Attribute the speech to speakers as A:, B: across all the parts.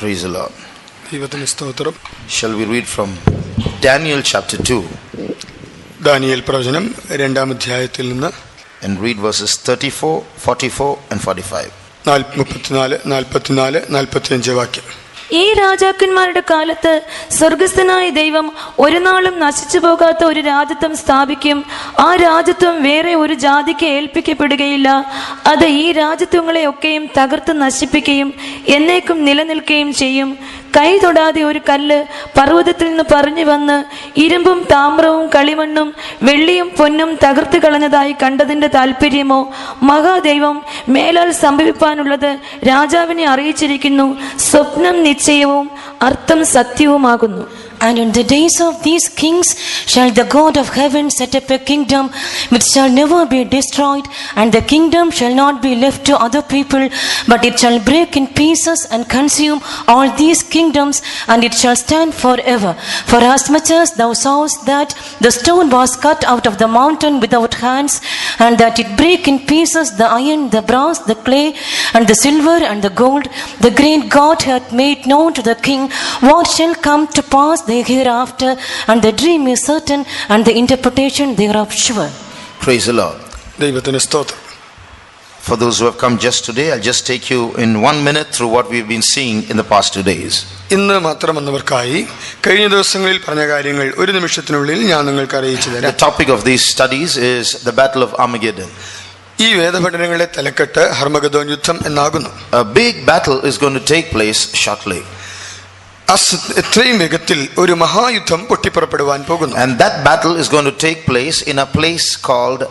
A: Praise the Lord. Shall we read from Daniel chapter 2?
B: Daniel പ്രവചനം 2-ാം അധ്യായത്തിൽ നിന്ന്
A: and read verses 34, 44 and 45.
B: 34, 44, 45 വാക്യം.
C: ഈ രാജാക്കന്മാരുടെ കാലത്ത് സ്വർഗസ്ഥനായ ദൈവം ഒരു നാളും നശിച്ചു പോകാത്ത ഒരു രാജ്യത്വം സ്ഥാപിക്കും. ആ രാജ്യത്വം വേറെ ഒരു ജാതിക്ക് ഏൽപ്പിക്കപ്പെടുകയില്ല. അത് ഈ രാജ്യത്വങ്ങളെ ഒക്കെയും തകർത്ത് നശിപ്പിക്കുകയും എന്നേക്കും നിലനിൽക്കുകയും ചെയ്യും. കൈ തൊടാതെ ഒരു കല്ല് പർവ്വതത്തിൽ നിന്ന് പറഞ്ഞു വന്ന് ഇരുമ്പും താമ്രവും കളിമണ്ണും വെള്ളിയും പൊന്നും തകർത്ത് കളഞ്ഞതായി കണ്ടതിന്റെ താല്പര്യമോ? മഹാദൈവം മേലാൽ സംഭവിപ്പാനുള്ളത് രാജാവിനെ അറിയിച്ചിരിക്കുന്നു. സ്വപ്നം നിശ്ചയവും അർത്ഥം സത്യവുമാകുന്നു.
D: And in the days of these kings shall the God of heaven set up a kingdom which shall never be destroyed, and the kingdom shall not be left to other people, but it shall break in pieces and consume all these kingdoms, and it shall stand forever. For as much as thou sawest that the stone was cut out of the mountain without hands, and that it break in pieces the iron, the brass, the clay, and the silver, and the gold, the great God hath made known to the king what shall come to pass hereafter, and the dream is certain, and the interpretation thereof sure.
A: Praise the Lord.
B: ദൈവത്തിന് സ്തോത്രം.
A: For those who have come just today, I'll just take you in 1 minute through what we've been seeing in the past 2 days.
B: ഇന്ന് മാത്രം വന്നവർക്കായി കഴിഞ്ഞ ദിവസങ്ങളിൽ പറഞ്ഞ കാര്യങ്ങൾ ഒരു നിമിഷത്തിനുള്ളിൽ ഞാൻ നിങ്ങൾക്ക് അറിയിച്ചു തരാം.
A: The topic of these studies is the Battle of Armagedon.
B: ഈ വേദപഠനങ്ങളെ തലക്കെട്ട് ഹർമഗദോൻ യുദ്ധം എന്നാകുന്നു.
A: A big battle is going to take place shortly.
B: എത്രയും വേഗത്തിൽ ഒരു മഹായുദ്ധം പൊട്ടിപ്പുറപ്പെടുവാൻ പോകുന്നു.
A: And that battle is going to take place in a place called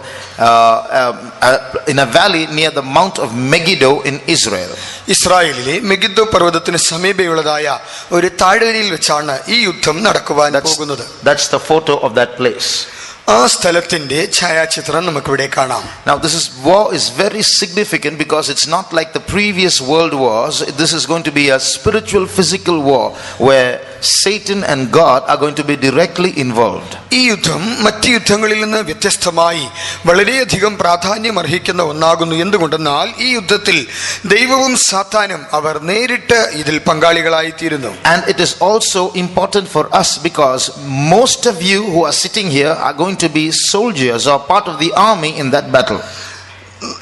A: in a valley near the Mount of Megiddo in Israel.
B: ഇസ്രായേലിലെ Megiddo പർവ്വതത്തിന് സമീപമുള്ളതായ ഒരു താഴ്വരയിൽ വെച്ചാണ് ഈ യുദ്ധം നടക്കുവാൻ പോകുന്നത്.
A: That's the photo of that place.
B: ആ സ്ഥലത്തിന്റെ ഛായാചിത്രം നമുക്കിവിടെ കാണാം.
A: Now this war is very significant because it's not like the previous world wars. This is going to be a spiritual physical war where Satan and God are going to be directly involved.
B: ഈ യുദ്ധം മറ്റ് യുദ്ധങ്ങളിൽ നിന്ന് വ്യത്യസ്തമായി വളരെയധികം പ്രാധാന്യം അർഹിക്കുന്ന ഒന്നാകുന്നു. എന്തുകൊണ്ടെന്നാൽ ഈ യുദ്ധത്തിൽ ദൈവവും സാത്താനും അവർ നേരിട്ട് ഇതിൽ പങ്കാളികളായി തീരുന്നു.
A: And it is also important for us because most of you who are sitting here are going to be soldiers or part of the army in that battle.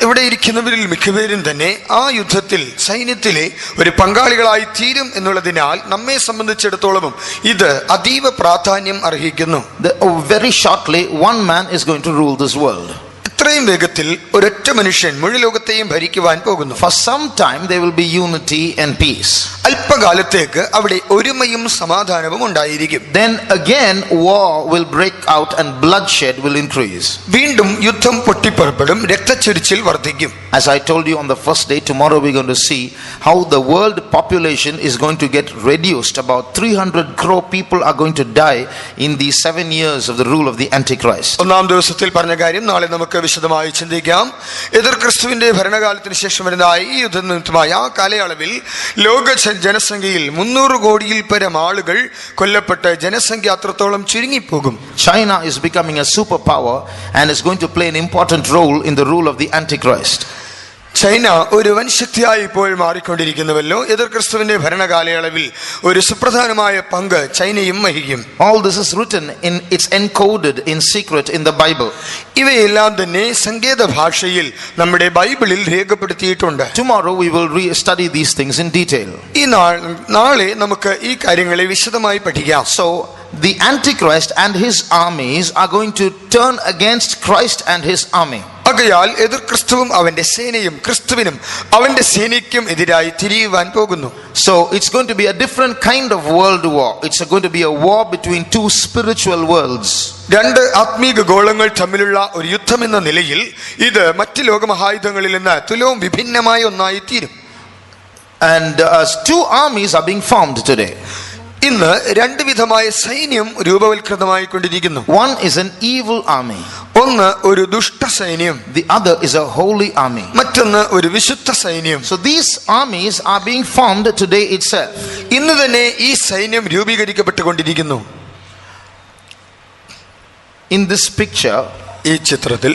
B: ഇവിടെ ഇരിക്കുന്നവരിൽ മിക്കവരും തന്നെ ആ യുദ്ധത്തിൽ സൈന്യത്തിലെ ഒരു പങ്കാളികളായി തീരും എന്നുള്ളതിനാൽ നമ്മെ സംബന്ധിച്ചിടത്തോളം ഇത് അതീവ പ്രാധാന്യം അർഹിക്കുന്നു.
A: Very shortly one man is going to rule this world.
B: ഇത്രയും വേഗത്തിൽ ഒരൊറ്റ മനുഷ്യൻ മുഴു ലോകത്തെയും ഭരിക്കുവാൻ പോകുന്നു.
A: For some time there will be unity and peace.
B: അല്പകാലത്തേക്ക് അവിടെ ഒരുമയും സമാധാനവും ഉണ്ടായിരിക്കും.
A: Then again war will break out and bloodshed will increase.
B: വീണ്ടും യുദ്ധം പൊട്ടിപ്പുറപ്പെടും, രക്തച്ചൊരിച്ചിൽ വർദ്ധിക്കും.
A: As I told you on the first day, tomorrow we're going to see how the world population is going to get reduced. About 300 crore people are going to die in these 7 years of the rule of the Antichrist.
B: ഒന്നാം ദിവസത്തിൽ പറഞ്ഞ കാര്യം നാളെ നമുക്ക് വിശദമായി ചിന്തിക്കാം. എതിർ ക്രിസ്തുവിന്റെ ഭരണകാലത്തിന് ശേഷം വരുന്നതായി ഈ യുദ്ധ നിമിത്തമായ ആ കാലയളവിൽ ലോക ജനസംഖ്യയിൽ 300 കോടിയിൽ പരം ആളുകൾ കൊല്ലപ്പെട്ട് ജനസംഖ്യ അത്രത്തോളം ചുരുങ്ങിപ്പോകും.
A: China is becoming a superpower and is going to play an important role in the rule of the Antichrist.
B: China ഒരു വൻശക്തിയായി ഇപ്പോൾ മാറിക്കൊണ്ടിരിക്കുന്നുവല്ലോ. എതിർ ക്രിസ്തുവിന്റെ ഭരണകാലയളവിൽ ഒരു സുപ്രധാനമായ പങ്ക് ചൈനയും വഹിക്കും.
A: All this is written in, it's encoded in secret in the Bible.
B: ഇവയെല്ലാം തന്നെ സങ്കേത ഭാഷയിൽ നമ്മുടെ ബൈബിളിൽ രേഖപ്പെടുത്തിയിട്ടുണ്ട്.
A: Tomorrow we will study these things in detail.
B: ഈ നാളെ നമുക്ക് ഈ കാര്യങ്ങളെ വിശദമായി പഠിക്കാം.
A: So the Antichrist and his armies are going to turn against Christ and his army.
B: ആകയാൽ എതിർ ക്രിസ്തുവും അവന്റെ സേനയും ക്രിസ്തുവിനും അവന്റെ സേനയ്ക്കും എതിരായി തിരിയുവാൻ പോകുന്നു.
A: So it's going to be a different kind of world war. It's going to be a war between two spiritual worlds.
B: രണ്ട് ആത്മീക ഗോളങ്ങൾ തമ്മിലുള്ള ഒരു യുദ്ധം എന്ന നിലയിൽ ഇത് മറ്റ് ലോകമഹായുധങ്ങളിൽ നിന്ന് തുലവും വിഭിന്നമായ ഒന്നായി തീരും.
A: And two armies are being formed today.
B: ഇന്ന് രണ്ട് വിധമായ സൈന്യം രൂപവൽകൃതമായി കൊണ്ടിരിക്കുന്നു.
A: One is an evil army.
B: ഒന്ന് ഒരു ദുഷ്ട സൈന്യം.
A: The other is a holy army.
B: മറ്റൊന്ന് ഒരു വിശുദ്ധ സൈന്യം.
A: So these armies are being formed today itself.
B: ഇന്ന് തന്നെ ഈ സൈന്യം രൂപീകരിക്കപ്പെട്ടുകൊണ്ടിരിക്കുന്നു.
A: In this picture,
B: ഈ ചിത്രത്തിൽ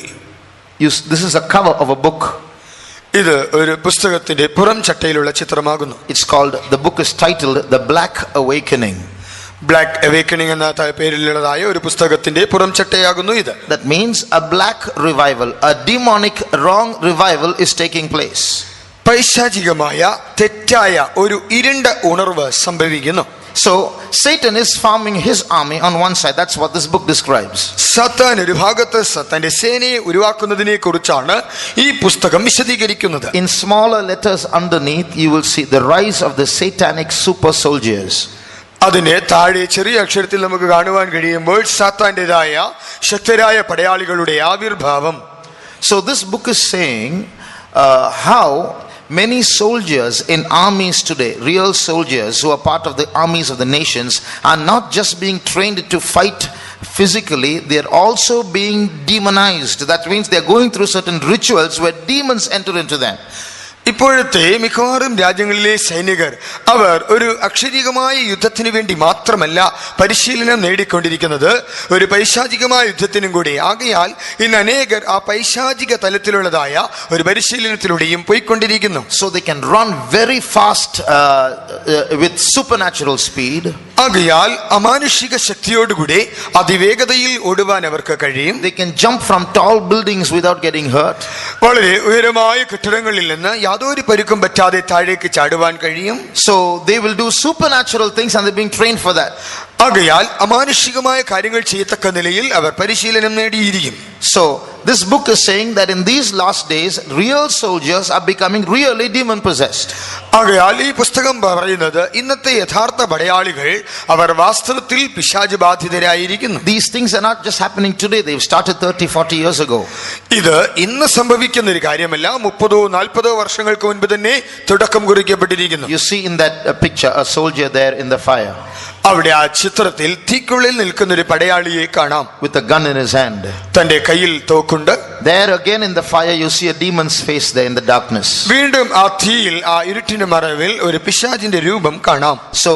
A: this is a cover of a book.
B: ഇത് ഒരു പുസ്തകത്തിന്റെ പുറം ചട്ടയിലുള്ള ചിത്രമാകുന്നു.
A: It's called, the book is titled The Black Awakening.
B: Black awakening എന്ന പേരിലുള്ളതായ ഒരു പുസ്തകത്തിന്റെ പുറം ചട്ടയാകുന്നു ഇത്.
A: That means a black revival, a demonic wrong revival is taking place.
B: പൈശാചികമായ തെറ്റായ ഒരു ഇരുണ്ട ഉണർവ് സംഭവിക്കുന്നു.
A: So Satan is forming his army on one side. That's what this book describes.
B: സാത്താൻ ഒരു ഭാഗത്ത് തന്റെ സേനയെ ഉരുവാക്കുന്നതിനെ കുറിച്ചാണ് ഈ പുസ്തകം വിശദീകരിക്കുന്നത്.
A: In smaller letters underneath you will see the rise of the satanic super soldiers.
B: അതിനെ താഴെ ചെറിയ അക്ഷരത്തിൽ നമുക്ക് കാണുവാൻ കഴിയുമ്പോൾ സാത്താന്റേതായ ശക്തരായ പടയാളികളുടെ ആവിർഭാവം.
A: So this book is saying how many soldiers in armies today, real soldiers who are part of the armies of the nations, are not just being trained to fight physically, they are also being demonized. That means they are going through certain rituals where demons enter into them.
B: ഇപ്പോഴത്തെ മിക്കവാറും രാജ്യങ്ങളിലെ സൈനികർ അവർ ഒരു അക്ഷരീകമായ യുദ്ധത്തിന് വേണ്ടി മാത്രമല്ല പരിശീലനം നേടിക്കൊണ്ടിരിക്കുന്നത്, ഒരു പൈശാചികമായ യുദ്ധത്തിനും കൂടി. ആകയാൽ ഇന്ന് അനേകർ ആ പൈശാചിക തലത്തിലുള്ളതായ ഒരു പരിശീലനത്തിലൂടെയും പോയിക്കൊണ്ടിരിക്കുന്നു.
A: So they can run very fast with supernatural speed.
B: ആകയാൽ അമാനുഷിക ശക്തിയോടുകൂടി അതിവേഗതയിൽ ഓടുവാൻ അവർക്ക് കഴിയും.
A: They can jump from tall buildings without getting hurt.
B: വളരെ ഉയരമായ കെട്ടിടങ്ങളിൽ നിന്ന് യാതൊരു പരുക്കും പറ്റാതെ താഴേക്ക് ചാടുവാൻ കഴിയും.
A: So they will do supernatural things and they're being trained for that.
B: ആകയാൽ അമാനുഷികമായ കാര്യങ്ങൾ ചെയ്യത്തക്ക നിലയിൽ അവർ പരിശീലനം നേടിയിരിക്കും.
A: So this book is saying that in these last days real soldiers are becoming really demon possessed.
B: ആകയാൽ ഈ പുസ്തകം പറയുന്നത് ഇന്നത്തെ യഥാർത്ഥ പടയാളികൾ അവർ വാസ്തവത്തിൽ പിശാച് ബാധിതരായിരിക്കുന്നു.
A: These things are not just happening today, they've started 30-40 years ago.
B: ഇത് ഇന്ന് സംഭവിക്കുന്ന ഒരു കാര്യമല്ല, 30-40 വർഷങ്ങൾക്ക് മുൻപ് തന്നെ തുടക്കം കുറിക്കപ്പെട്ടിരിക്കുന്നു.
A: You see in that picture a soldier there in the fire.
B: അവിടെ ആ ചിത്രത്തിൽ തീക്കുള്ളിൽ നിൽക്കുന്ന ഒരു പടയാളിയെ കാണാം.
A: With a gun in his hand.
B: തന്റെ കയ്യിൽ തോക്കുണ്ട്.
A: There again in the fire you see a demon's face there in the darkness.
B: വീണ്ടും ആ തീയിൽ ആ ഇരുട്ടിന്റെ മറവിൽ ഒരു പിശാചിന്റെ രൂപം കാണാം.
A: So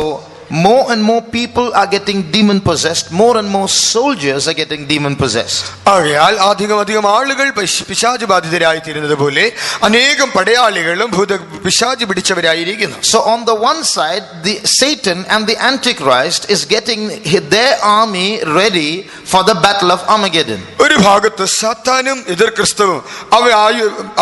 A: more and more people are getting demon possessed, more and more soldiers are getting demon possessed.
B: ആകയാൽ അധികം ആളുകൾ പിശാച് ബാധിതരായി തീരുന്നത് പോലെ അനേകം പടയാളികളും പിശാച് പിടിച്ചവരായിരിക്കുന്നു.
A: So on the one side the Satan and the Antichrist is getting their army ready for the battle of Armageddon.
B: ഒരു ഭാഗത്ത് സാത്താനും എതിർ ക്രിസ്തുവും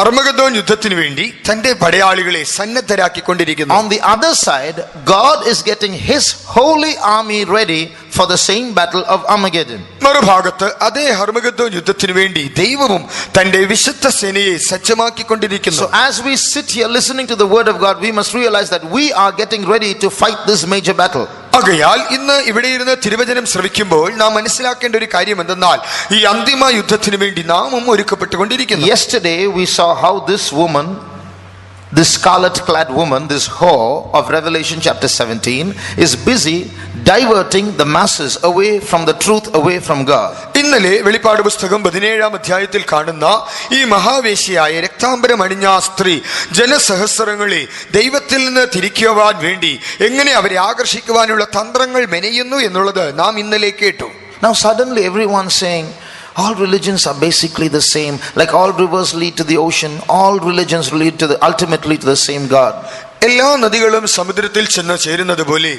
B: അർമഗദോൻ യുദ്ധത്തിന് വേണ്ടി തന്റെ പടയാളികളെ സന്നദ്ധരാക്കിക്കൊണ്ടിരിക്കുന്നു.
A: On the other side God is getting his holy army ready for the same battle of Armageddon.
B: മറുഭാഗത്ത് അതേ അർമഗദോൻ യുദ്ധത്തിന് വേണ്ടി ദൈവവും തന്റെ വിശുദ്ധ സേനയെ സജ്ജമാക്കിക്കൊണ്ടിരിക്കുന്നു.
A: So as we sit here listening to the word of God, we must realize that we are getting ready to fight this major battle.
B: ആകയാൽ ഇന്ന് ഇവിടെ ഇരുന്ന് തിരുവചനം ശ്രവിക്കുമ്പോൾ നാം മനസ്സിലാക്കേണ്ട ഒരു കാര്യം എന്തെന്നാൽ ഈ അന്തിമ യുദ്ധത്തിന് വേണ്ടി നാമും ഒരുക്കപ്പെട്ടുകൊണ്ടിരിക്കുന്നു.
A: Yesterday we saw how this woman, this scarlet clad woman, this whore of Revelation chapter 17 is busy diverting the masses away from the truth, away from God.
B: ഇന്നലെ വെളിപ്പാട് പുസ്തകം 17-ാം അധ്യായത്തിൽ കാണുന്ന ഈ മഹാവേശ്യയായ രക്താംബരം അണിഞ്ഞ സ്ത്രീ ജനസഹസ്രങ്ങളെ ദൈവത്തിൽ നിന്ന് തിരിക്കുവാൻ വേണ്ടി എങ്ങനെ അവരെ ആകർഷിക്കുവാനുള്ള തന്ത്രങ്ങൾ മെനയുന്നു എന്നുള്ളത് നാം ഇന്നലെ കേട്ടു.
A: Now suddenly everyone saying all religions are basically the same, like all rivers lead to the ocean, all religions lead to ultimately to the same God.
B: എല്ലാ നദികളും സമുദ്രത്തിൽ ചെന്ന് ചേരുന്നത് പോലെ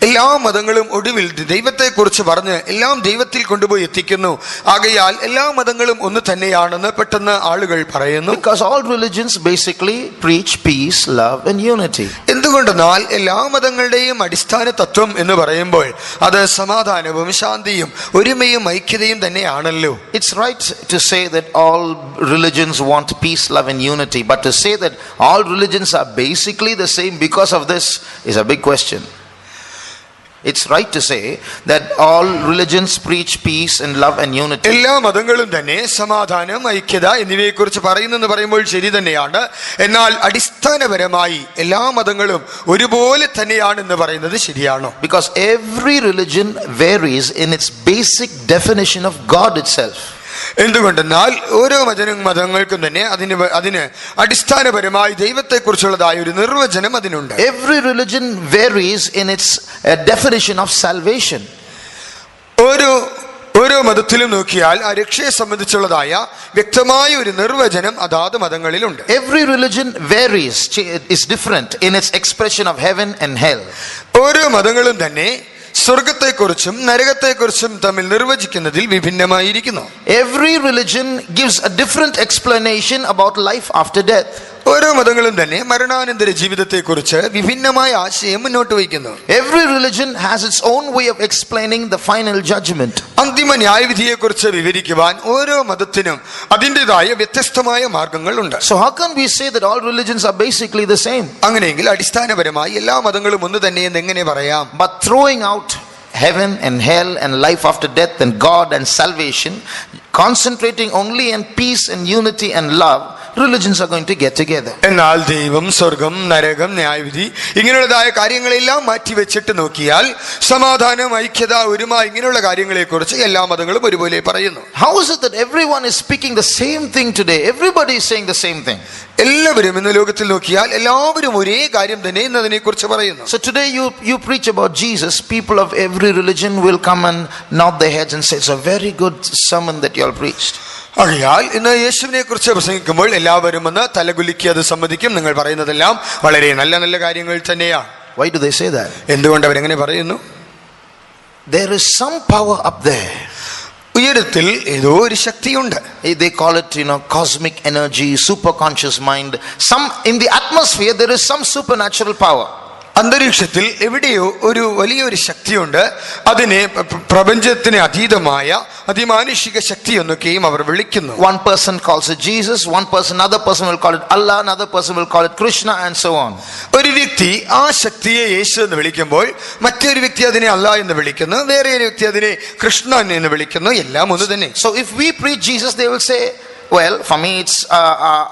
B: എല്ലാ മതങ്ങളും ഒടുവിൽ ദൈവത്തെക്കുറിച്ച് പറഞ്ഞ് എല്ലാം ദൈവത്തിൽ കൊണ്ടുപോയി എത്തിക്കുന്നു. ആകയാൽ എല്ലാ മതങ്ങളും ഒന്ന് തന്നെയാണെന്ന് പെട്ടെന്ന് ആളുകൾ പറയുന്നു.
A: Because all religions basically preach peace, love and unity.
B: എന്തുകൊണ്ടെന്നാൽ എല്ലാ മതങ്ങളുടെയും അടിസ്ഥാന തത്വം എന്ന് പറയുമ്പോൾ അത് സമാധാനവും ശാന്തിയും ഒരുമയും ഐക്യതയും തന്നെയാണല്ലോ.
A: It's right to say that all religions want peace, love and unity, but to say that all religions are basically the same because of this is a big question. It's right to say that all religions preach peace and love and unity.
B: എല്ലാ മതങ്ങളും തന്നെ സമാധാനം ഐക്യത എന്നിവയെക്കുറിച്ച് പറയുന്നെന്ന് പറയുമ്പോൾ ശരി തന്നെയാണ്. എന്നാൽ അടിസ്ഥാനപരമായി എല്ലാ മതങ്ങളും ഒരുപോലെ തന്നെയാണെന്ന് പറയുന്നത് ശരിയാണോ?
A: Because every religion varies in its basic definition of God itself.
B: എന്തുകൊണ്ടെന്നാൽ ഓരോ മതങ്ങൾക്കും തന്നെ അതിന് അടിസ്ഥാനപരമായി ദൈവത്തെക്കുറിച്ചുള്ളതായ ഒരു നിർവചനം അതിനുണ്ട്.
A: Every religion varies in its definition of salvation.
B: ഓരോ മതത്തിലും നോക്കിയാൽ ആ രക്ഷയെ സംബന്ധിച്ചുള്ളതായ വ്യക്തമായ ഒരു നിർവചനം അതാത് മതങ്ങളിലുണ്ട്.
A: Every religion varies, is different in its expression of heaven and hell.
B: ഓരോ മതങ്ങളും തന്നെ സ്വർഗത്തെക്കുറിച്ചും നരകത്തെക്കുറിച്ചും തമ്മിൽ നിർവചിക്കുന്നതിൽ വിഭിന്നമായിരിക്കുന്നു.
A: Every religion gives a different explanation about life after death.
B: ഓരോ മതങ്ങളും തന്നെ മരണാനന്തര ജീവിതത്തെക്കുറിച്ച് വിഭിന്നമായ ആശയം മുന്നോട്ട് വയ്ക്കുന്നു.
A: Every religion has its own way of explaining the final judgment.
B: അന്തിമ ന്യായവിധിയെക്കുറിച്ച് വിവരിക്കുവാൻ ഓരോ മതത്തിനും അതിൻ്റെതായ വ്യത്യസ്തമായ മാർഗങ്ങളുണ്ട്.
A: So how can we say that all religions are basically the same?
B: അങ്ങനെയെങ്കിൽ അടിസ്ഥാനപരമായി എല്ലാ മതങ്ങളും ഒന്ന് തന്നെയെന്ന് എങ്ങനെ പറയാം?
A: But throwing out heaven and hell and life after death and God and salvation, concentrating only on peace and unity and love, religions are going to get together.
B: എന്നാൽ ദൈവം, സ്വർഗം, നരകം, ന്യായവിധി ഇങ്ങനെയുള്ളതായ കാര്യങ്ങളെല്ലാം മാറ്റിവെച്ചിട്ട് നോക്കിയാൽ സമാധാനം, ഐക്യത, ഒരുമ ഇങ്ങനെയുള്ള കാര്യങ്ങളെക്കുറിച്ച് എല്ലാ മതങ്ങളും ഒരുപോലെ പറയുന്നു.
A: How is it that everyone is speaking the same thing today? Everybody is saying the same thing.
B: എല്ലാവരും ഇന്ന് ലോകത്തിൽ നോക്കിയാൽ എല്ലാവരും ഒരേ കാര്യം തന്നെ ഇന്നതിനെ കുറിച്ച് പറയുന്നു.
A: So today you preach about Jesus, people of every religion will come and nod their heads and say, it's a very good sermon that you all preached.
B: ആകയാൽ ഇന്ന് യേശുവിനെ കുറിച്ച് പ്രസംഗിക്കുമ്പോൾ എല്ലാവരും ഒന്ന് തലകുലുക്കി അത് സമ്മതിക്കും, നിങ്ങൾ പറയുന്നതെല്ലാം വളരെ നല്ല നല്ല കാര്യങ്ങൾ തന്നെയാണ്.
A: Why do they say that?
B: എന്തുകൊണ്ട് അവരെങ്ങനെ പറയുന്നു?
A: There is some power up there.
B: ഉയരത്തിൽ ഏതോ ഒരു ശക്തിയുണ്ട്.
A: They call it, cosmic energy, super conscious mind. Some in the atmosphere there is some supernatural power.
B: അന്തരീക്ഷത്തിൽ എവിടെയോ ഒരു വലിയൊരു ശക്തിയുണ്ട്. അതിനെ പ്രപഞ്ചത്തിന് അതീതമായ അതിമാനുഷിക ശക്തി എന്നൊക്കെയും അവർ വിളിക്കുന്നു.
A: One person calls it Jesus, another person will call it Allah, another person will call it Krishna, and so on.
B: ഒരു വ്യക്തി ആ ശക്തിയെ യേശു എന്ന് വിളിക്കുമ്പോൾ മറ്റൊരു വ്യക്തി അതിനെ അല്ലാ എന്ന് വിളിക്കുന്നു, വേറെ ഒരു വ്യക്തി അതിനെ കൃഷ്ണൻ എന്ന് വിളിക്കുന്നു. എല്ലാം ഒന്ന് തന്നെ.
A: So if we preach Jesus, they will say, well, for me it's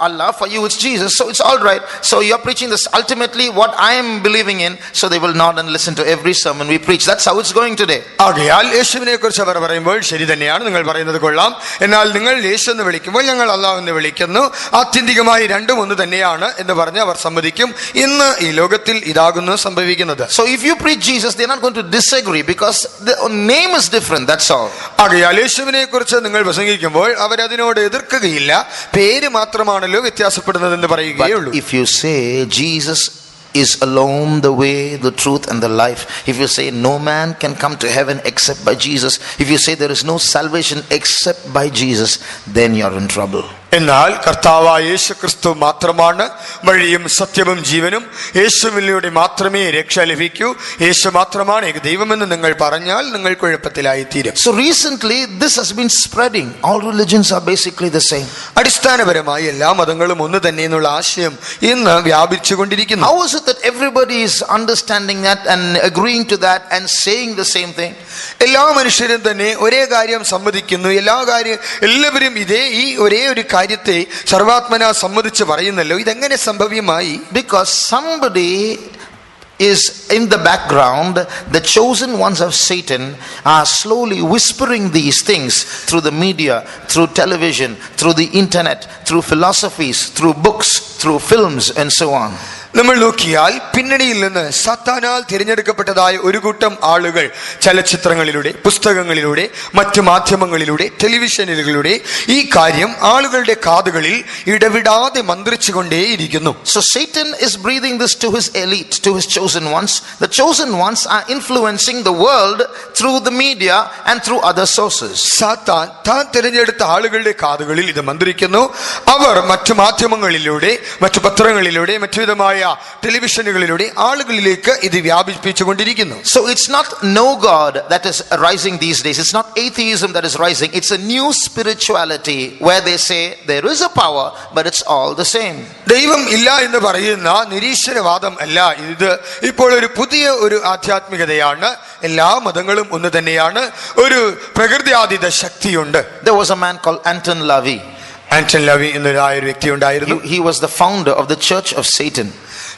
A: Allah, for you it's Jesus, so it's all right. So you're preaching this ultimately what I am believing in, so they will nod and listen to every sermon we preach. That's how it's going today.
B: ആകയാൽ യേശുവിനെ കുറിച്ച് അവർ പറയുമ്പോൾ ശരി തന്നെയാണ്, നിങ്ങൾ പറയുന്നത് കൊള്ളാം. എന്നാൽ നിങ്ങൾ യേശു എന്ന് വിളിക്കുമ്പോൾ ഞങ്ങൾ അല്ലാഹ് എന്ന് വിളിക്കുന്നു. ആത്യന്തികമായി രണ്ടും ഒന്ന് തന്നെയാണ് എന്ന് പറഞ്ഞ് അവർ സമ്മതിക്കും. ഇന്ന് ഈ ലോകത്തിൽ ഇതാകുന്നു സംഭവിക്കുന്നത്.
A: So if you preach Jesus, they're not going to disagree because the name is different, that's all.
B: ആകയാൽ യേശുവിനെ കുറിച്ച് നിങ്ങൾ പ്രസംഗിക്കുമ്പോൾ അവരതിനോട് എതിർക്കുക, പേര് മാത്രമാണല്ലോ വ്യത്യാസപ്പെടുന്നതെന്ന് പറയുകയുള്ളൂ.
A: If you say Jesus is alone the way, the truth and the life, if you say no man can come to heaven except by Jesus, if you say there is no salvation except by Jesus, then you're in trouble.
B: എന്നാൽ കർത്താവായ യേശു ക്രിസ്തു മാത്രമാണ് വഴിയും സത്യവും ജീവനും, യേശുവിലൂടെ മാത്രമേ രക്ഷ ലഭിക്കൂ, യേശു മാത്രമാണ് ഏക ദൈവമെന്ന് നിങ്ങൾ പറഞ്ഞാൽ നിങ്ങൾ കുഴപ്പത്തിലായി തീരും.
A: So recently this has been spreading. All religions are basically the same.
B: അടിസ്ഥാനപരമായി എല്ലാ മതങ്ങളും ഒന്ന് തന്നെ എന്നുള്ള ആശയം ഇന്ന് വ്യാപിച്ചുകൊണ്ടിരിക്കുന്നു.
A: How is it that everybody is understanding that and agreeing to that and saying the same thing?
B: എല്ലാ മനുഷ്യരും തന്നെ ഒരേ കാര്യം സമ്മതിക്കുന്നു, എല്ലാവരും ഈ ഒരേ ഒരു കാര്യത്തെ സർവാത്മന സമ്മതിച്ച് പറയുന്നല്ലോ. ഇതെങ്ങനെ സംഭവ്യമായി?
A: Because somebody is in the background, the chosen ones of Satan are slowly whispering these things through the media, through television, through the internet, through philosophies, through books, through films and so on.
B: നമ്മൾ നോക്കിയാൽ പിന്നണിയിൽ നിന്ന് സാത്താനാൽ തിരഞ്ഞെടുക്കപ്പെട്ടതായ ഒരു കൂട്ടം ആളുകൾ ചലച്ചിത്രങ്ങളിലൂടെ, പുസ്തകങ്ങളിലൂടെ, മറ്റു മാധ്യമങ്ങളിലൂടെ, ടെലിവിഷനുകളിലൂടെ ഈ കാര്യം ആളുകളുടെ കാതുകളിൽ ഇടവിടാതെ മന്ത്രിച്ചുകൊണ്ടേയിരിക്കുന്നു.
A: So Satan is breathing this to his elite, to his chosen ones. The chosen ones are influencing the world through the media and through other sources.
B: സാത്താൻ താൻ തിരഞ്ഞെടുത്ത ആളുകളുടെ കാതുകളിൽ ഇത് മന്ത്രിക്കുന്നു. അവർ മറ്റു മാധ്യമങ്ങളിലൂടെ, മറ്റു പത്രങ്ങളിലൂടെ, മറ്റു വിധമായ ടെലിവിഷനുകളിലൂടെ ആളുകളിലേക്ക് ഇത് വ്യാപിപ്പിച്ചുകൊണ്ടിരിക്കുന്നു.
A: So it's not no God that is rising these days. It's not atheism that is rising. It's a new spirituality where they say there is a power but it's all the same.
B: ദൈവം ഇല്ല എന്ന് പറയുന്ന നിരീശ്വരവാദം അല്ല ഇത്. ഇപ്പോൾ ഒരു പുതിയ ഒരു ആധ്യാത്മികതയാണ്. എല്ലാ മതങ്ങളും ഒന്ന് തന്നെയാണ്. ഒരു പ്രകൃതിയാതീത ശക്തിയുണ്ട്.
A: There was a man called Anton LaVey.
B: Anton LaVey എന്നൊരായ ഒരു വ്യക്തി ഉണ്ടായിരുന്നു.
A: He was the founder of the Church of Satan.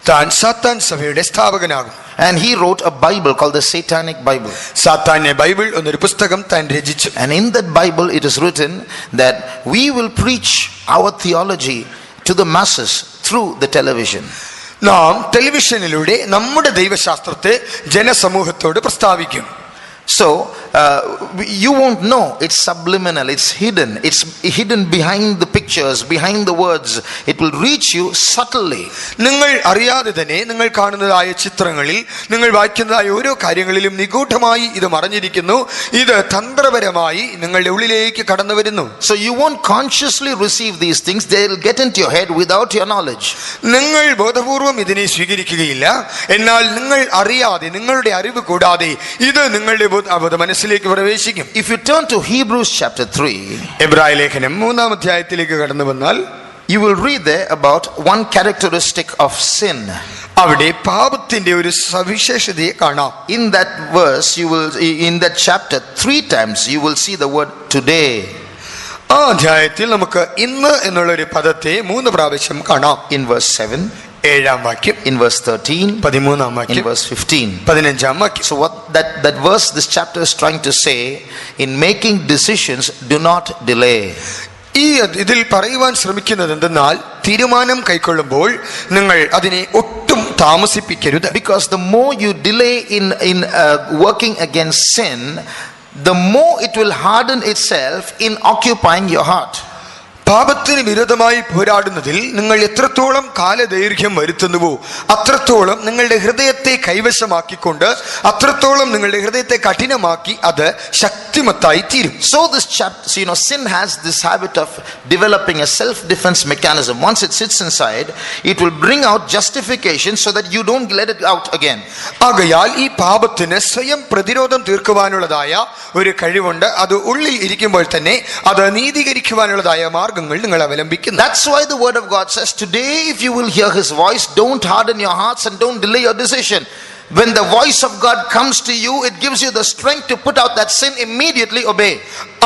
B: താൻ സാത്താൻ സഭയുടെ സ്ഥാപകനാകും.
A: And he wrote a Bible called the Satanic Bible.
B: സാത്താന്റെ ബൈബിൾ എന്നൊരു പുസ്തകം താൻ രചിച്ചു.
A: And in that Bible it is written that we will preach our theology to the masses through the television.
B: നാം ടെലിവിഷനിലൂടെ നമ്മുടെ ദൈവശാസ്ത്രത്തെ ജനസമൂഹത്തോട് പ്രസ്താവിക്കും.
A: So you won't know. It's subliminal, it's hidden behind the pictures, behind the words. It will reach you subtly.
B: നിങ്ങൾ അറിയാതെ തന്നെ നിങ്ങൾ കാണുന്നതായ ചിത്രങ്ങളിൽ, നിങ്ങൾ വായിക്കുന്നതായ ഓരോ കാര്യങ്ങളിലും നിഗൂഢമായി ഇത് മറഞ്ഞിരിക്കുന്നു. ഇത് തന്ത്രപരമായി നിങ്ങളുടെ ഉള്ളിലേക്ക് കടന്നു വരുന്നു.
A: So you won't consciously receive these things. They will get into your head without your knowledge.
B: നിങ്ങൾ ബോധപൂർവം ഇതിനെ സ്വീകരിക്കുകയില്ല. എന്നാൽ നിങ്ങൾ അറിയാതെ, നിങ്ങളുടെ അറിവ് കൂടാതെ ഇത് നിങ്ങളുടെ മനസ്സിലേക്ക് പ്രവേശിക്കും.
A: If you turn to Hebrews chapter 3,
B: എബ്രായ ലേഖനം 3-ാം അധ്യായത്തിലേക്ക് കടന്നു വന്നാൽ,
A: you will read there about one characteristic of sin.
B: അവിടെ പാപത്തിന്റെ ഒരു സവിശേഷതയെ കാണാം.
A: In that verse, in that chapter, 3 times you will see the word today.
B: ആ അധ്യായത്തിൽ നമുക്ക് ഇന്ന് എന്നുള്ള ഒരു പദത്തെ 3 പ്രാവശ്യം കാണാം.
A: In verse 7,
B: 7-ാം വാക്യം,
A: in verse 13,
B: 13-ാം വാക്യം,
A: in verse 15,
B: 15-ാം വാക്യം.
A: So what that verse, this chapter is trying to say, in making decisions, do not delay.
B: ഇതിൽ പറയുവാൻ ശ്രമിക്കുന്നത് എന്തെന്നാൽ, തീരുമാനം കൈക്കൊള്ളുമ്പോൾ നിങ്ങൾ അതിനെ ഒട്ടും താമസിപ്പിക്കരുത്.
A: Because the more you delay in working against sin, the more it will harden itself in occupying your heart.
B: പാപത്തിന് വിരുദ്ധമായി പോരാടുന്നതിൽ നിങ്ങൾ എത്രത്തോളം കാലദൈർഘ്യം വരുത്തുന്നുവോ അത്രത്തോളം നിങ്ങളുടെ ഹൃദയത്തെ കൈവശമാക്കിക്കൊണ്ട്, അത്രത്തോളം നിങ്ങളുടെ ഹൃദയത്തെ കഠിനമാക്കി അത് ശക്തിമത്തായി തീരും.
A: So this chapter, sin has this habit of developing a self-defense mechanism. Once it sits inside, it will bring out justification so that you don't let it out again.
B: ആകയാൽ ഈ പാപത്തിന് സ്വയം പ്രതിരോധം തീർക്കുവാനുള്ളതായ ഒരു കഴിവുണ്ട്. അത് ഉള്ളിൽ ഇരിക്കുമ്പോൾ തന്നെ അത് നീതീകരിക്കുവാനുള്ളതായ മാർഗം.
A: That's why the word of God says, today if you will hear his voice, don't harden your hearts and don't delay your decision. When the voice of God comes to you, it gives you the strength to put out that sin, immediately obey.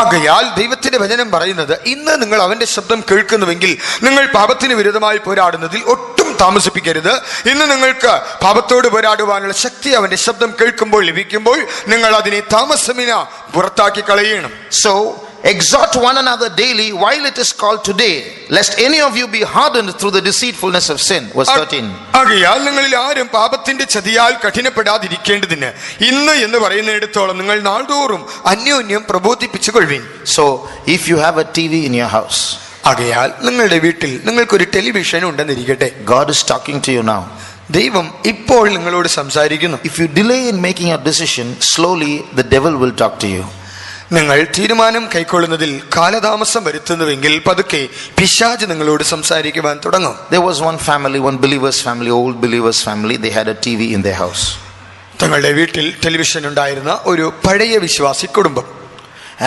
B: ആകയാൽ ദൈവത്തിന്റെ വചനം പറയുന്നത്, ഇന്ന് നിങ്ങൾ അവന്റെ ശബ്ദം കേൾക്കുന്നുവെങ്കിൽ നിങ്ങൾ പാപത്തിന് വിരുദ്ധമായി പോരാടുന്നതിൽ ഒട്ടും താമസിപ്പിക്കരുത്. ഇന്ന് നിങ്ങൾക്ക് പാപത്തോട് പോരാടുവാനുള്ള ശക്തി അവന്റെ ശബ്ദം കേൾക്കുമ്പോൾ ലഭിക്കുമ്പോൾ നിങ്ങൾ അതിനെ താമസമിന പുറത്താക്കി കളയണം.
A: So exhort one another daily while it is called today, lest any of you be hardened through the deceitfulness of sin. Verse 13.
B: ആകയാൽ നിങ്ങളിൽ ആരും പാപത്തിന്റെ ചതിയാൽ കഠിനപ്പെടാതിരിക്കേണ്ടതിന് ഇന്ന് എന്ന് പറയുന്നിടത്തോളം നിങ്ങൾ നാൾതോറും അന്യോന്യം പ്രബോധിപ്പിച്ചുകൊള്ളുവിൻ.
A: So if you have a TV in your house,
B: ആകയാൽ നിങ്ങളുടെ വീട്ടിൽ നിങ്ങൾക്കൊരു ടെലിവിഷൻ ഉണ്ടെന്നിരിക്കട്ടെ,
A: God is talking to you now.
B: ദൈവം ഇപ്പോൾ നിങ്ങളോട് സംസാരിക്കുന്നു.
A: If you delay in making a decision, slowly the devil will talk to you.
B: നിങ്ങൾ തീരുമാനം കൈക്കൊള്ളുന്നതിൽ കാലതാമസം വരുത്തുന്നുവെങ്കിൽ പതുക്കെ പിശാച് നിങ്ങളോട് സംസാരിക്കുവാൻ തുടങ്ങും.
A: There was one family, one believer's family, old believer's family. They had a TV in their house.
B: തങ്ങളുടെ വീട്ടിൽ ടെലിവിഷൻ ഉണ്ടായിരുന്ന ഒരു പഴയ വിശ്വാസി കുടുംബം.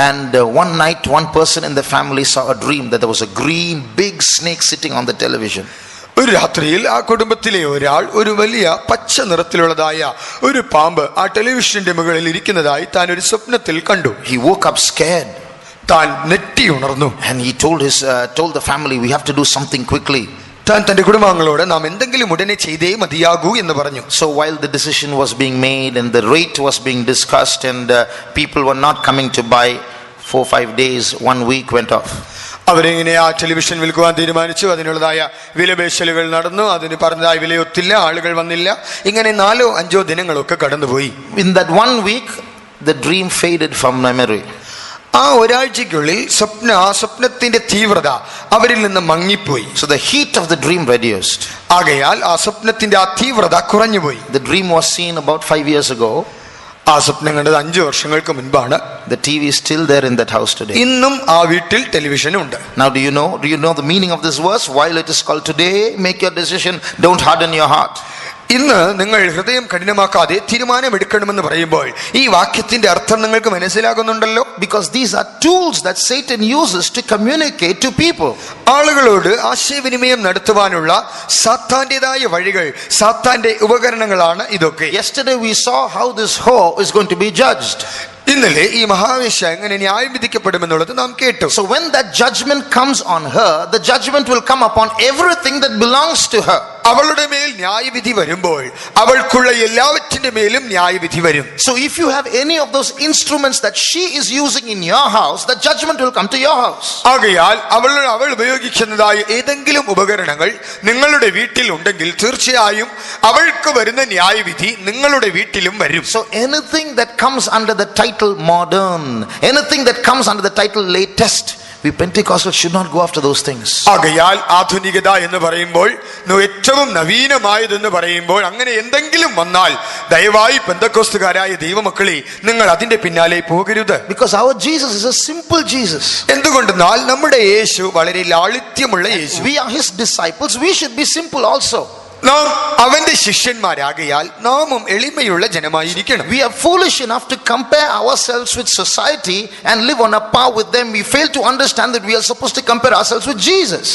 A: And one night, one person in the family saw a dream that there was a green big snake sitting on the television.
B: ഒരു രാത്രിയിൽ ആ കുടുംബത്തിലെ ഒരാൾ ഒരു വലിയ പച്ച നിറത്തിലുള്ളതായ ഒരു പാമ്പ് ആ ടെലിവിഷന്റെ മുകളിൽ ഇരിക്കുന്നതായി താൻ ഒരു സ്വപ്നത്തിൽ കണ്ടു.
A: He woke up scared.
B: താൻ നെട്ടി ഉണർന്നു.
A: And he told the family, we have to do something quickly.
B: താൻ തന്റെ കുടുംബാംഗങ്ങളോട് നാം എന്തെങ്കിലും ഉടനെ ചെയ്തേ മതിയാകൂ എന്ന് പറഞ്ഞു.
A: So while the decision was being made and the rate was being discussed and people were not coming to buy, 4-5 days, 1 week went off.
B: അവരിങ്ങനെ ആ ടെലിവിഷൻ വിൽക്കുവാൻ തീരുമാനിച്ചു. അതിനുള്ളതായ വിലപേശലുകൾ നടന്നു. അതിന് പറഞ്ഞതായ വിലയൊത്തില്ല, ആളുകൾ വന്നില്ല. ഇങ്ങനെ 4-5 ദിനങ്ങളൊക്കെ കടന്നുപോയി.
A: In that 1 week, the dream faded from memory.
B: ആ ഒരാഴ്ചയ്ക്കുള്ളിൽ സ്വപ്നത്തിന്റെ തീവ്രത അവരിൽ നിന്ന് മങ്ങിപ്പോയി.
A: So the heat of the dream reduced.
B: ആകയാൽ ആ സ്വപ്നത്തിന്റെ ആ തീവ്രത കുറഞ്ഞുപോയി.
A: The dream was seen about 5 years ago.
B: ആ സ്വപ്നം കണ്ടത് 5 വർഷങ്ങൾക്ക് മുൻപാണ്.
A: The TV is still there in that house today.
B: ഇന്നും ആ വീട്ടിൽ ടെലിവിഷൻ ഉണ്ട്.
A: Now do you know the meaning of this verse? While it is called today, make your decision, don't harden your heart.
B: ഇന്ന് നിങ്ങൾ ഹൃദയം കഠിനമാക്കാതെ തീരുമാനമെടുക്കണമെന്ന് പറയുമ്പോൾ ഈ വാക്യത്തിന്റെ അർത്ഥം നിങ്ങൾക്ക് മനസ്സിലാകുന്നുണ്ടല്ലോ.
A: Because these are tools that Satan uses to communicate to people.
B: ആളുകളോട് ആശയവിനിമയം നടത്തുവാനുള്ള സാത്താന്റേതായ വഴികൾ, സാത്താന്റെ ഉപകരണങ്ങളാണ് ഇതൊക്കെ.
A: Yesterday we saw how this whore is going to be judged.
B: ഇന്നലെ ഈ മഹാവേശ്യ എങ്ങനെ ന്യായം വിധിക്കപ്പെടുമെന്നുള്ളത് നാം കേട്ടു.
A: So when that judgment comes on her, the judgment will come upon everything that belongs to her.
B: അവളുടെ മേൽ ന്യായവിധി വരുമ്പോൾ അവൾക്കുള്ള എല്ലാവറ്റിന്റെ മേലും ന്യായവിധി വരും.
A: So if you have any of those instruments that she is using in your house, the judgment will come to your house.
B: ആകയാൽ അവൾ ഉപയോഗിക്കുന്നതായ ഏതെങ്കിലും ഉപകരണങ്ങൾ നിങ്ങളുടെ വീട്ടിൽ ഉണ്ടെങ്കിൽ തീർച്ചയായും അവൾക്ക് വരുന്ന ന്യായവിധി നിങ്ങളുടെ വീട്ടിലും വരും.
A: So anything that comes under the title modern, anything that comes under the title latest, we Pentecostals should not go after those things.
B: ആകയാൽ ആധുനികത എന്ന് പറയുമ്പോൾ, ഏറ്റവും നവീനമായതെന്ന് പറയുമ്പോൾ, അങ്ങനെ എന്തെങ്കിലും വന്നാൽ ദയവായി പെന്തക്കോസ്തുകാരായ ദൈവമക്കളെ നിങ്ങൾ അതിന്റെ പിന്നാലെ പോകരുത്.
A: Because our Jesus is a simple Jesus.
B: എന്തുകൊണ്ടെന്നാൽ നമ്മുടെ യേശു വളരെ ലാളിത്യമുള്ള യേശു.
A: We are his disciples, we should be simple also.
B: നാം അവന്റെ ശിഷ്യന്മാരാകയാൽ നാമും എളിമയുള്ള ജനമായിരിക്കണം.
A: We are foolish enough to compare ourselves with society and live on a par with them. We fail to understand that we are supposed to compare ourselves with Jesus.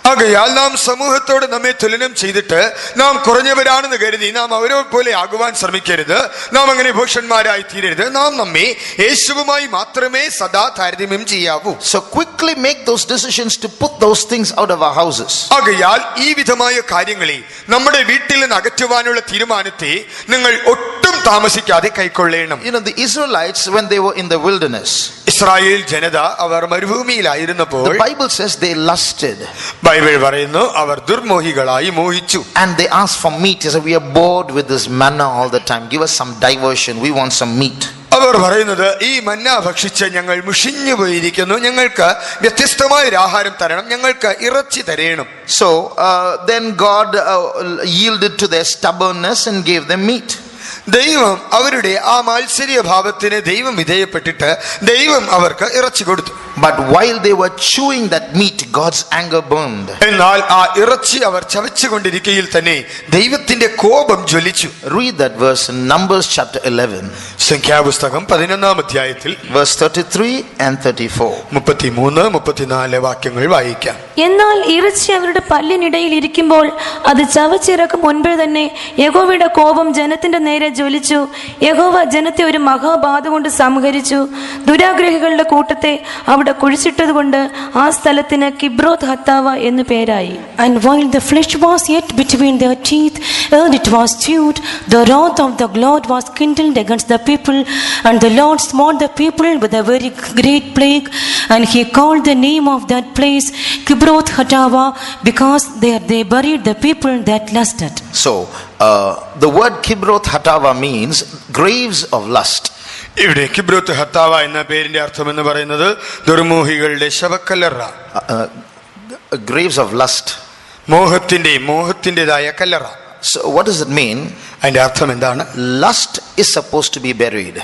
B: ആകയാൽ നാം സമൂഹത്തോട് നമ്മെ തുലനം ചെയ്തിട്ട് നാം കുറഞ്ഞവരാണെന്ന് കരുതി നാം അവരെ പോലെ ആകുവാൻ ശ്രമിക്കരുത്. നാം അങ്ങനെ ഭോഷന്മാരായി തീരരുത്. നാം നമ്മെ യേശുവുമായി മാത്രമേ സദാ താരതമ്യം ചെയ്യാവൂ.
A: So quickly make those decisions to put those things out of our houses.
B: ആകയാൽ ഈ വിധമായ കാര്യങ്ങളെ നമ്മുടെ വീട്ടിൽ നിന്ന് അകറ്റുവാനുള്ള തീരുമാനത്തെ നിങ്ങൾ ഒട്ടും താമസിക്കാതെ കൈക്കൊള്ളണം.
A: You know, the Israelites, when they were in the wilderness,
B: Israel ജനത അവർ മരുഭൂമിയിലായിരുന്നപ്പോൾ,
A: the Bible says they lusted.
B: Bible പറയുന്നു അവർ ദുർമോഹികളായി മോഹിച്ചു.
A: And they asked for meat. They said, we are bored with this manna all the time. Give us some diversion. We want some meat.
B: അവർ പറയുന്നത്, ഈ മന്ന ഭക്ഷിച്ച് ഞങ്ങൾ മുഷിഞ്ഞു പോയിരിക്കുന്നു, ഞങ്ങൾക്ക് വ്യത്യസ്തമായ ഒരു ആഹാരം തരണം, ഞങ്ങൾക്ക് ഇറച്ചി തരേണം.
A: So then God yielded to their stubbornness and gave them meat.
B: ദൈവം അവരുടെ ആ മാത്സര്യ ഭാവത്തിന് ദൈവം വിധേയപ്പെട്ടിട്ട് ദൈവം അവർക്ക് ഇറച്ചി കൊടുത്തു.
A: But while they were chewing that meat, God's anger burned.
B: എന്നാൽ ആ ഇറച്ചി അവർ ചവച്ചുകൊണ്ടിരിക്കയിൽ തന്നെ ദൈവത്തിന്റെ കോപം ജ്വലിച്ചു.
A: Read that verse in Numbers chapter 11.
B: സംഖ്യാപുസ്തകം 11-ാം അധ്യായത്തിൽ
A: verse 33 and 34.
B: 33-34 വാക്യങ്ങൾ വായിക്കാം.
C: എന്നാൽ ഇറച്ചി അവരുടെ പല്ലിനിടയിൽ ഇരിക്കുമ്പോൾ അത് ചവച്ചിറക്കും മുൻപേ തന്നെ യഹോവയുടെ കോപം ജനത്തിന്റെ നേരെ ജ്വലിച്ചു. യഹോവ ജനത്തെ ഒരു മഹാബാധ കൊണ്ട് സംഹരിച്ചു. ദുരാഗ്രഹികളുടെ കൂട്ടത്തെ അവിടെ കുഴിച്ചിട്ടത് കൊണ്ട് ആ സ്ഥലത്തിന് കിബ്രോത്ത് ഹത്താവ എന്ന് പേരായി.
D: And while the flesh was yet between their teeth, and it was chewed, the wrath of the Lord was kindled against the people, and the Lord smote the people with a very great plague, and he called the name of that place Kibroth Hattava, because there they buried the people that lusted.
A: So the word Kibroth Hattava means graves of lust.
B: ഇവിടെ കിബ്രോത്ത് ഹത്താവ എന്ന പേരിന്റെ അർത്ഥം എന്ന് പറയുന്നത് ദുർമോഹികളുടെ ശവക്കല്ലറ.
A: Graves of lust.
B: മോഹത്തിൻ്റെതായ Kallara.
A: So what does it mean?
B: അതിന്റെ അർത്ഥം എന്താണ്?
A: Lust is supposed to be buried.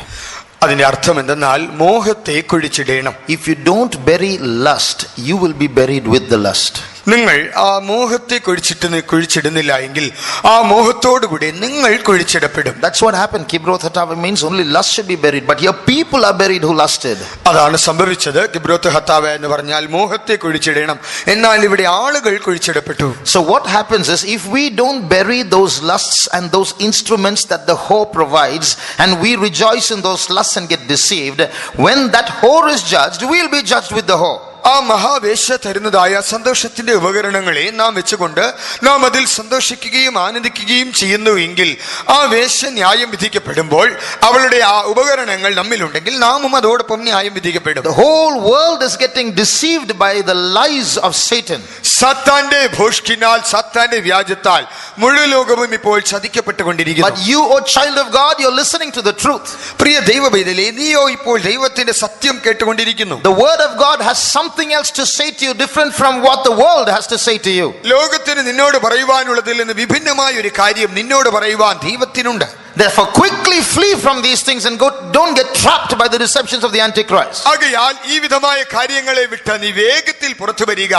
B: അതിന്റെ അർത്ഥം എന്തെന്നാൽ മോഹത്തെ കുഴിച്ചിടണം.
A: If you don't bury lust, you will be buried with the lust.
B: നിങ്ങൾ ആ മോഹത്തെ കുഴിച്ചിടുന്നില്ല എങ്കിൽ ആ മോഹത്തോടുകൂടി നിങ്ങൾ കുഴിച്ചിടപ്പെടും.
A: That's what happened. Kibroth Hattava means only lust should be buried, but your people are buried who lusted.
B: അതാണ് സംഭവിച്ചത്. കിബ്രോത്ത് ഹത്താവ എന്ന് പറഞ്ഞാൽ മോഹത്തെ കുഴിച്ചിടണം, എന്നാൽ ഇവിടെ ആളുകൾ കുഴിച്ചിടപ്പെട്ടു.
A: So what happens is, if we don't bury those lusts and those instruments that the whore provides, and we rejoice in those lusts and get deceived, when that whore is judged, we will be judged with the whore.
B: ആ മഹാവേശ തരുന്നതായ സന്തോഷത്തിന്റെ ഉപകരണങ്ങളെ നാം വെച്ചുകൊണ്ട് നാം അതിൽ സന്തോഷിക്കുകയും ആനന്ദിക്കുകയും ചെയ്യുന്നു എങ്കിൽ ആ വേശ ന്യായം വിധിക്കപ്പെടുമ്പോൾ അവളുടെ ആ ഉപകരണങ്ങൾ നമ്മിലുണ്ടെങ്കിൽ നാമും അതോടൊപ്പം ന്യായം വിധിക്കപ്പെടും.
A: The whole world is getting deceived by the lies of Satan.
B: സാത്താന്റെ ഭോഷ്കിനാൽ, സാത്താന്റെ വ്യാജത്താൽ മുഴു ലോകവും ഇപ്പോൾ ചതിക്കപ്പെട്ടുകൊണ്ടിരിക്കുന്നു.
A: But you, O child of God, you're listening to the truth.
B: പ്രിയ ദൈവപൈതലേ, നീയോ ഇപ്പോൾ ദൈവത്തിന്റെ സത്യം കേട്ടുകൊണ്ടിരിക്കുന്നു.
A: The word of God has something else to say to you, different from what the world has to say to you.
B: ലോകത്തിന് നിന്നോട് പറയുവാനുള്ളതിൽ നിന്ന് വിഭിന്നമായ ഒരു കാര്യം നിന്നോട് പറയുവാൻ ദൈവത്തിനുണ്ട്.
A: Therefore quickly flee from these things and don't get trapped by the deceptions of the Antichrist.
B: ആകയാൽ ഈ വിധമായ കാര്യങ്ങളെ വിട്ട് നീ വേഗത്തിൽ പുറത്തു വരിക.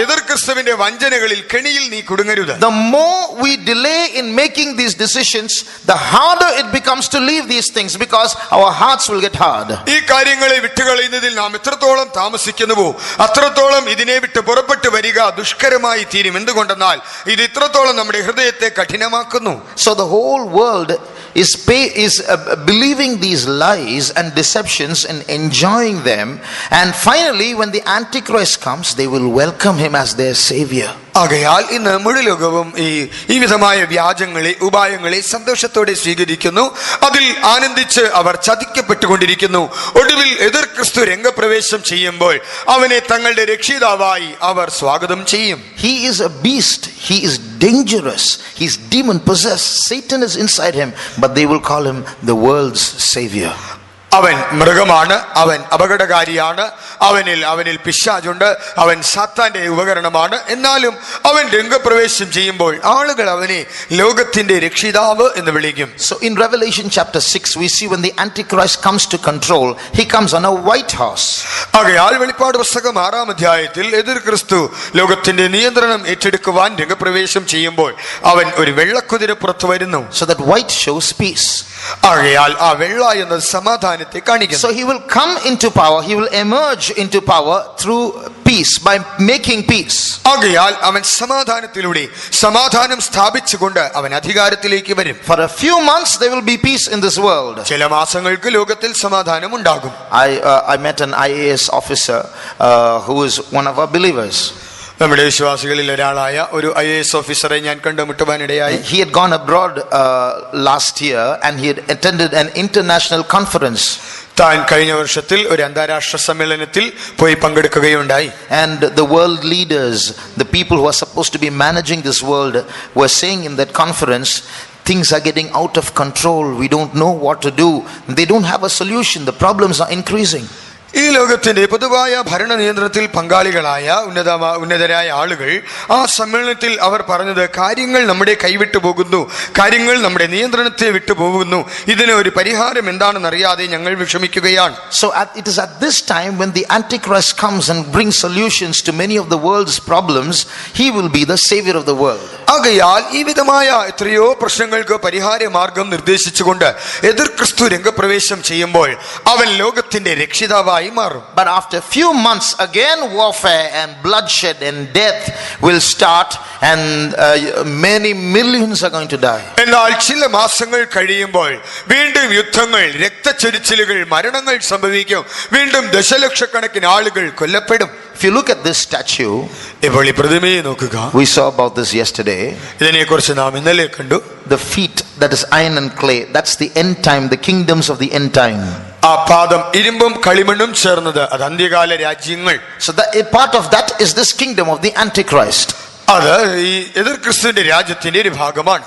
B: എതിർ ക്രിസ്തുവിന്റെ വഞ്ചനകളിൽ കെണിയിൽ നീ കുടുങ്ങരുത്.
A: The more we delay in making these decisions, the harder it becomes to leave these things, because our hearts will get hard.
B: ഈ കാര്യങ്ങളെ വിട്ടുകളയുന്നതിൽ നാം എത്രത്തോളം താമസിക്കുന്നുവോ അത്രത്തോളം ഇതിനെ വിട്ട് പുറപ്പെട്ടു വരിക ദുഷ്കരമായി തീരും. എന്തുകൊണ്ടെന്നാൽ ഇത് ഇത്രത്തോളം നമ്മുടെ ഹൃദയത്തെ കഠിനമാക്കുന്നു.
A: So the whole world is believing these lies and deceptions and enjoying them, and finally when the Antichrist Antichrist comes, they will welcome him as their savior.
B: ആകയാൽ ഇന്ന് മുഴു ലോകവും ഈ വിധമായ വ്യാജങ്ങളെ ഉപായങ്ങളെ സന്തോഷത്തോടെ സ്വീകരിക്കുന്നു. അതിൽ ആനന്ദിച്ച് അവർ ചതിക്കപ്പെട്ടുകൊണ്ടിരിക്കുന്നു. ഒടുവിൽ എതിർ ക്രിസ്തു രംഗപ്രവേശം ചെയ്യുമ്പോൾ അവനെ തങ്ങളുടെ രക്ഷിതാവായി അവർ സ്വാഗതം ചെയ്യും.
A: He is a beast. He is dangerous. He is demon possessed. Satan is inside him, but they will call him the world's savior.
B: അവൻ മൃഗമാണ്, അവൻ അപകടകാരിയാണ്, അവനിൽ പിശാചുണ്ട്, അവൻ സാത്താന്റെ ഉപകരണമാണ്. എന്നാലും അവൻ രംഗപ്രവേശം ചെയ്യുമ്പോൾ ആളുകൾ അവനെ ലോകത്തിന്റെ രക്ഷിതാവ് എന്ന് വിളിക്കും.
A: So in Revelation chapter 6 we see when the Antichrist comes to control, he comes on a white horse.
B: ആകയാൽ വെളിപ്പാട് പുസ്തകം 6-ാം അധ്യായത്തിൽ എതിർ ക്രിസ്തു ലോകത്തിന്റെ നിയന്ത്രണം ഏറ്റെടുക്കുവാൻ രംഗപ്രവേശം ചെയ്യുമ്പോൾ അവൻ ഒരു വെള്ളക്കുതിരപ്പുറത്ത് വരുന്നു.
A: So that white shows peace.
B: ആകയാൽ ആ വെള്ള എന്നത് സമാധാനത്തെ കാണിക്കുന്നു.
A: So he will come into power, he will emerge into power through peace, by making peace.
B: ആകയാൽ അവൻ സമാധാനത്തിലൂടെ സമാധാനം സ്ഥാപിച്ചുകൊണ്ട് അവൻ അധികാരത്തിലേക്ക് വരും.
A: For a few months there will be peace in this world.
B: ചില മാസങ്ങൾക്ക് ലോകത്തിൽ സമാധാനം ഉണ്ടാകും.
A: I met an IAS officer who is one of our believers.
B: നമ്മുടെ വിശ്വാസികളിൽ ഒരാളായ ഒരു IAS ഓഫീസറെ ഞാൻ കണ്ടുമുട്ടുവാനിടയായി.
A: He had gone abroad last year and he had attended an international conference.
B: താൻ കഴിഞ്ഞ വർഷത്തിൽ ഒരു അന്താരാഷ്ട്ര സമ്മേളനത്തിൽ പോയി പങ്കെടുക്കുകയുണ്ടായി.
A: And the world leaders, the people who are supposed to be managing this world, were saying in that conference, things are getting out of control, we don't know what to do, they don't have a solution, the problems are increasing.
B: ഈ ലോകത്തിന്റെ പൊതുവായ ഭരണ നിയന്ത്രണത്തിൽ പങ്കാളികളായ ഉന്നതരായ ആളുകൾ ആ സമ്മേളനത്തിൽ അവർ പറഞ്ഞത്, കാര്യങ്ങൾ നമ്മുടെ കൈവിട്ടു പോകുന്നു, കാര്യങ്ങൾ നമ്മുടെ നിയന്ത്രണത്തെ വിട്ടു പോകുന്നു, ഇതിന് ഒരു പരിഹാരം എന്താണെന്ന് അറിയാതെ ഞങ്ങൾ വിഷമിക്കുകയാണ്.
A: So it is at this time when the Antichrist comes and brings solutions to many of the world's problems, he will be the savior of the world.
B: ആകയാൽ ഈ വിധമായ എത്രയോ പ്രശ്നങ്ങൾക്ക് പരിഹാര മാർഗം നിർദ്ദേശിച്ചുകൊണ്ട് എതിർ ക്രിസ്തു രംഗപ്രവേശം ചെയ്യുമ്പോൾ അവൻ ലോകത്തിന്റെ രക്ഷിതാവായി മാറും.
A: But after few months again warfare and bloodshed and death will start and many millions are going to die.
B: എന്നാൽ ചില മാസങ്ങൾ കഴിയുമ്പോൾ വീണ്ടും യുദ്ധങ്ങൾ, രക്തച്ചൊരിച്ചിലുകൾ, മരണങ്ങൾ സംഭവിക്കും. വീണ്ടും ദശലക്ഷക്കണക്കിന് ആളുകൾ കൊല്ലപ്പെടും.
A: If you look at this statue,
B: ഇപ്പോൾ ഈ പ്രതിമയെ നോക്കുക.
A: we saw about this yesterday.
B: ഇതിനെക്കുറിച്ച് നാം ഇന്നലെ കണ്ടു.
A: The feet, that is iron and clay, that's the end time, the kingdoms of the end time.
B: ആ പാദം ഇരുമ്പും കളിമണ്ണും ചേർന്നത് അത് അന്ത്യകാല രാജ്യങ്ങൾ.
A: So a part of that is this kingdom of the Antichrist.
B: അത് ഈ എതിർ ക്രിസ്തുവിന്റെ രാജ്യത്തിന്റെ ഒരു ഭാഗമാണ്.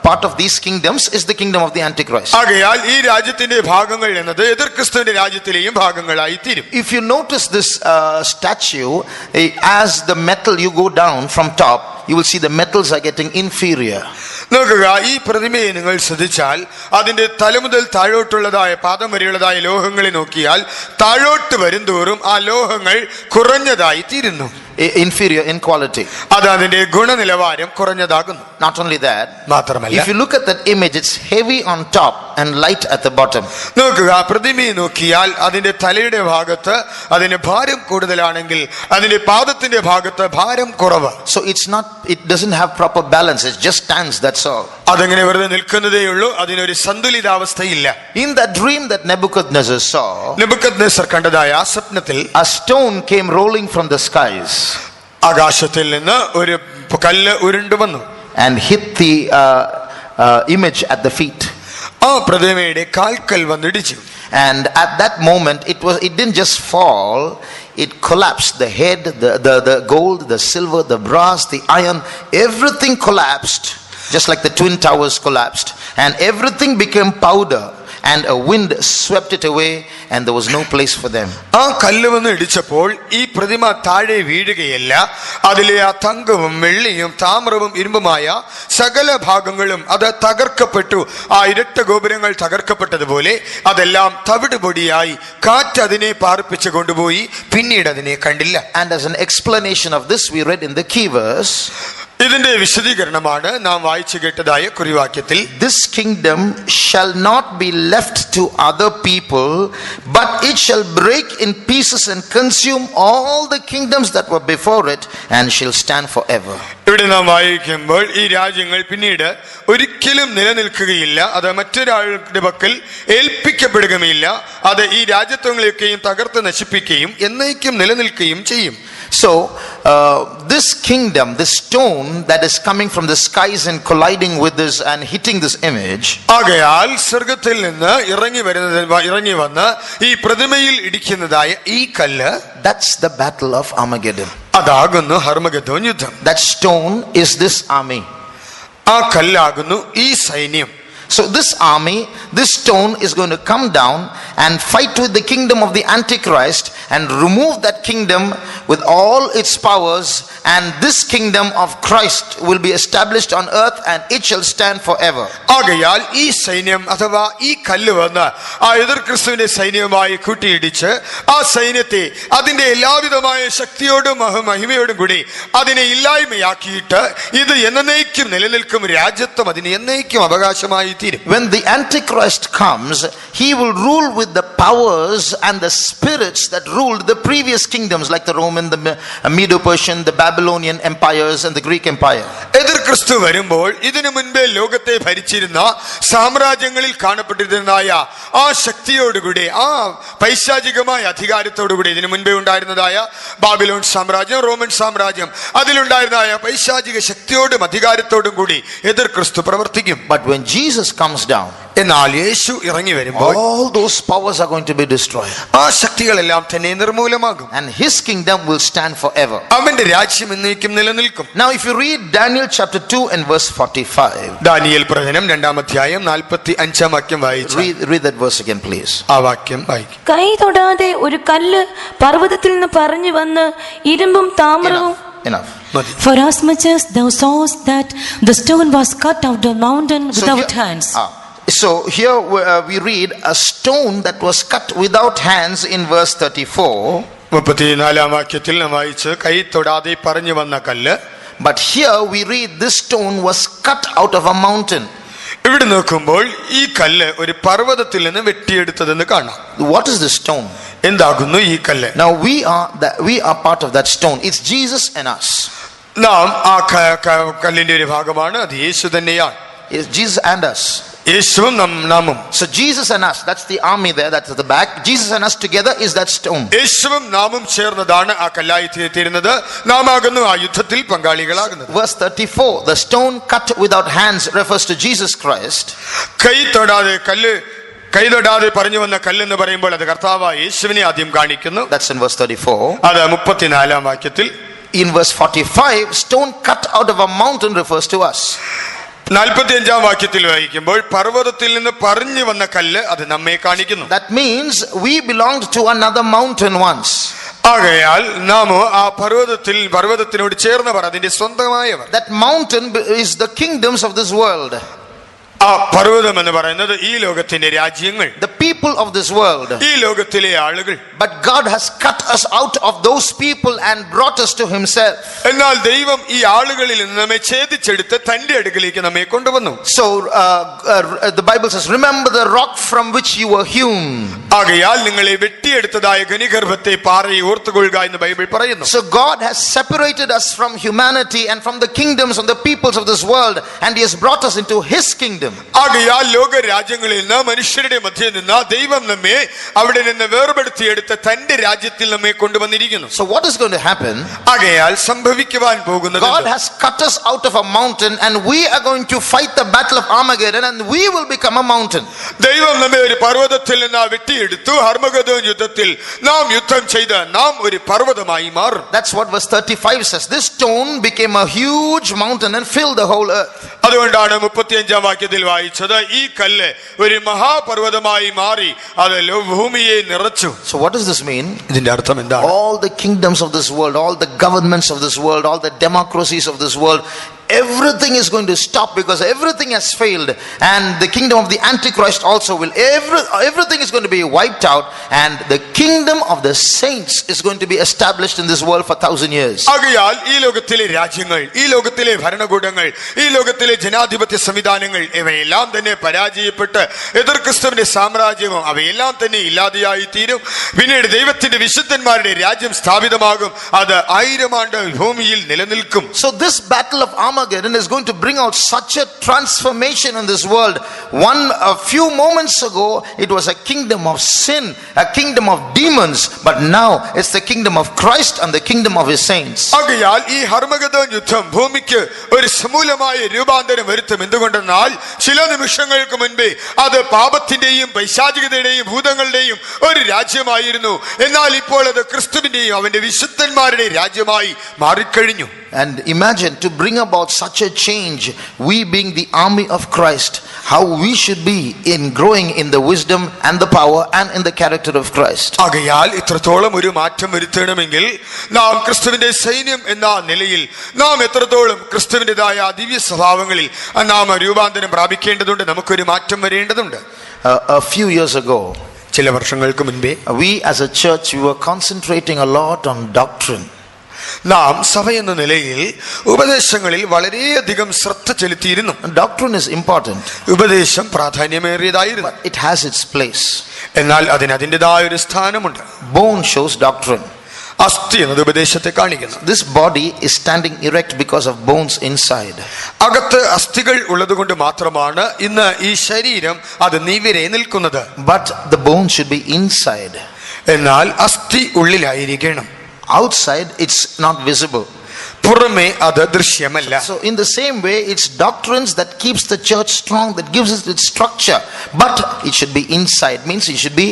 A: Part of these kingdoms is the kingdom of the Antichrist.
B: ആകയാൽ ഈ രാജ്യത്തിന്റെ ഭാഗങ്ങൾ എന്നത് എതിർ ക്രിസ്തുവിന്റെ രാജ്യത്തിലെയും ഭാഗങ്ങളായി തീരും.
A: If you notice this statue, as the metal you go down from top, you will see the metals are getting inferior.
B: നോക്കുക, ഈ പ്രതിമയെ നിങ്ങൾ ശ്രദ്ധിച്ചാൽ അതിന്റെ തല മുതൽ താഴോട്ടുള്ളതായ പാദം വരെയുള്ളതായ ലോഹങ്ങളെ നോക്കിയാൽ താഴോട്ട് വരുംതോറും ആ ലോഹങ്ങൾ കുറഞ്ഞതായി തീരുന്നു.
A: Inferior in quality.
B: അത് അതിന്റെ ഗുണനിലവാരം കുറഞ്ഞതാകുന്നു.
A: Not only that,
B: മാത്രമല്ല,
A: if you look at that image, it's heavy on top and light at the bottom.
B: നോക്കുക, പ്രതിമയെ നോക്കിയാൽ അതിന്റെ തലയുടെ ഭാഗത്ത് അതിന് ഭാരം കൂടുതലാണെങ്കിൽ അതിന്റെ പാദത്തിന്റെ ഭാഗത്ത് ഭാരം കുറവ്.
A: So it doesn't have proper balance, it just stands, that's all.
B: അതങ്ങനെ വെറുതെ നിൽക്കുന്നതേയുള്ളൂ, അതിനൊരു സന്തുലിതാവസ്ഥയില്ല.
A: In that dream that Nebuchadnezzar saw,
B: Nebuchadnezzar കണ്ടതായ ആ സ്വപ്നത്തിൽ
A: a stone came rolling from the skies
B: ആകാശത്തിൽ നിന്ന് ഒരു കല്ല് ഉരുണ്ടു വന്നു
A: and hit the image at the feet.
B: ആ പ്രതിമയുടെ കാൽക്കൽ വന്നിടിച്ചു.
A: And at that moment it didn't just fall, it collapsed. The head, the gold, the silver, the brass, the iron, everything collapsed, just like the twin towers collapsed, and everything became powder, and a wind swept it away, and there was no place for them.
B: ആ കല്ല് വന്ന് ഇടിച്ചപ്പോൾ ഈ പ്രതിമ താഴെ വീഴുകയല്ല, അതിലെ ആ തങ്കവും വെള്ളിയും താമ്രവും ഇരുമ്പുമായ സകല ഭാഗങ്ങളും അത് തകർക്കപ്പെട്ടു. ആ ഇരട്ട ഗോപുരങ്ങൾ തകർക്കപ്പെട്ടതുപോലെ അതെല്ലാം തവിടുപൊടിയായി കാറ്റ് അതിനെ പാർപ്പിച്ചു കൊണ്ടുപോയി. പിന്നീട് അതിനെ കണ്ടില്ല.
A: And as an explanation of this, we read in the key verse,
B: ഇതിന്റെ വിശദീകരണമാണ് നാം വായിച്ചു കേട്ടതായ കുറിവാക്യത്തിൽ,
A: this kingdom shall not be left to other people, but it shall break in pieces and consume all the kingdoms that were before it, and shall stand forever.
B: ഇവിടെ നാം വായിക്കുമ്പോൾ ഈ രാജ്യങ്ങൾ പിന്നീട് ഒരിക്കലും നിലനിൽക്കുകയില്ല, അത് മറ്റൊരാളുടെ പക്കൽ ഏൽപ്പിക്കപ്പെടുകയുമില്ല. അത് ഈ രാജ്യത്വങ്ങളെയൊക്കെയും തകർത്ത് നശിപ്പിക്കുകയും എന്നേക്കും നിലനിൽക്കുകയും ചെയ്യും.
A: So this kingdom, this stone that is coming from the skies and colliding with this and hitting this image,
B: ആകയാൽ സ്വർഗ്ഗത്തിൽ നിന്ന് ഇറങ്ങി വന്ന് ഈ പ്രതിമയിൽ ഇടിക്കുന്നതായ ഈ കല്ല്,
A: that's the battle of Armageddon.
B: അതാകുന്നു ഹർമഗദോൻ യുദ്ധം.
A: That stone is this army.
B: ആ കല്ലാകുന്നു ഈ സൈന്യം.
A: So this army, this stone is going to come down and fight with the kingdom of the Antichrist and remove that kingdom with all its powers, and this kingdom of Christ will be established on earth and it shall stand forever.
B: ആകയാൽ ഈ സൈന്യം അഥവാ ഈ കല്ല് വന്ന് ആ എതിർ ക്രിസ്തുവിന്റെ സൈന്യവുമായി കൂട്ടിയിടിച്ച് ആ സൈന്യത്തെ അതിന്റെ എല്ലാവിധമായ ശക്തിയോടും മഹിമയോടും കൂടി അതിനെ ഇല്ലായ്മയാക്കിയിട്ട് ഇത് എന്നേക്കും നിലനിൽക്കും രാജ്യത്വം അതിന് എന്നേക്കും അവകാശമായി.
A: When the Antichrist comes, he will rule with the powers and the spirits that ruled the previous kingdoms, like the Roman, the Medo-Persian, the Babylonian empires and the Greek empire.
B: എതിർ ക്രിസ്തു വരുമ്പോൾ ഇതിനു മുൻപേ ലോകത്തെ ഭരിച്ചിരുന്ന സാമ്രാജ്യങ്ങളിൽ കാണപ്പെട്ടിരുന്നതായ ആ ശക്തിയോടുകൂടി, ആ പൈശാചികമായ അധികാരത്തോടുകൂടി ഇതിനു മുൻപേ ഉണ്ടായിരുന്നതായ ബാബിലോൺ സാമ്രാജ്യം, റോമൻ സാമ്രാജ്യം, അതിലുണ്ടായിരുന്നതായ പൈശാചിക ശക്തിയോടും അധികാരത്തോടും കൂടി എതിർ ക്രിസ്തു പ്രവർത്തിക്കും.
A: But when Jesus comes down,
B: എന്നാൽ യേശു ഇറങ്ങി വരുമ്പോൾ
A: all those powers are going to be destroyed.
B: ആ ശക്തികളെല്ലാം തന്നെ നിർമൂലമാകും.
A: And his kingdom will stand forever.
B: അവന്റെ രാജ്യം എന്നേക്കും നിലനിൽക്കും.
A: Now if you read Daniel chapter 2 and verse 45,
B: Daniel പ്രവചനം 2-ാം അധ്യായം 45-ാം വാക്യം വായിച്ചു.
A: read that verse again please.
B: ആ വാക്യം വായിക്കും.
C: കൈ തൊടാതെ ഒരു കല്ല് പർവ്വതത്തിൽ നിന്ന് പറഞ്ഞു വന്ന് ഇരുമ്പും താമ്രവും.
A: Enough.
D: For as much as thou sawest that the stone was cut out of the mountain without hands.
A: So here we read a stone that was cut without hands in verse 34.
B: 34-ാം വാക്യത്തിൽ നാം വായിച്ചു കൈ തൊടാതെ പറഞ്ഞു വന്ന കല്ല്.
A: But here we read this stone was cut out of a mountain.
B: ഇവിടെ നോക്കുമ്പോൾ ഈ കല്ല് ഒരു പർവ്വതത്തിൽ നിന്ന് വെട്ടിയെടുത്തതെന്ന് കാണാം.
A: What is this stone?
B: എന്താകുന്നു ഈ കല്ല്?
A: Now we are part of that stone. It's Jesus and us.
B: നാം ആ കല്ലിന്റെ ഒരു ഭാഗമാണ്. അത് യേശു തന്നെയാണ്.
A: It's Jesus and us.
B: യേശുവും നാമും.
A: So Jesus and us, that's the army there, that's at the back. Jesus and us together is that stone.
B: യേശുവും നാമും ചേർന്നതാണ് ആ കല്ലായി തീരുന്നത്. നാം ആകുന്നു ആ യുദ്ധത്തിൽ പങ്കാളികളാകുന്നത്.
A: Verse 34, the stone cut without hands refers to Jesus Christ.
B: കൈ തൊടാതെ പറഞ്ഞു വന്ന കല്ലെന്ന് പറയുമ്പോൾ അത് കർത്താവായ യേശുവിനെ ആദ്യം കാണിക്കുന്നു.
A: That's in verse 34.
B: അത് 34-ാം വാക്യത്തിൽ.
A: In verse 45, stone cut out of a mountain refers to us.
B: 45-ാം വാക്യത്തിൽ വായിക്കുമ്പോൾ പർവ്വതത്തിൽ നിന്ന് പറഞ്ഞു വന്ന കല്ല് അത് നമ്മെ കാണിക്കുന്നു.
A: That means we belonged to another mountain once.
B: ആകയാൽ നാമോ ആ പർവ്വതത്തിനോട് ചേർന്നവർ, അതിന്റെ സ്വന്തമായവർ.
A: That mountain is the kingdoms of this world.
B: ആ പർവ്വതം എന്ന് പറയുന്നത് ഈ ലോകത്തിന്റെ രാജ്യങ്ങൾ,
A: the people of this world,
B: ഈ ലോകത്തിലെ ആളുകൾ.
A: but God has cut us out of those people and brought us to himself.
B: എന്നാൽ ദൈവം ഈ ആളുകളിൽ നിന്ന് നമ്മെ ഛേദിച്ചെടുത്ത് തന്റെ അടുക്കലേക്ക് നമ്മെ കൊണ്ടുവന്നു.
A: So the Bible says, remember the rock from which you were hewn.
B: ആകയാൽ നിങ്ങളെ വെട്ടിയെടുത്തതായ ഖനിഗർഭത്തെ പാറയെ ഓർത്തുകൊള്ളുക എന്ന് ബൈബിൾ പറയുന്നു.
A: So God has separated us from humanity and from the kingdoms and the peoples of this world, and he has brought us into his kingdom.
B: ആകയാൽ ലോക രാജ്യങ്ങളിൽ നിന്ന് മനുഷ്യരുടെ മധ്യേ നിന്ന് ദൈവം നമ്മെ അവിടെ നിന്ന് വേർപെടുത്തിയെടുത്ത തന്റെ രാജ്യത്തിൽ നമ്മെ കൊണ്ടുവന്നിരിക്കുന്നു.
A: So what is going to happen?
B: ആകയാൽ സംഭവിക്കുവാൻ പോകുന്നത്,
A: God has cut us out of a mountain and we are going to fight the battle of Armageddon and we will become a mountain.
B: ദൈവം നമ്മെ ഒരു പർവ്വതത്തിൽ നിന്ന് വെട്ടിയെടുത്തു. ഹർമഗദോൻ യുദ്ധത്തിൽ നാം യുദ്ധം ചെയ്ത് നാം ഒരു പർവ്വതമായി മാറും.
A: That's what verse 35 says. This stone became a huge mountain and filled the whole earth.
B: അതുകൊണ്ടാണ് 35-ാം വാക്യത്തിൽ വായിച്ചത് ഈ കല്ല് ഒരു മഹാപർവ്വതമായി മാറി അത് ഭൂമിയെ നിറച്ചു.
A: So what does this mean?
B: ഇതിന്റെ അർത്ഥം എന്താണ്?
A: All the kingdoms of this world, all the governments of this world, all the democracies of this world, everything is going to stop because everything has failed, and the kingdom of the Antichrist also will. Everything is going to be wiped out, and the kingdom of the saints is going to be established in this world for 1,000 years.
B: ആകയാൽ ഈ ലോകത്തിലെ രാജ്യങ്ങൾ, ഈ ലോകത്തിലെ ഭരണകൂടങ്ങൾ, ഈ ലോകത്തിലെ ജനാധിപത്യ സംവിധാനങ്ങൾ ഇവയെല്ലാം തന്നെ പരാജയപ്പെട്ട് എതിർ ക്രിസ്തുവിന്റെ സാമ്രാജ്യവും അവയെല്ലാം തന്നെ ഇല്ലാതെയായി തീരും. പിന്നീട് ദൈവത്തിന്റെ വിശുദ്ധന്മാരുടെ രാജ്യം സ്ഥാപിതമാകും. അത് 1000 ആണ്ട് ഭൂമിയിൽ നിലനിൽക്കും.
A: So this battle of Armageddon Armageddon is going to bring out such a transformation in this world. A few moments ago, it was a kingdom of sin, a kingdom of demons, but now it's the kingdom of Christ and the kingdom of his saints.
B: ആകയാൽ ഈ ഹർമഗദോൻ യുദ്ധം ഭൂമിക്ക് ഒരു സമൂലമായ രൂപാന്തരം വരുത്തും. എന്തുകൊണ്ടെന്നാൽ ചില നിമിഷങ്ങൾക്ക് മുൻപേ അത് പാപത്തിന്റെയും പൈശാചികതയുടെയും ഭൂതങ്ങളുടെയും ഒരു രാജ്യമായിരുന്നു. എന്നാൽ ഇപ്പോൾ അത് ക്രിസ്തുവിന്റെയും അവന്റെ വിശുദ്ധന്മാരുടെയും രാജ്യമായി മാറിക്കഴിഞ്ഞു.
A: And imagine, to bring about such a change, we being the army of Christ, how we should be in growing in the wisdom and the power and in the character of Christ.
B: ആകയാൽ ഇത്രത്തോളം ഒരു മാറ്റം വരുത്തണമെങ്കിൽ നാം ക്രിസ്തുവിന്റെ സൈന്യം എന്ന നിലയിൽ നാം എത്രത്തോളം ക്രിസ്തുവിന്റേതായ ദിവ്യ സ്വഭാവങ്ങളിൽ നാം രൂപാന്തരം പ്രാപിക്കേണ്ടതുണ്ട്, നമുക്കൊരു മാറ്റം വരേണ്ടതുണ്ട്.
A: A few years ago,
B: ചില വർഷങ്ങൾക്ക് മുൻപേ
A: we as a church, we were concentrating a lot on doctrine.
B: നാം സഭ എന്ന നിലയിൽ ഉപദേശങ്ങളിൽ വളരെയധികം ശ്രദ്ധ ചെലുത്തിയിരുന്നു.
A: Doctrine is important.
B: ഉപദേശം പ്രാധാന്യമേറിയതായിരുന്നു.
A: It has its place.
B: എന്നാൽ അതിന് അതിൻ്റെതായ ഒരു സ്ഥാനമുണ്ട്.
A: Bone shows doctrine.
B: അസ്ഥി എന്നത് ഉപദേശത്തെ കാണിക്കുന്നു.
A: This body is standing erect because of bones inside.
B: അകത്ത് അസ്ഥികൾ ഉള്ളതുകൊണ്ട് മാത്രമാണ് ഇന്ന് ഈ ശരീരം അത് നിവിരെ നിൽക്കുന്നത്.
A: But the bone should be inside.
B: എന്നാൽ അസ്ഥി ഉള്ളിലായിരിക്കണം.
A: Outside it's not visible.
B: പുറമേ അത് ദൃശ്യമല്ല.
A: So in the same way, it's doctrines that keeps the church strong, that gives it its structure, but it should be inside, means it should be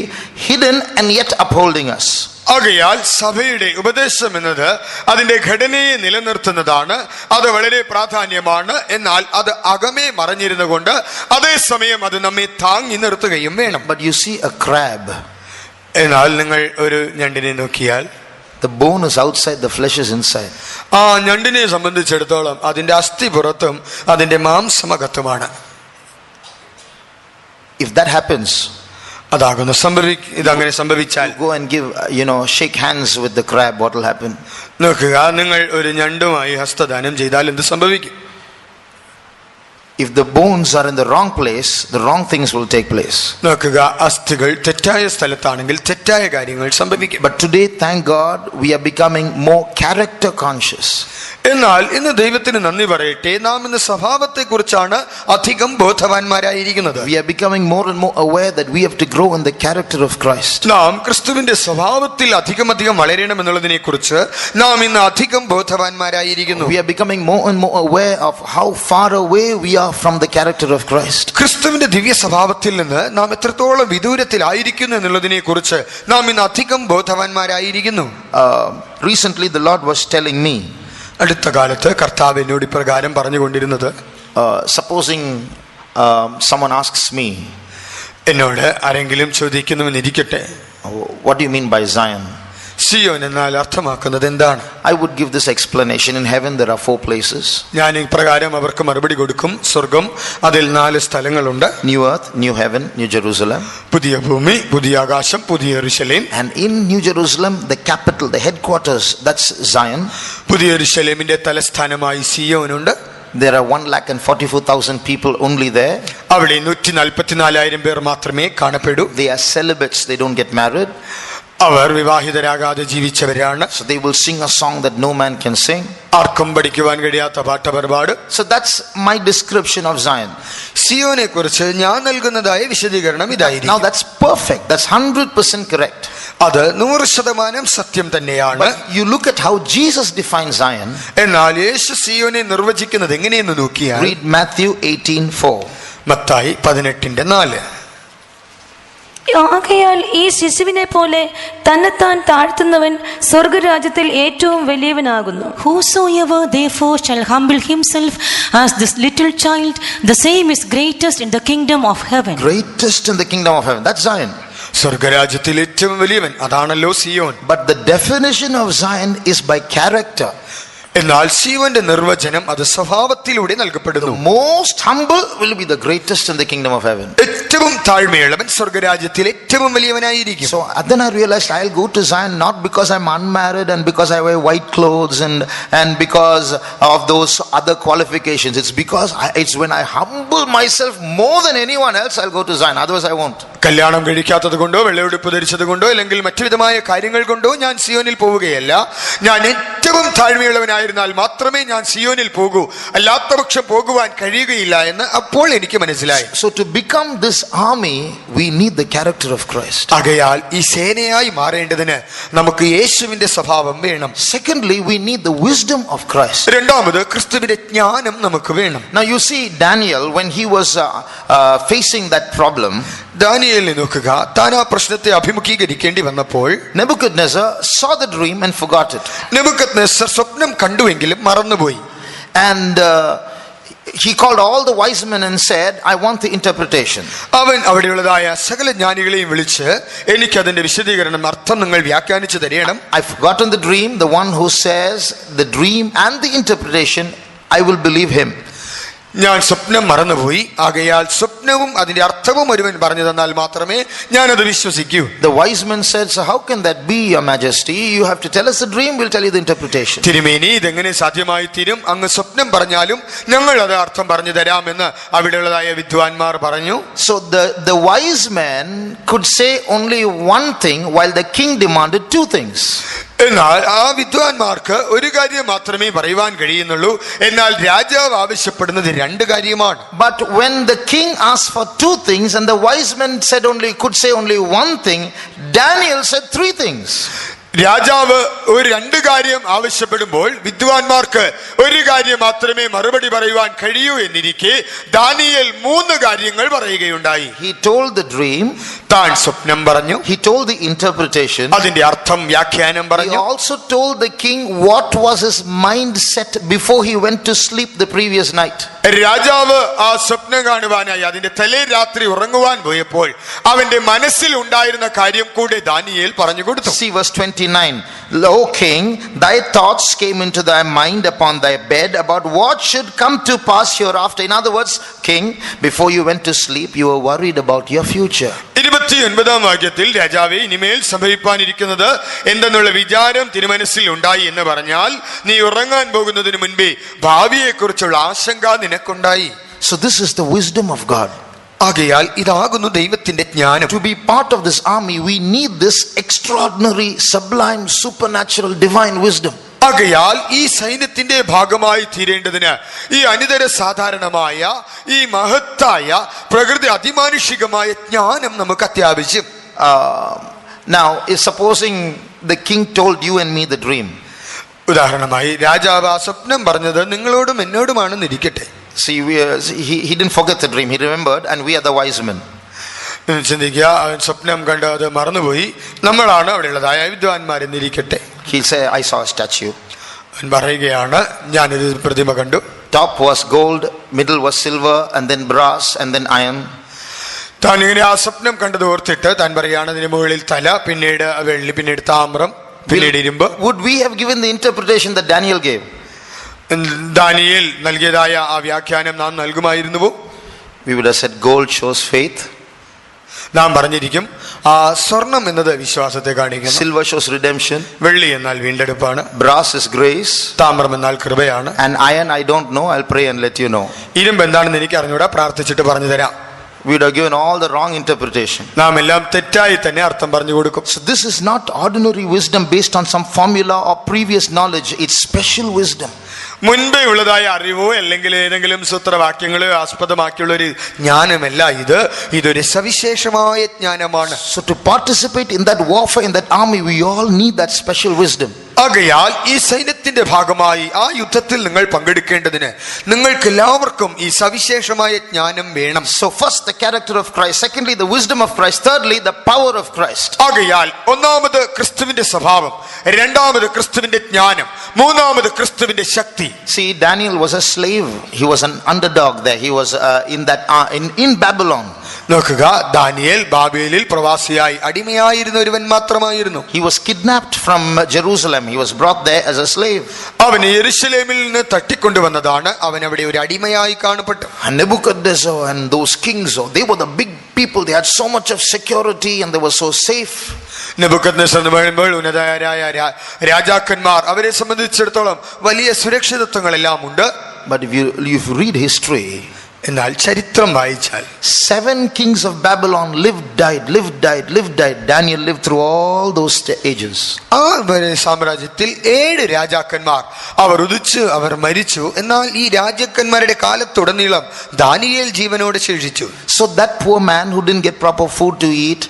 A: hidden and yet upholding us.
B: ആകയാൽ സഭയുടെ ഉപദേശം എന്നത് അതിന്റെ ഘടനയെ നിലനിർത്തുന്നതാണ്. അത് വളരെ പ്രാധാന്യമാണ്. എന്നാൽ അത് അകമേ മറഞ്ഞിരുന്നു കൊണ്ട് അതേസമയം അത് നമ്മെ താങ്ങി നിർത്തുകയും വേണം.
A: But you see a crab.
B: എന്നാൽ നിങ്ങൾ ഒരു ഞണ്ടിനെ നോക്കിയാൽ
A: the bone is outside, the flesh is inside.
B: ആ ഞണ്ടിനെ സംബന്ധിച്ചിടത്തോളം അതിന്റെ അസ്ഥി പുറത്തും അതിന്റെ മാംസമകത്തുമാണ്.
A: If that happens,
B: ഇതങ്ങനെ സംഭവിച്ചാൽ,
A: go and give, shake hands with the crab, what will happen?
B: നോക്കുക, നിങ്ങൾ ഒരു ഞണ്ടുമായി ഹസ്തദാനം ചെയ്താൽ എന്ത് സംഭവിക്കും?
A: If the bones are in the wrong place, the wrong things will take place.
B: നോക്കുക, അസ്ഥികൾ തെറ്റായ സ്ഥലത്താണെങ്കിൽ തെറ്റായ കാര്യങ്ങൾ സംഭവിക്കും.
A: But today, thank God, we are becoming more character conscious.
B: എന്നാൽ ഇന്ന് ദൈവത്തിന് നന്ദി പറയട്ടെ, നാം ഇന്ന് സ്വഭാവത്തെ കുറിച്ചാണ് അധികം ബോധവാന്മാരായിരിക്കുന്നത്.
A: We are becoming more and more aware that we have to grow in the character of Christ.
B: നാം ക്രിസ്തുവിന്റെ സ്വഭാവത്തിൽ അധികം വളരണം എന്നുള്ളതിനെ കുറിച്ച് നാം ഇന്ന് അധികം ബോധവാന്മാരായിരിക്കുന്നു.
A: We are becoming more and more aware of how far away we are from the character of Christ.
B: ക്രിസ്തുവിന്റെ ദിവ്യ സ്വഭാവത്തിൽ നിന്ന് നാം എത്രത്തോളം വിദൂരത്തിലായിരിക്കുന്നു എന്നുള്ളതിനെ കുറിച്ച് നാം ഇന്ന് അധികം ബോധവാന്മാരായിരിക്കുന്നു.
A: Recently the Lord was telling me,
B: അടുത്ത കാലത്ത് കർത്താവ് എന്നോട് ഇപ്രകാരം പറഞ്ഞുകൊണ്ടിരുന്നത്,
A: supposing someone asks me,
B: എന്നോട് ആരെങ്കിലും ചോദിക്കുന്നുവെന്നിരിക്കട്ടെ,
A: what do you mean by Zion?
B: Zion എന്നാൽ അർത്ഥമാക്കുന്നത് എന്താണ്?
A: I would give this explanation. In heaven there are 4 places.
B: ഞാൻ ഇപ്രകാരം അവർക്ക് മറുപടി കൊടുക്കും. സ്വർഗം, അതിൽ 4 സ്ഥലങ്ങളുണ്ട്.
A: New earth, new heaven, new Jerusalem.
B: പുതിയ ഭൂമി, പുതിയ ആകാശം, പുതിയ യെരൂശലേം.
A: And in New Jerusalem, the capital, the headquarters, that's Zion.
B: പുതിയ യെരൂശലേമിന്റെ തലസ്ഥാനമായി സിയോനുണ്ട്.
A: There are 144,000 people only there.
B: അവിടെ 144,000 പേർ മാത്രമേ കാണപ്പെടൂ.
A: They are celibates, they don't get married.
B: Our വിവാഹിതരാകാതെ ജീവിച്ചവരാണ്.
A: So they will sing a song that no man can sing.
B: ആർക്കും പഠിക്കുവാൻ കഴിയാത്ത പാട്ടപരിപാട്.
A: So that's my description of Zion.
B: സിയോനെ കുറിച്ച് ഞാൻ നൽകുന്നതായ വിശദീകരണം ഇതായിരിക്കും.
A: Now that's perfect. That's 100% correct.
B: അത് 100% സത്യം തന്നെയാണ്.
A: But you look at how Jesus defines Zion.
B: എന്നാൽ യേശു സിയോനെ നിർവചിക്കുന്നത് എങ്ങനെയെന്ന് നോക്കിയാൽ,
A: read Matthew 18:4.
B: മത്തായി 18:4.
C: ആകയാൽ ഈ ശിശുവിനെ പോലെ തന്നെത്താൻ താഴ്ത്തുന്നവൻ സ്വർഗരാജ്യത്തിൽ ഏറ്റവും വലിയവനാകുന്നു.
D: Whosoever therefore shall humble himself as this little child, the same is greatest in the kingdom of heaven.
A: Greatest in the kingdom of heaven. That's Zion.
B: സ്വർഗരാജ്യത്തിൽ ഏറ്റവും വലിയവൻ, അതാണല്ലോ Zion.
A: But the definition of Zion is by character.
B: എന്നാൽ സിയോന്റെ നിർവചനം അത് സ്വഭാവത്തിലൂടെ നൽകപ്പെടുന്നു.
A: Most humble will be the greatest in the kingdom of heaven.
B: ഏറ്റവും താഴ്മയുള്ളവൻ സ്വർഗരാജ്യത്തിൽ ഏറ്റവും വലിയവനായിരിക്കും.
A: So then I realized I'll go to Zion not because I'm unmarried and because I wear white clothes and because of those other qualifications. It's because it's when I humble myself more than anyone else, I'll go to Zion. Otherwise I won't.
B: കല്യാണം കഴിക്കാത്തത് കൊണ്ടോ വെള്ളയുടുപ്പ് ധരിച്ചത് കൊണ്ടോ അല്ലെങ്കിൽ മറ്റു വിധമായ കാര്യങ്ങൾ കൊണ്ടോ ഞാൻ സിയോനിൽ പോവുകയല്ല. ഞാൻ ഏറ്റവും താഴ്മയുള്ളവനായിരുന്നാൽ മാത്രമേ ഞാൻ സിയോനിൽ പോകൂ, അല്ലാത്തപക്ഷം പോകുവാൻ കഴിയുകയില്ല എന്ന് അപ്പോൾ എനിക്ക് മനസ്സിലായി.
A: So to become this army we need the character of Christ.
B: ആകയാൽ ഈ സേനയായി മാറേണ്ടതിന് നമുക്ക് യേശുവിന്റെ സ്വഭാവം വേണം.
A: Secondly, we need the wisdom of Christ.
B: രണ്ടാമത് ക്രിസ്തുവിന്റെ ജ്ഞാനം നമുക്ക് വേണം.
A: Now you see Daniel, when he was facing that problem,
B: ദാനിയേലിനെ നോക്കുക, താൻ ആ പ്രശ്നത്തെ അഭിമുഖീകരിക്കേണ്ടി വന്നപ്പോൾ
A: Nebuchadnezzar saw the dream and forgot it.
B: Nebuchadnezzar സ്വപ്നം കണ്ടുവെങ്കിലും മറന്നുപോയി.
A: And he called all the wise men and said, I want the interpretation.
B: അവൻ അവിടെയുള്ളതായ സകല ജ്ഞാനികളെയും വിളിച്ച്, എനിക്ക് അതിന്റെ വിശദീകരണം, അർത്ഥം നിങ്ങൾ വ്യാഖ്യാനിച്ചു തരണം.
A: I've forgotten the dream. The one who says the dream and the interpretation, I will believe him.
B: ഞാൻ സ്വപ്നം മറന്നുപോയി, ആകയാൽ സ്വപ്നവും അതിന്റെ അർത്ഥവും ഒരുവൻ പറഞ്ഞു തന്നാൽ മാത്രമേ ഞാനത് വിശ്വസിക്കൂ.
A: The wise men said, so how can that be, your majesty? You have to tell us the dream, we'll tell you the interpretation.
B: തിരുമേനി, ഇതെങ്ങനെ സാധ്യമായി തീരും? അങ്ങ് സ്വപ്നം പറഞ്ഞാലും ഞങ്ങൾ അത് അർത്ഥം പറഞ്ഞു തരാമെന്ന് അവിടെയുള്ളതായ വിദ്വാൻമാർ പറഞ്ഞു.
A: So the wise men could say only one thing while the king demanded two things.
B: എന്നാൽ ആ വിദ്വാൻമാർക്ക് ഒരു കാര്യം മാത്രമേ പറയുവാൻ കഴിയുന്നുള്ളൂ, എന്നാൽ രാജാവ് ആവശ്യപ്പെടുന്നത് രണ്ട് കാര്യമാണ്.
A: But when the king asked for two things and the wise men could say only one thing, Daniel said three things.
B: രാജാവ് ഒരു രണ്ട് കാര്യം ആവശ്യപ്പെടുമ്പോൾ വിദ്വാൻമാർക്ക് ഒരു കാര്യം മാത്രമേ മറുപടി പറയുവാൻ കഴിയൂ എന്നിരിക്കെ ദാനിയേൽ മൂന്ന് കാര്യങ്ങൾ പറയുകയുണ്ടായി.
A: He told the dream,
B: താൻ സ്വപ്നം പറഞ്ഞു.
A: he told the interpretation,
B: അതിന്റെ അർത്ഥം വ്യാഖ്യാനം
A: he
B: പറഞ്ഞു.
A: also told the king what was his mindset before he went to sleep the previous night.
B: രാജാവ് ആ സ്വപ്നം കാണുവാനായി അതിന്റെ തലേ രാത്രി ഉറങ്ങുവാൻ പോയപ്പോൾ അവന്റെ മനസ്സിൽ ഉണ്ടായിരുന്ന കാര്യം കൂടെ ദാനിയേൽ പറഞ്ഞു കൊടുത്തു.
A: See verse 29. O king, thy thoughts came into thy mind upon thy bed about what should come to pass hereafter. In other words, king, before you went to sleep, you were worried about your future.
B: 29-ാം വാക്യത്തിൽ, രാജാവേ, ഇനിമേൽ സംഭവിപ്പാനിരിക്കുന്നത് എന്തെന്നുള്ള വിചാരം തിരുമനസ്സിൽ ഉണ്ടായി എന്ന് പറഞ്ഞാൽ, നീ ഉറങ്ങാൻ പോകുന്നതിന് മുൻപേ ഭാവിയെക്കുറിച്ചുള്ള ആശങ്ക നിനക്കുണ്ടായി.
A: So this is the wisdom of God.
B: ആകയാൽ ഇതാകുന്നു ദൈവത്തിന്റെ ജ്ഞാനം.
A: To be part of this army, we need this extraordinary, sublime, supernatural, divine wisdom.
B: ആകയാൽ ഈ സൈന്യത്തിന്റെ ഭാഗമായി തീരേണ്ടതിന് ഈ അനിതര സാധാരണമായ ഈ മഹത്തായ പ്രകൃതി അതിമാനുഷികമായ ജ്ഞാനം നമുക്ക് അത്യാവശ്യം.
A: Now, supposing the king told you and me the dream.
B: ഉദാഹരണമായി രാജാവ് ആ സ്വപ്നം പറഞ്ഞത് നിങ്ങളോടും എന്നോടുമാണെന്ന് ഇരിക്കട്ടെ.
A: See, he didn't forget the dream, he remembered, and we are the wise men.
B: ചിന്തിക്കുക, സ്വപ്നം കണ്ട് അത് മറന്നുപോയി, നമ്മളാണ് അവിടെയുള്ളതായ വിദ്വാൻമാരെന്നിരിക്കട്ടെ.
A: He'll say, I saw a statue.
B: അവൻ പറയുകയാണ്, ഞാനൊരു പ്രതിമ കണ്ടു.
A: Top was gold, middle was silver, and then brass, and then iron.
B: താൻ ഇങ്ങനെ ആ സ്വപ്നം കണ്ടത് ഓർത്തിട്ട് താൻ പറയുകയാണ്, അതിന് മുകളിൽ തല, പിന്നീട് വെള്ളി, പിന്നീട് താമ്രം, പിന്നീട് ഇരുമ്പ്.
A: Would we have given the interpretation that Daniel gave?
B: Daniel നൽകിയതായ ആ വ്യാഖ്യാനം നാം നൽകുമായിരുന്നുവോ?
A: We would have said gold shows faith,
B: നാം പറഞ്ഞിരിക്കും ആ സ്വർണം എന്നത് വിശ്വാസത്തെ കാണിക്കുന്നു,
A: silver shows redemption,
B: വെള്ളി എന്നാൽ വീണ്ടെടുപ്പാണ്,
A: brass is grace,
B: താമ്രം എന്നാൽ കൃപയാണ്,
A: and iron I don't know, I'll pray and let you know.
B: ഇരുമ്പ് എന്താണെന്ന് എനിക്ക് അറിഞ്ഞൂടാ, പ്രാർത്ഥിച്ചിട്ട് പറഞ്ഞു തരാം.
A: We would have given all the wrong interpretation.
B: നാം എല്ലാം തെറ്റായി തന്നെ അർത്ഥം പറഞ്ഞു കൊടുക്കും.
A: So this is not ordinary wisdom based on some formula or previous knowledge, it's special wisdom.
B: മുൻപേ ഉള്ളതായ അറിവോ അല്ലെങ്കിൽ ഏതെങ്കിലും സൂത്രവാക്യങ്ങളോ ആസ്പദമാക്കിയുള്ള ഒരു ജ്ഞാനമല്ല ഇത്, ഇതൊരു സവിശേഷമായ ജ്ഞാനമാണ്.
A: So to participate in that warfare, in that army, we all need that special wisdom.
B: ആകയാൽ ഈ സൈന്യത്തിന്റെ ഭാഗമായി ആ യുദ്ധത്തിൽ നിങ്ങൾ പങ്കെടുക്കേണ്ടതിന് നിങ്ങൾക്ക് എല്ലാവർക്കും ഈ സവിശേഷമായ ജ്ഞാനം വേണം.
A: So first the character of Christ, secondly the wisdom of Christ, thirdly the power of Christ.
B: ആകയാൽ ഒന്നാമത് ക്രിസ്തുവിന്റെ സ്വഭാവം, രണ്ടാമത് ക്രിസ്തുവിന്റെ ജ്ഞാനം, മൂന്നാമത് ക്രിസ്തുവിന്റെ ശക്തി.
A: See, Daniel was a slave, he was an underdog there, he was in Babylon.
B: നോക്കുക, ദാനിയേൽ ബാബേലിൽ പ്രവാസിയായി അടിമയായിരുന്ന ഒരുവൻ മാത്രമായിരുന്നു.
A: He was kidnapped from Jerusalem, he was brought there as a slave.
B: അവനെ യെരുശലേമിൽ നിന്ന് തട്ടിക്കൊണ്ടുവന്നതാണ്, അവൻ അവിടെ ഒരു അടിമയായി കാണപ്പെട്ടു.
A: And Nebuchadnezzar and those kings, they were the big people, they had so much of security and they were so safe.
B: Nebuchadnezzar എന്ന് പറയുമ്പോൾ ഉന്നതരായ രാജാക്കന്മാർ, അവരെ സംബന്ധിച്ചിടത്തോളം വലിയ സുരക്ഷിതത്വങ്ങളെല്ലാം ഉണ്ട്.
A: But if you read history,
B: എന്നാൽ ചരിത്രം വായിച്ചാൽ
A: 7 kings of Babylon lived, died. Daniel lived through all those ages.
B: ആ സാമ്രാജ്യത്തിൽ 7 രാജാക്കന്മാർ അവർ ഉദിച്ചു, അവർ മരിച്ചു. എന്നാൽ ഈ രാജാക്കന്മാരുടെ കാലത്തുടനീളം ദാനിയേൽ ജീവനോടെ ശേഷിച്ചു.
A: So that poor man who didn't get proper food to eat,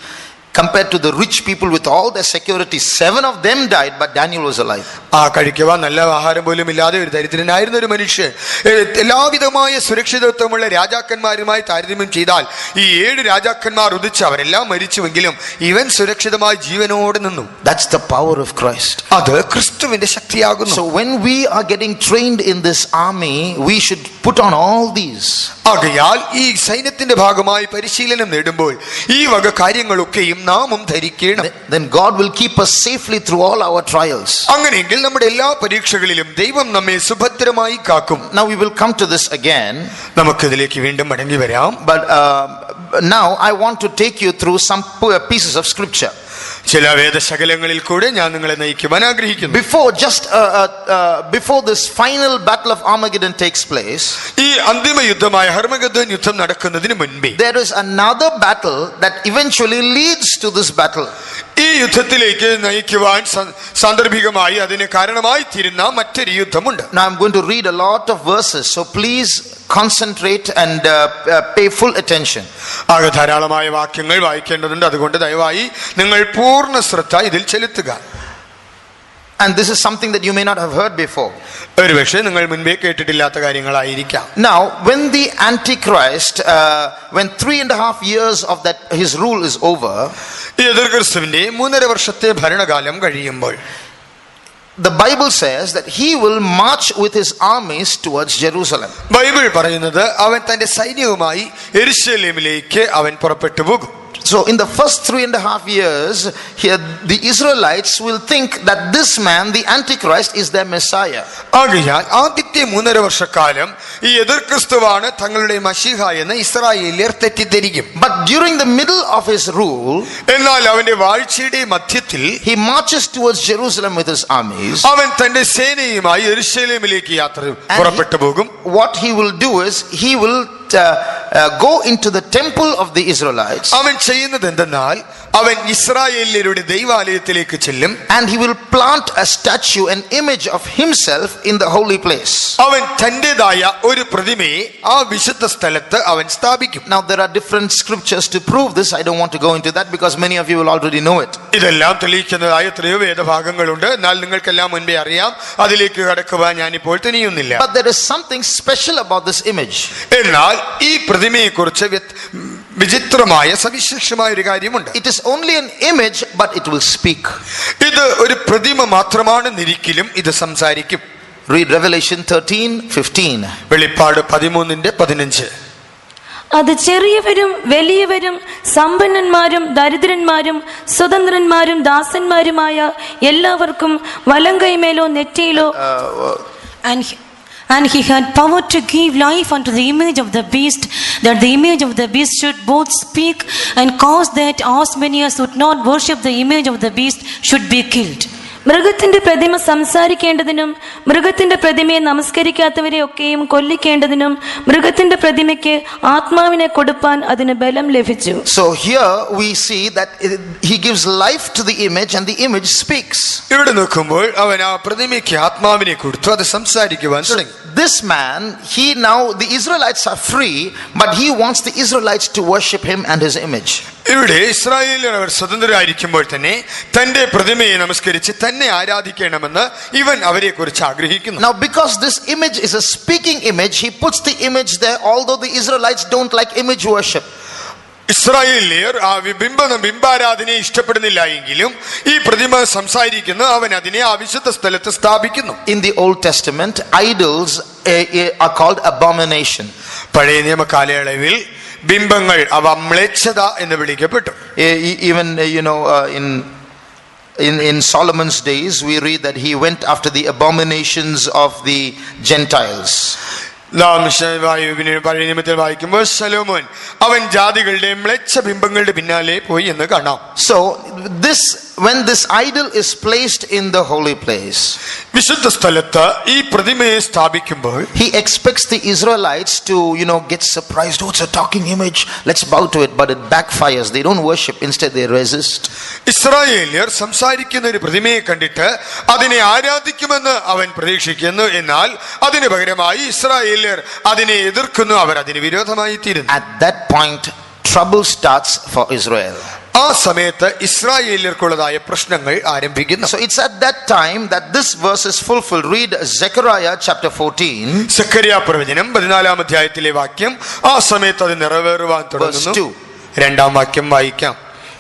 A: compared to the rich people with all their security, 7 of them died, but Daniel was alive.
B: ആ കഴിക്കുവാൻ നല്ല ആഹാരം പോലും ഇല്ലാതെ ഒരു ദരിദ്രനായിരുന്ന ഒരു മനുഷ്യൻ എല്ലാവിധമായ സുരക്ഷിതത്വമുള്ള രാജാക്കന്മാരുമായി താരതമ്യം ചെയ്താൽ ഈ 7 രാജാക്കന്മാർ ഉദിച്ച് അവരെല്ലാം മരിച്ചുവെങ്കിലും ഇവൻ സുരക്ഷിതമായി ജീവനോടെ നിന്നു.
A: That's the power of Christ.
B: അത് ക്രിസ്തുവിന്റെ ശക്തിയാകുന്നു.
A: So when we are getting trained in this army, we should put on all these.
B: ആകയാൽ ഈ സൈന്യത്തിന്റെ ഭാഗമായി പരിശീലനം നേടുമ്പോൾ ഈ വക കാര്യങ്ങളൊക്കെയും നാമും ധരിക്കണം.
A: Then God will keep us safely through all our trials.
B: അങ്ങനെയെങ്കിൽ നമ്മുടെ എല്ലാ പരീക്ഷകളിലും ദൈവം നമ്മെ സുഭദ്രമായി കാക്കും.
A: Now we will come to this again.
B: നമുക്ക് ഇതിലേക്ക് വീണ്ടും മടങ്ങി വരാം.
A: But now I want to take you through some pieces of scripture.
B: ചില വേദശകലങ്ങളിൽ കൂടെ ഞാൻ നിങ്ങളെ നയിക്കുവാൻ ആഗ്രഹിക്കുന്നു.
A: Before this final battle of Armageddon takes place,
B: ഈ അന്തിമ യുദ്ധമായ ഹർമഗദോൻ യുദ്ധം നടക്കുന്നതിന് മുൻപേ
A: there is another battle that eventually leads to this battle.
B: ഈ യുദ്ധത്തിലേക്ക് നയിക്കുവാൻ സാന്ദർഭികമായി അതിന് കാരണമായി തീരുന്ന മറ്റൊരു യുദ്ധമുണ്ട്.
A: Now I'm going to read a lot of verses, so please concentrate and pay full attention.
B: ആകെ ധാരാളമായ വാക്യങ്ങൾ വായിക്കേണ്ടതുണ്ട്. അതുകൊണ്ട് ദയവായി നിങ്ങൾ പൂർണ്ണ ശ്രദ്ധ ഇതിൽ ചെലുത്തുക.
A: And this is something that you may not have heard before.
B: ഒരുപക്ഷെ നിങ്ങൾ മുൻപേ കേട്ടിട്ടില്ലാത്ത കാര്യങ്ങളായിരിക്കാം.
A: Now when the Antichrist, when 3.5 years of that his rule is over,
B: ഈ എതിർക്രിസ്തുവിന്റെ 3.5 വർഷത്തെ ഭരണകാലം കഴിയുമ്പോൾ
A: the Bible says that he will march with his armies towards Jerusalem.
B: Bible പറയുന്നത് അവൻ തന്റെ സൈന്യവുമായി യെരുശലേമിലേക്ക് അവൻ പുറപ്പെട്ടു പോകും.
A: So in the first 3.5 years, here the Israelites will think that this man, the Antichrist, is their Messiah.
B: ആകയാൽ ആദ്യത്തെ 3.5 വർഷക്കാലം ഈ എതിർക്രിസ്തുവാണ് തങ്ങളുടെ മശീഹ എന്ന് ഇസ്രായേലിയർ തെറ്റിദ്ധരിക്കും.
A: But during the middle of his rule,
B: എന്നാൽ അവന്റെ വാഴ്ചയുടെ മധ്യത്തിൽ
A: he marches towards Jerusalem with his armies.
B: അവൻ തന്റെ സേനയുമായി യെരുശലേമിലേക്ക് പുറപ്പെട്ടു പോകും.
A: What he will do is he will go into the temple of the Israelites.
B: അവൻ ചെയ്യുന്നത് എന്തെന്നാൽ അവൻ ഇസ്രായേലിയരുടെ ദൈവാലയത്തിലേക്ക് ചെല്ലും.
A: And he will plant a statue, an image of himself in the holy place.
B: അവൻ തന്റേതായ ഒരു പ്രതിമയെ ആ വിശുദ്ധ സ്ഥലത്ത് അവൻ സ്ഥാപിക്കും.
A: Now there are different scriptures to prove this. I don't want to go into that because many of you will already know it.
B: ഇതെല്ലാം തെളിയിക്കുന്നതായ എത്രയോ വേദഭാഗങ്ങളുണ്ട്. എന്നാൽ നിങ്ങൾക്കെല്ലാം മുൻപേ അറിയാം. അതിലേക്ക് കടക്കുവാൻ ഞാനിപ്പോൾ തുനിയുന്നില്ല.
A: But there is something special about this image.
B: എന്നാൽ ഈ പ്രതിമയെ കുറിച്ച് വിചിത്രമായ സവിശേഷമായ ഒരു കാര്യമുണ്ട്.
A: It is only an image, but it will speak.
B: ഇത് ഒരു പ്രതിമ മാത്രമാണ്, നിരിക്കിലും ഇത് സംസാരിക്കും.
A: Read Revelation 13:15.
B: വെളിപ്പാട് 13:15.
C: അത് ചെറിയവരും വലിയവരും സമ്പന്നന്മാരും ദരിദ്രന്മാരും സ്വതന്ത്രന്മാരും ദാസന്മാരുമായ എല്ലാവർക്കും വലങ്കൈമേലോ നെറ്റിയിലോ
D: And he had power to give life unto the image of the beast, that the image of the beast should both speak and cause that as many as would not worship the image of the beast should be killed.
C: മൃഗത്തിന്റെ പ്രതിമ സംസാരിക്കേണ്ടതിനും മൃഗത്തിന്റെ പ്രതിമയെ നമസ്കരിക്കാത്തവരെ ഒക്കെയും കൊല്ലിക്കേണ്ടതിനും മൃഗത്തിന്റെ പ്രതിമയ്ക്ക് ആത്മാവിനെ കൊടുപ്പാൻ അതിന് ബലം ലഭിച്ചു.
A: So here we see that he gives life to the image and the image speaks.
B: ഇവിടെ നോക്കുമ്പോൾ അവൻ ആ പ്രതിമയ്ക്ക് ആത്മാവിനെ കൊടുത്തു, അത് സംസാരിക്കുവാൻ തുടങ്ങി.
A: This man, the Israelites are free, but he wants the Israelites to worship him and his image.
B: ഇവിടെ ഇസ്രായേലിൽ അവർ സ്വതന്ത്രരായിരിക്കുമ്പോൾ തന്നെ തന്റെ പ്രതിമയെ നമസ്കരിച്ച് തന്നെ ആരാധിക്കണമെന്ന് ഇവൻ അവരെ കുറിച്ച് ആഗ്രഹിക്കുന്നു.
A: Now because this image is a speaking image, he puts the image there, although the Israelites don't like image worship.
B: ഇസ്രായേലിയർ ആ ബിംബാരാധനയെ ഇഷ്ടപ്പെടുന്നില്ല എങ്കിലും ഈ പ്രതിമ സംസാരിക്കുന്നു, അവൻ അതിനെ ആ വിശുദ്ധ സ്ഥലത്ത് സ്ഥാപിക്കുന്നു.
A: In the Old Testament, idols are called abomination.
B: പഴയ നിയമ കാലയളവിൽ ബിംബങ്ങൾ അവ മ്ലേച്ഛത എന്ന് വിളിക്കപ്പെട്ടു.
A: Even in Solomon's days we read that he went after the abominations of the Gentiles.
B: പഴയ നിയമത്തിൽ വായിക്കുമ്പോൾ ശലോമോൻ അവൻ ജാതികളുടെ മ്ലേച്ഛ ബിംബങ്ങളുടെ പിന്നാലെ പോയി എന്ന് കാണാം.
A: So this when this idol is placed in the holy place,
B: വിശുദ്ധ സ്ഥലത്ത് ഈ പ്രതിമയെ സ്ഥാപിക്കുമ്പോൾ
A: he expects the Israelites to, get surprised. Oh, it's a talking image. Let's bow to it. But it backfires. They don't worship. Instead, they resist.
B: ഇസ്രായേല്യർ സംസാരിക്കുന്ന ഒരു പ്രതിമയെ കണ്ടിട്ട് അതിനെ ആരാധിക്കുമെന്ന് അവൻ പ്രതീക്ഷിക്കുന്നു. എന്നാൽ അതിന് പകരമായി ഇസ്രായേല്യർ അതിനെ എതിർക്കുന്നു. അവർ അതിന് വിരോധമായി തീരുന്നു.
A: At that point, trouble starts for Israel.
B: ആ സമയത്ത് ഇസ്രായേല്യർക്കുള്ളതായ പ്രശ്നങ്ങൾ ആരംഭിക്കുന്നു.
A: So it's at that time that this verse is fulfilled. Read Zechariah chapter 14.
B: സെഖര്യാ പ്രവചനം 14-ാം അധ്യായത്തിലെ വാക്യം. ആ സമയത്ത് അത് നിറവേറുവാൻ തുടങ്ങുന്നു. 2-ാം വാക്യം വായിക്കാം.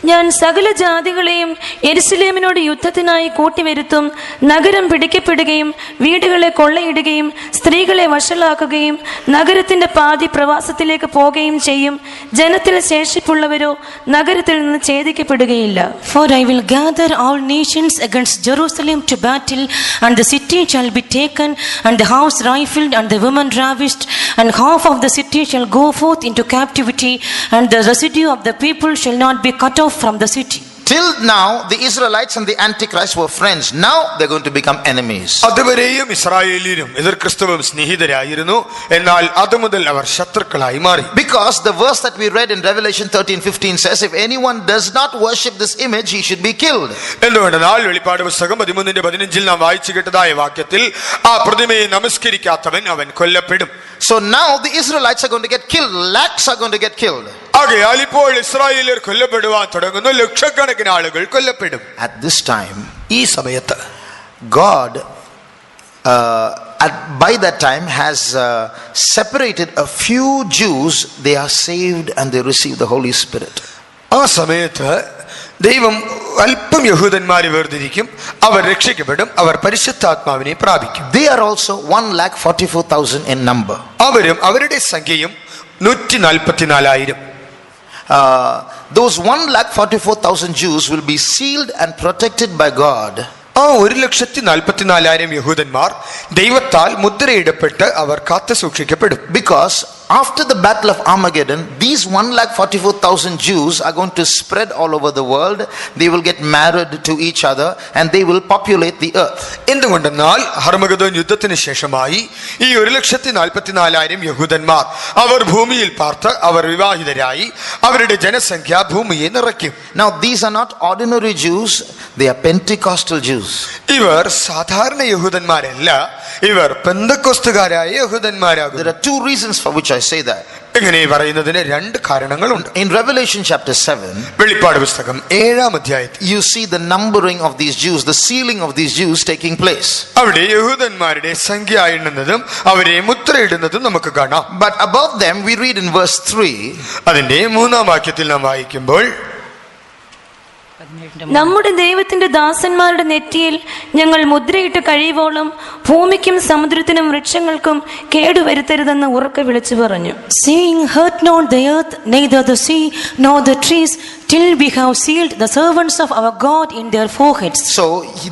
C: ഞാൻ സകല ജാതികളെയും യെരുശലേമിനോട് യുദ്ധത്തിനായി കൂട്ടിവരുത്തും. നഗരം പിടിക്കപ്പെടുകയും വീടുകളെ കൊള്ളയിടുകയും സ്ത്രീകളെ വഷളാക്കുകയും നഗരത്തിന്റെ പാതി പ്രവാസത്തിലേക്ക് പോകുകയും ചെയ്യും. ജനത്തിൽ ശേഷിപ്പുള്ളവരോ നഗരത്തിൽ നിന്ന് ഛേദിക്കപ്പെടുകയില്ല.
D: For I will gather all nations against Jerusalem to battle, and the city shall be taken, and the house rifled, and the women ravished, and half of the city shall go forth into captivity, and the residue of the people shall not be cut off from the city.
A: Till now, the Israelites and the Antichrist were friends. Now they're going to become enemies.
B: അതുവരെയും ഇസ്രായേലിയരും എതിർ ക്രിസ്തുവും സ്നേഹിതരായിരുന്നു. എന്നാൽ അതുമുതൽ അവർ ശത്രുക്കളായി മാറി.
A: Because the verse that we read in Revelation 13:15 says, if anyone does not worship this image, he should be killed.
B: എന്തുകൊണ്ടെന്നാൽ വെളിപ്പാട് പുസ്തകം 13:15 നാം വായിച്ചു കേട്ടതായ വാക്യത്തിൽ ആ പ്രതിമയെ നമസ്കരിക്കാത്തവൻ അവൻ കൊല്ലപ്പെടും.
A: So now the Israelites are going to get killed. Lakhs are going to get killed.
B: ആകയാൽ ഇപ്പോൾ ഇസ്രായേലിയർ കൊല്ലപ്പെടുവാൻ തുടങ്ങുന്നു. ലക്ഷക്കണക്കിന് ആളുകൾ കൊല്ലപ്പെടും.
A: At this time,
B: ഈ സമയത്ത്
A: God by that time has separated a few Jews. They are saved and they receive the Holy Spirit.
B: ആ സമയത്ത് ദൈവം അല്പം യഹൂദന്മാരെ വേർതിരിക്കും. അവർ രക്ഷിക്കപ്പെടും. അവർ പരിശുദ്ധാത്മാവിനെ പ്രാപിക്കും.
A: They are also 1,44,000 in number.
B: അവരും അവരുടെ സംഖ്യയും 144,000.
A: Those 1,44,000 Jews will be sealed and protected by God.
B: ആ 1,44,000 യഹൂദന്മാർ ദൈവത്താൽ മുദ്രയിടപ്പെട്ട് അവർ കാത്തു സൂക്ഷിക്കപ്പെടും.
A: Because after the battle of Armagedon, these 1,44,000 Jews are going to spread all over the world. They will get married to each other and they will populate the earth.
B: എന്തുകൊണ്ടെന്നാൽ ഹർമഗദോൻ യുദ്ധത്തിന് ശേഷമായി ഈ 1,44,000 യഹൂദന്മാർ അവർ ഭൂമിയിൽ പാർത്ത് അവർ വിവാഹിതരായി അവരുടെ ജനസംഖ്യ ഭൂമിയെ നിറയ്ക്കും.
A: Now these are not ordinary Jews, they are Pentecostal Jews.
B: ഇവർ സാധാരണ യഹൂദന്മാരല്ല, ഇവർ പെന്തക്കോസ്തുകാരായ യഹൂദന്മാരാകും.
A: There are two reasons for which I say that.
B: ഇങ്ങനെ പറയുന്നതിന് 2 കാരണങ്ങളുണ്ട്.
A: In Revelation chapter 7,
B: വെളിപ്പാട് പുസ്തകം 7-ാം അധ്യായത്തിൽ
A: you see the numbering of these Jews, the sealing of these Jews taking place.
B: അവിടെ യഹൂദന്മാരുടെ സംഖ്യ എണ്ണുന്നതും അവരെ മുദ്രയിടുന്നതും നമുക്ക് കാണാം.
A: But above them we read in verse 3,
B: അതിന്റെ 3-ാം വാക്യത്തിൽ നാം വായിക്കുമ്പോൾ,
C: നമ്മുടെ ദൈവത്തിന്റെ ദാസന്മാരുടെ നെറ്റിയിൽ ഞങ്ങൾ മുദ്രയിട്ട് കഴിയുവോളം ഭൂമിക്കും സമുദ്രത്തിനും വൃക്ഷങ്ങൾക്കും കേടുവരുത്തരുതെന്ന് ഉറക്കെ വിളിച്ചു പറഞ്ഞു.
D: Saying, hurt not the earth, neither the sea, nor the trees, till we have sealed the servants of our God in their foreheads.
A: so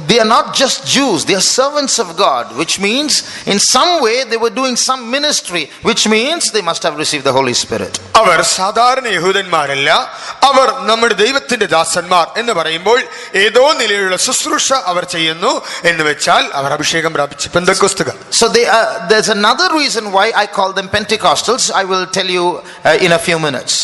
A: they are not just Jews, they are servants of God, which means in some way they were doing some ministry, which means they must have received the Holy Spirit.
B: അവർ സാധാരണ യഹൂദന്മാരല്ല, അവർ നമ്മുടെ ദൈവത്തിന്റെ ദാസന്മാർ എന്ന് പറയുമ്പോൾ ഏതോ നിലയിലുള്ള ശുശ്രൂഷ അവർ ചെയ്യുന്നു എന്ന് വെച്ചാൽ അവർ അഭിഷേകം പ്രാപിച്ച പെന്തക്കോസ്തുകാർ.
A: So there's another reason why I call them Pentecostals. I will tell you in a few minutes.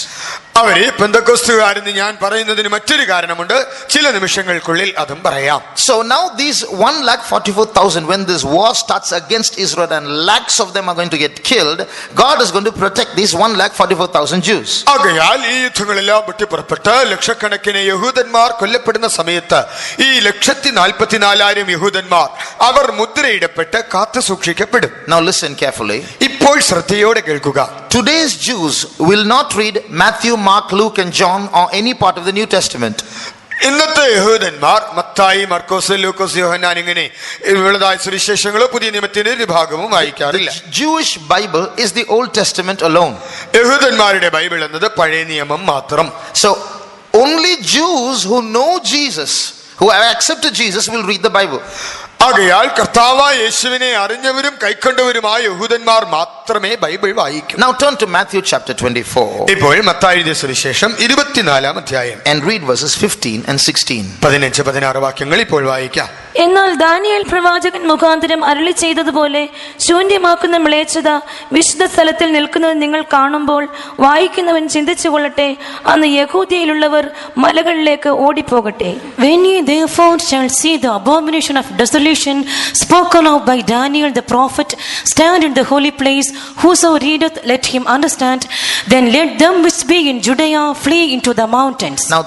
B: അവര് പെന്തക്കോസ്തുകാരെന്ന് ഞാൻ പറയുന്നതിന് മറ്റൊരു കാരണമുണ്ട്. ചില നിമിഷങ്ങൾക്കുള്ളിൽ അതും പറയാം.
A: So now these 1,44,000, when this war starts against Israel and lakhs of them are going to get killed, God is going to protect these 1,44,000 Jews.
B: ആകയാൽ ഈ യുദ്ധങ്ങളെല്ലാം പൊട്ടിപ്പുറപ്പെട്ട് ലക്ഷക്കണക്കിന് യഹൂദന്മാർ കൊല്ലപ്പെടുന്ന സമയത്ത് ഈ 144,000 യഹൂദന്മാർ അവർ മുദ്രയിടപ്പെട്ട് കാത്തു സൂക്ഷിക്കപ്പെടും.
A: Now listen carefully.
B: ഇപ്പോൾ ശ്രദ്ധയോടെ കേൾക്കുക.
A: Today's Jews will not read Matthew, Mark, Luke and John or any part of the New Testament.
B: ഇന്നത്തെ യഹൂദന്മാർ മത്തായി, മർക്കോസ്, ലൂക്കോസ്, യോഹന്നാൻ ഇങ്ങനെ ഉള്ളതായ സുവിശേഷങ്ങളോ പുതിയ നിയമത്തിന്റെ ഒരു ഭാഗവും വായിക്കാറില്ല.
A: Jewish Bible is the Old Testament alone.
B: യഹൂദന്മാരുടെ ബൈബിൾ എന്നത് പഴയ നിയമം മാത്രം.
A: So only Jews who know Jesus, who have accepted Jesus, will read the Bible.
B: ആകയാൽ കർത്താവായ യേശുവിനെ അറിഞ്ഞവരും കൈക്കൊണ്ടവരുമായ യഹൂദന്മാർ മാത്രമേ ബൈബിൾ വായിക്കൂ.
A: Now turn to Matthew chapter 24.
B: ഇപ്പോൾ മത്തായി എഴുതിയ സുവിശേഷം 24 അധ്യായം
A: and read verses 15 and 16.
B: 15-16 വാക്യങ്ങൾ ഇപ്പോൾ വായിക്കാം.
C: എന്നാൽ ദാനിയേൽ പ്രവാചകൻ മുഖാന്തരം അരുളി ചെയ്തതുപോലെ ശൂന്യമാക്കുന്ന മ്ലേച്ഛത വിശുദ്ധ സ്ഥലത്തിൽ നിൽക്കുന്നത് നിങ്ങൾ കാണുമ്പോൾ വായിക്കുന്നവൻ ചിന്തിച്ചു കൊള്ളട്ടെ, അന്ന് യഹൂദയിലുള്ളവർ മലകളിലേക്ക് ഓടിപ്പോകട്ടെ.
D: When ye therefore shall see the abomination of desolation spoken of by Daniel the prophet stand in the holy place, whoso readeth let him understand. Then let them which be in Judea flee into the mountains.
A: Now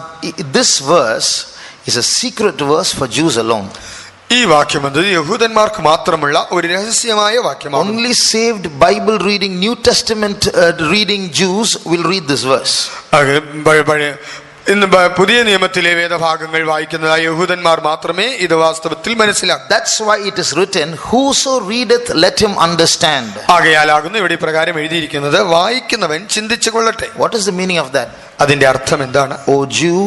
A: this verse is a secret verse for Jews alone.
B: ഈ വാക്യം എന്നത് യഹൂദന്മാർക്ക് മാത്രമുള്ള ഒരു രഹസ്യമായ വാക്യമാണ്.
A: Only saved Bible reading, New Testament reading Jews will read this verse.
B: ഇന്ന് പുതിയ നിയമത്തിലെ വേദഭാഗങ്ങൾ വായിക്കുന്ന യഹൂദന്മാർ മാത്രമേ ഇത് വാസ്തവത്തിൽ മനസ്സിലാക്കൂ.
A: That's why it is written, whoso readeth let him understand.
B: ആകയാലാകുന്നു ഇവിടെ പ്രകാരം എഴുതിയിരിക്കുന്നത്, വായിക്കുന്നവൻ ചിന്തിച്ചു കൊള്ളട്ടെ.
A: What is the meaning of that?
B: അതിന്റെ അർത്ഥം എന്താണ്?
A: O Jew,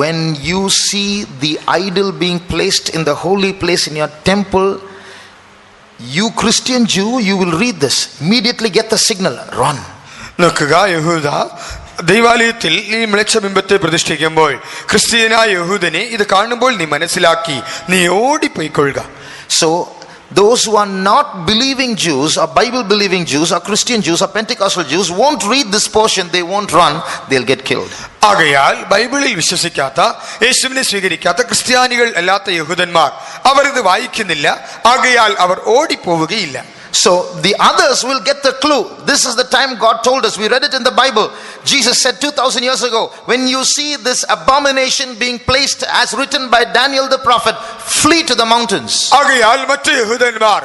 A: when you see the idol being placed in the holy place in your temple, you Christian Jew, you will read this. Immediately get the signal, run.
B: നോക്കുക യഹൂദ, ദൈവാലയത്തിൽ ഈ മ്ലേച്ഛബിംബത്തെ പ്രതിഷ്ഠിക്കുമ്പോൾ ക്രിസ്ത്യനായ യഹൂദനെ ഇത് കാണുമ്പോൾ നീ മനസ്സിലാക്കി നീ ഓടിപ്പോയിക്കൊള്ളുക.
A: So those who are not believing Jews or Bible believing Jews or Christian Jews or Pentecostal Jews won't read this portion, they won't run, they'll get killed.
B: ആകയാൽ ബൈബിളിൽ വിശ്വസിക്കാത്ത, യേശുവിനെ സ്വീകരിക്കാത്ത ക്രിസ്ത്യാനികൾ അല്ലാത്ത യഹൂദന്മാർ അവർ ഇത് വായിക്കുന്നില്ല, ആകയാൽ അവർ ഓടിപ്പോവുകയില്ല.
A: So the others will get the clue. This is the time God told us. We read it in the Bible. Jesus said 2000 years ago, when you see this abomination being placed as written by Daniel the prophet, flee to the mountains.
B: ആകയാൽ മറ്റ് യഹൂദന്മാർ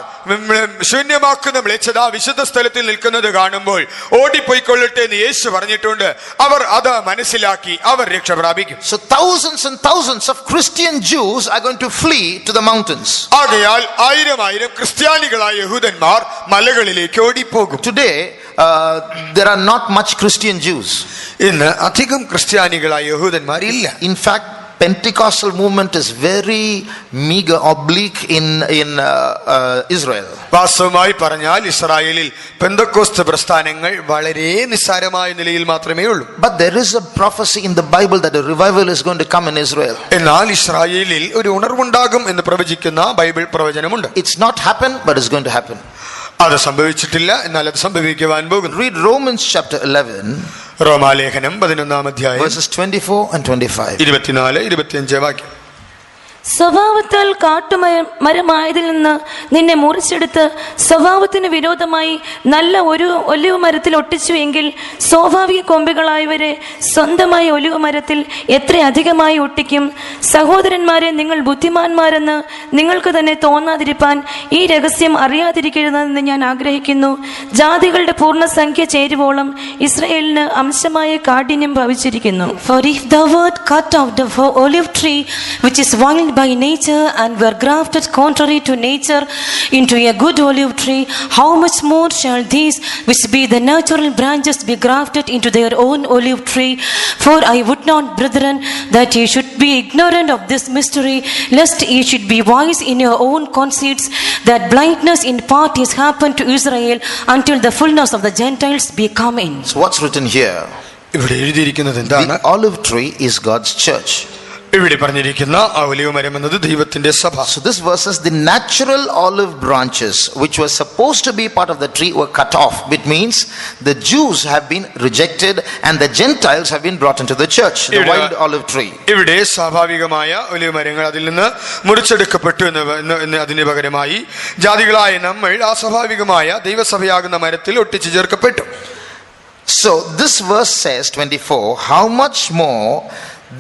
B: ശൂന്യമാക്കുന്ന മ്ലേച്ഛത വിശുദ്ധ സ്ഥലത്തിൽ നിൽക്കുന്നത് കാണുമ്പോൾ ഓടിപ്പോയിക്കൊള്ളട്ടെ എന്ന് യേശു പറഞ്ഞിട്ടുണ്ട്. അവർ അത് മനസ്സിലാക്കി അവർ രക്ഷ പ്രാപിക്കും.
A: So thousands and thousands of Christian Jews are going to flee to the mountains.
B: ആകയാൽ ആയിരം ക്രിസ്ത്യാനികളായ യഹൂദന്മാർ മലകളിലേക്ക് ഓടിപ്പോകും.
A: Today there are not much Christian Jews.
B: ഇന്ന് അധികം ക്രിസ്ത്യാനികളായ യഹൂദന്മാർ ഇല്ല.
A: In fact, Pentecostal movement is very meager, oblique in Israel.
B: വാസ്തവമായി പറഞ്ഞാൽ ഇസ്രായേലിൽ പെന്തക്കോസ്ത് പ്രസ്ഥാനങ്ങൾ വളരെ നിസ്സാരമായ നിലയിൽ മാത്രമേ ഉള്ളൂ.
A: But there is a prophecy in the Bible that a revival is going to come in Israel.
B: എന്നാൽ ഇസ്രായേലിൽ ഒരു ഉണർവുണ്ടാകും എന്ന് പ്രവചിക്കുന്ന Bible പ്രവചനമുണ്ട്.
A: It's not happened, but it's going to happen.
B: അത് സംഭവിച്ചിട്ടില്ല, എന്നാൽ അത് സംഭവിക്കുവാൻ പോകുന്നു.
A: Read Romans chapter 11.
B: റോമാലേഖനം 11 അധ്യായം
A: verses 24 and 25.
B: 24-25 വാക്യം.
C: സ്വഭാവത്താൽ കാട്ടുമരമായതിൽ നിന്ന് നിന്നെ മുറിച്ചെടുത്ത് സ്വഭാവത്തിന് വിരോധമായി നല്ല ഒരു ഒലിവ് മരത്തിൽ ഒട്ടിച്ചു എങ്കിൽ സ്വാഭാവിക കൊമ്പുകളായവരെ സ്വന്തമായ ഒലിവ് മരത്തിൽ എത്ര അധികമായി ഒട്ടിക്കും. സഹോദരന്മാരെ, നിങ്ങൾ ബുദ്ധിമാന്മാരെന്ന് നിങ്ങൾക്ക് തന്നെ തോന്നാതിരിപ്പാൻ ഈ രഹസ്യം അറിയാതിരിക്കരുതെന്ന് ഞാൻ ആഗ്രഹിക്കുന്നു. ജാതികളുടെ പൂർണ്ണസംഖ്യ ചേരുവോളം ഇസ്രായേലിന് അംശമായ കാഠിന്യം ഭവിച്ചിരിക്കുന്നു.
D: For if thou wert cut off the olive tree which is wild by nature and were grafted contrary to nature into a good olive tree, how much more shall these which be the natural branches be grafted into their own olive tree? For I would not, brethren, that ye should be ignorant of this mystery, lest ye should be wise in your own conceits, that blindness in part is happened to Israel until the fullness of the Gentiles be come in.
A: So what's written here?
B: ഇവിടെ എഴുതിയിരിക്കുന്നത് എന്താണ്?
A: The olive tree is God's church.
B: ഇവിടെ പറഞ്ഞിരിക്കുന്ന olive മരം എന്നത് ദൈവത്തിന്റെ സഭ.
A: So this verses, the natural olive branches which were supposed to be part of the tree were cut off, which means the Jews have been rejected and the Gentiles have been brought into the church, the wild olive tree.
B: ഇവിടെ സ്വാഭാവികമായ olive മരങ്ങൾ അതിൽ നിന്ന് മുറിച്ചെടുക്കപ്പെട്ടു എന്ന് അതിന് പകരമായി ജാതികളായ നമ്മൾ അസ്വാഭാവികമായ ദൈവസഭയാകുന്ന മരത്തിൽ ഒട്ടിച്ചു ചേർക്കപ്പെട്ടു.
A: So this verse says 24, how much more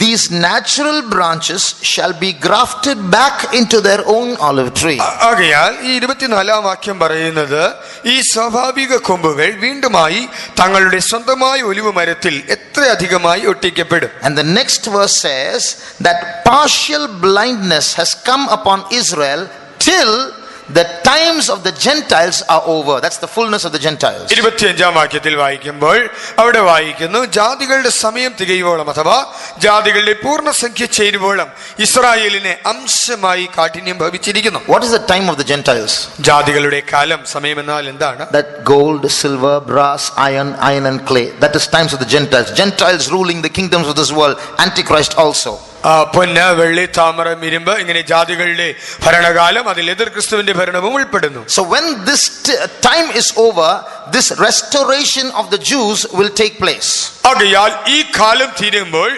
A: these natural branches shall be grafted back into their own olive tree.
B: ആകയാൽ ഈ 24 വാക്യം പറയുന്നത് ഈ സ്വാഭാവിക കൊമ്പുകൾ വീണ്ടുമായി തങ്ങളുടെ സ്വന്തമായ ഒലിവ് മരത്തിൽ എത്ര അധികമായി ഒട്ടിക്കപ്പെടും.
A: And the next verse says that partial blindness has come upon Israel till the times of the Gentiles are over. That's the fullness of the Gentiles.
B: 25-ാം വാക്യത്തിൽ വായിക്കുമ്പോൾ അവിടെ വായിക്കുന്നു, ജാതികളുടെ സമയം തികയുവോളം അഥവാ ജാതികളുടെ പൂർണ്ണസംഖ്യ ചേരുവോളം ഇസ്രായേലിനെ അംശമായി കാഠിന്യം ഭവിച്ചിരിക്കുന്നു.
A: What is the time of the Gentiles?
B: ജാതികളുടെ കാലം, സമയം എന്നാൽ എന്താണ്?
A: That gold, silver, brass, iron and clay. That is times of the Gentiles. Gentiles ruling the kingdoms of this world. Antichrist also.
B: പൊന്ന്, വെള്ളി, താമരം, ഇരുമ്പ്, ഇങ്ങനെ ജാതികളുടെ ഭരണകാലം, അതിൽ എതിർ ക്രിസ്തുവിന്റെ ഭരണവും ഉൾപ്പെടുന്നു.
A: So when this time is over, this restoration of the Jews will take place.
B: ആകയാൽ ഈ കാലം തീരുമ്പോൾ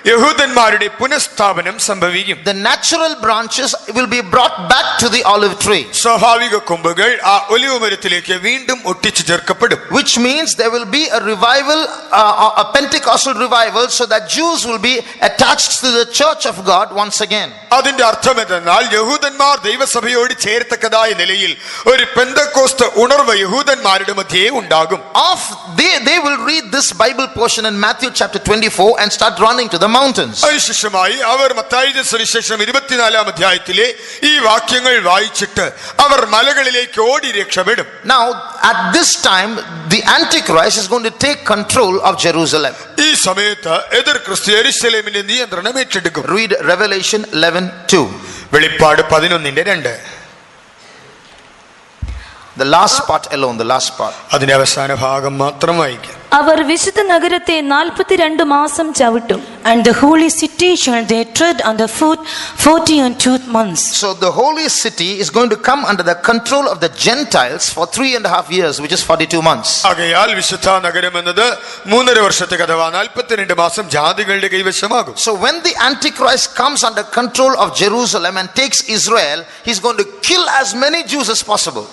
B: യഹൂദന്മാരുടെ പുനഃസ്ഥാപനം സംഭവിക്കും.
A: The natural branches will be brought back to the olive tree.
B: സ്വാഭാവിക കൊമ്പുകൾ ആ ഒലിവ് മരത്തിലേക്ക് വീണ്ടും ഒട്ടിച്ചു ചേർക്കപ്പെടും.
A: Which means there will be a revival, a Pentecostal revival, so that Jews will be attached to the church of God once again.
B: അതിന്റെ അർത്ഥം എന്തെന്നാൽ യഹൂദന്മാർ ദൈവസഭയോട് ചേർത്തക്കതായ നിലയിൽ ഒരു പെന്തക്കോസ്ത് ഉണർവ് യഹൂദന്മാരുടെ മധ്യേ ഉണ്ടാകും.
A: They will read this Bible portion in Matthew chapter 24 and start running to the mountains.
B: അതിനുശേഷമായി അവർ മത്തായിയുടെ സുവിശേഷം 24-ാം അധ്യായത്തിലെ ഈ വാക്യങ്ങൾ വായിച്ചിട്ട് അവർ മലകളിലേക്ക് ഓടി രക്ഷപ്പെടും.
A: Now at this time the Antichrist is going to take control of Jerusalem.
B: ഈ സമയത്ത് എതിർ ക്രിസ്തു യെരൂശലേമിന്റെ നിയന്ത്രണം ഏറ്റെടുക്കും.
A: Read Revelation 11:2.
B: വെളിപ്പാട് 11:2.
A: The last part alone, the last part.
B: അതിന്റെ അവസാന ഭാഗം മാത്രം വായിക്കാം.
C: അവർ വിശുദ്ധ നഗരത്തെ 42 മാസം ചവിട്ടും.
D: And the holy city shall they tread underfoot 42 months.
A: So the holy city is going to come under the control of the Gentiles for 3.5 years, which is 42 months.
B: ആകയാൽ വിശുദ്ധ നഗരം എന്നത് 3.5 വർഷത്തേക്ക് അഥവാ 42 മാസം ജാതികളുടെ കൈവശമാകും.
A: So when the Antichrist comes under control of Jerusalem and takes Israel, he's going to kill as many Jews as possible.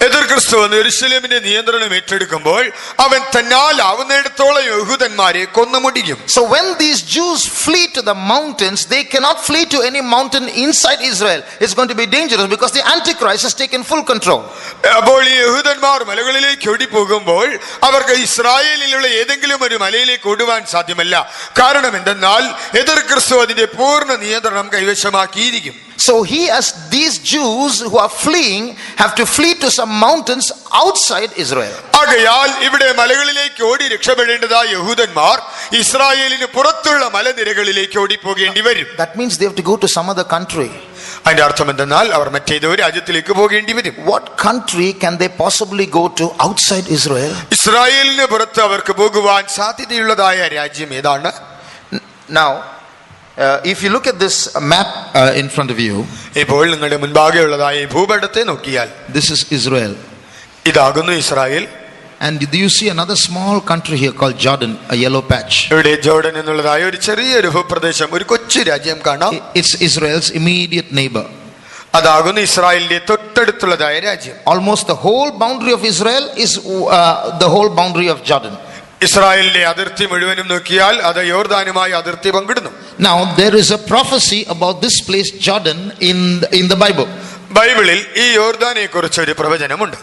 B: എതിർ ക്രിസ്തു യെരൂശലേമിന്റെ നിയന്ത്രണം ഏറ്റെടുക്കുമ്പോൾ അവൻ തന്നാൽ ആവുന്നിടത്തോളം യഹൂദന്മാരെ കൊന്നുമുടിക്കും.
A: So when these Jews flee to the mountains, they cannot flee to any mountain inside Israel. It's going to be dangerous because the Antichrist has taken full control.
B: അപ്പോൾ ഈ യഹൂദന്മാർ മലകളിലേക്ക് ഓടിപ്പോകുമ്പോൾ അവർക്ക് ഇസ്രായേലിലുള്ള ഏതെങ്കിലും ഒരു മലയിലേക്ക് ഓടുവാൻ സാധ്യമല്ല. കാരണം എന്തെന്നാൽ എതിർ ക്രിസ്തു അതിന്റെ പൂർണ്ണ നിയന്ത്രണം കൈവശമാക്കിയിരിക്കും.
A: So these Jews who are fleeing have to flee to some mountains outside Israel.
B: ആകയാൽ ഇവിടെ മലകളിലേക്ക് ഓടി രക്ഷപ്പെടേണ്ടതായ യഹൂദന്മാർ ഇസ്രായേലിന് പുറത്തുള്ള മലനിരകളിലേക്ക് ഓടിപ്പോകേണ്ടി വരും.
A: That means they have to go to some other country.
B: അതിന്റെ അർത്ഥം എന്തെന്നാൽ അവർ മറ്റേതോ രാജ്യത്തിലേക്ക് പോകേണ്ടി വരും.
A: What country can they possibly go to outside Israel?
B: ഇസ്രായേലിന് പുറത്ത് അവർക്ക് പോകുവാൻ സാധ്യതയുള്ളതായ രാജ്യം ഏതാണ്?
A: Now if you look at this map in front of you,
B: ഇപ്പോൾ നിങ്ങളുടെ മുൻപാകെയുള്ളതായ ഭൂപടത്തെ നോക്കിയാൽ
A: this is Israel.
B: ഇതാകുന്നു Israel.
A: And do you see another small country here called Jordan, a yellow patch?
B: ഇവിടെ ജോർഡൻ എന്നുള്ളതായ ഒരു ചെറിയൊരു ഭൂപ്രദേശം, ഒരു കൊച്ചു രാജ്യം കാണാം.
A: It's Israel's immediate neighbor.
B: അതാകുന്നു ഇസ്രായേലിന്റെ തൊട്ടടുത്തുള്ളതായ രാജ്യം.
A: Almost the whole boundary of Israel is the whole boundary of Jordan.
B: ഇസ്രായേലിന്റെ അതിർത്തി മുഴുവനും നോക്കിയാൽ അത് യോർദാനുമായി അതിർത്തി പങ്കിടുന്നു.
A: Now there is a prophecy about this place Jordan in the Bible.
B: ബൈബിളിൽ ഈ യോർദാനെ കുറിച്ച് ഒരു പ്രവചനമുണ്ട്.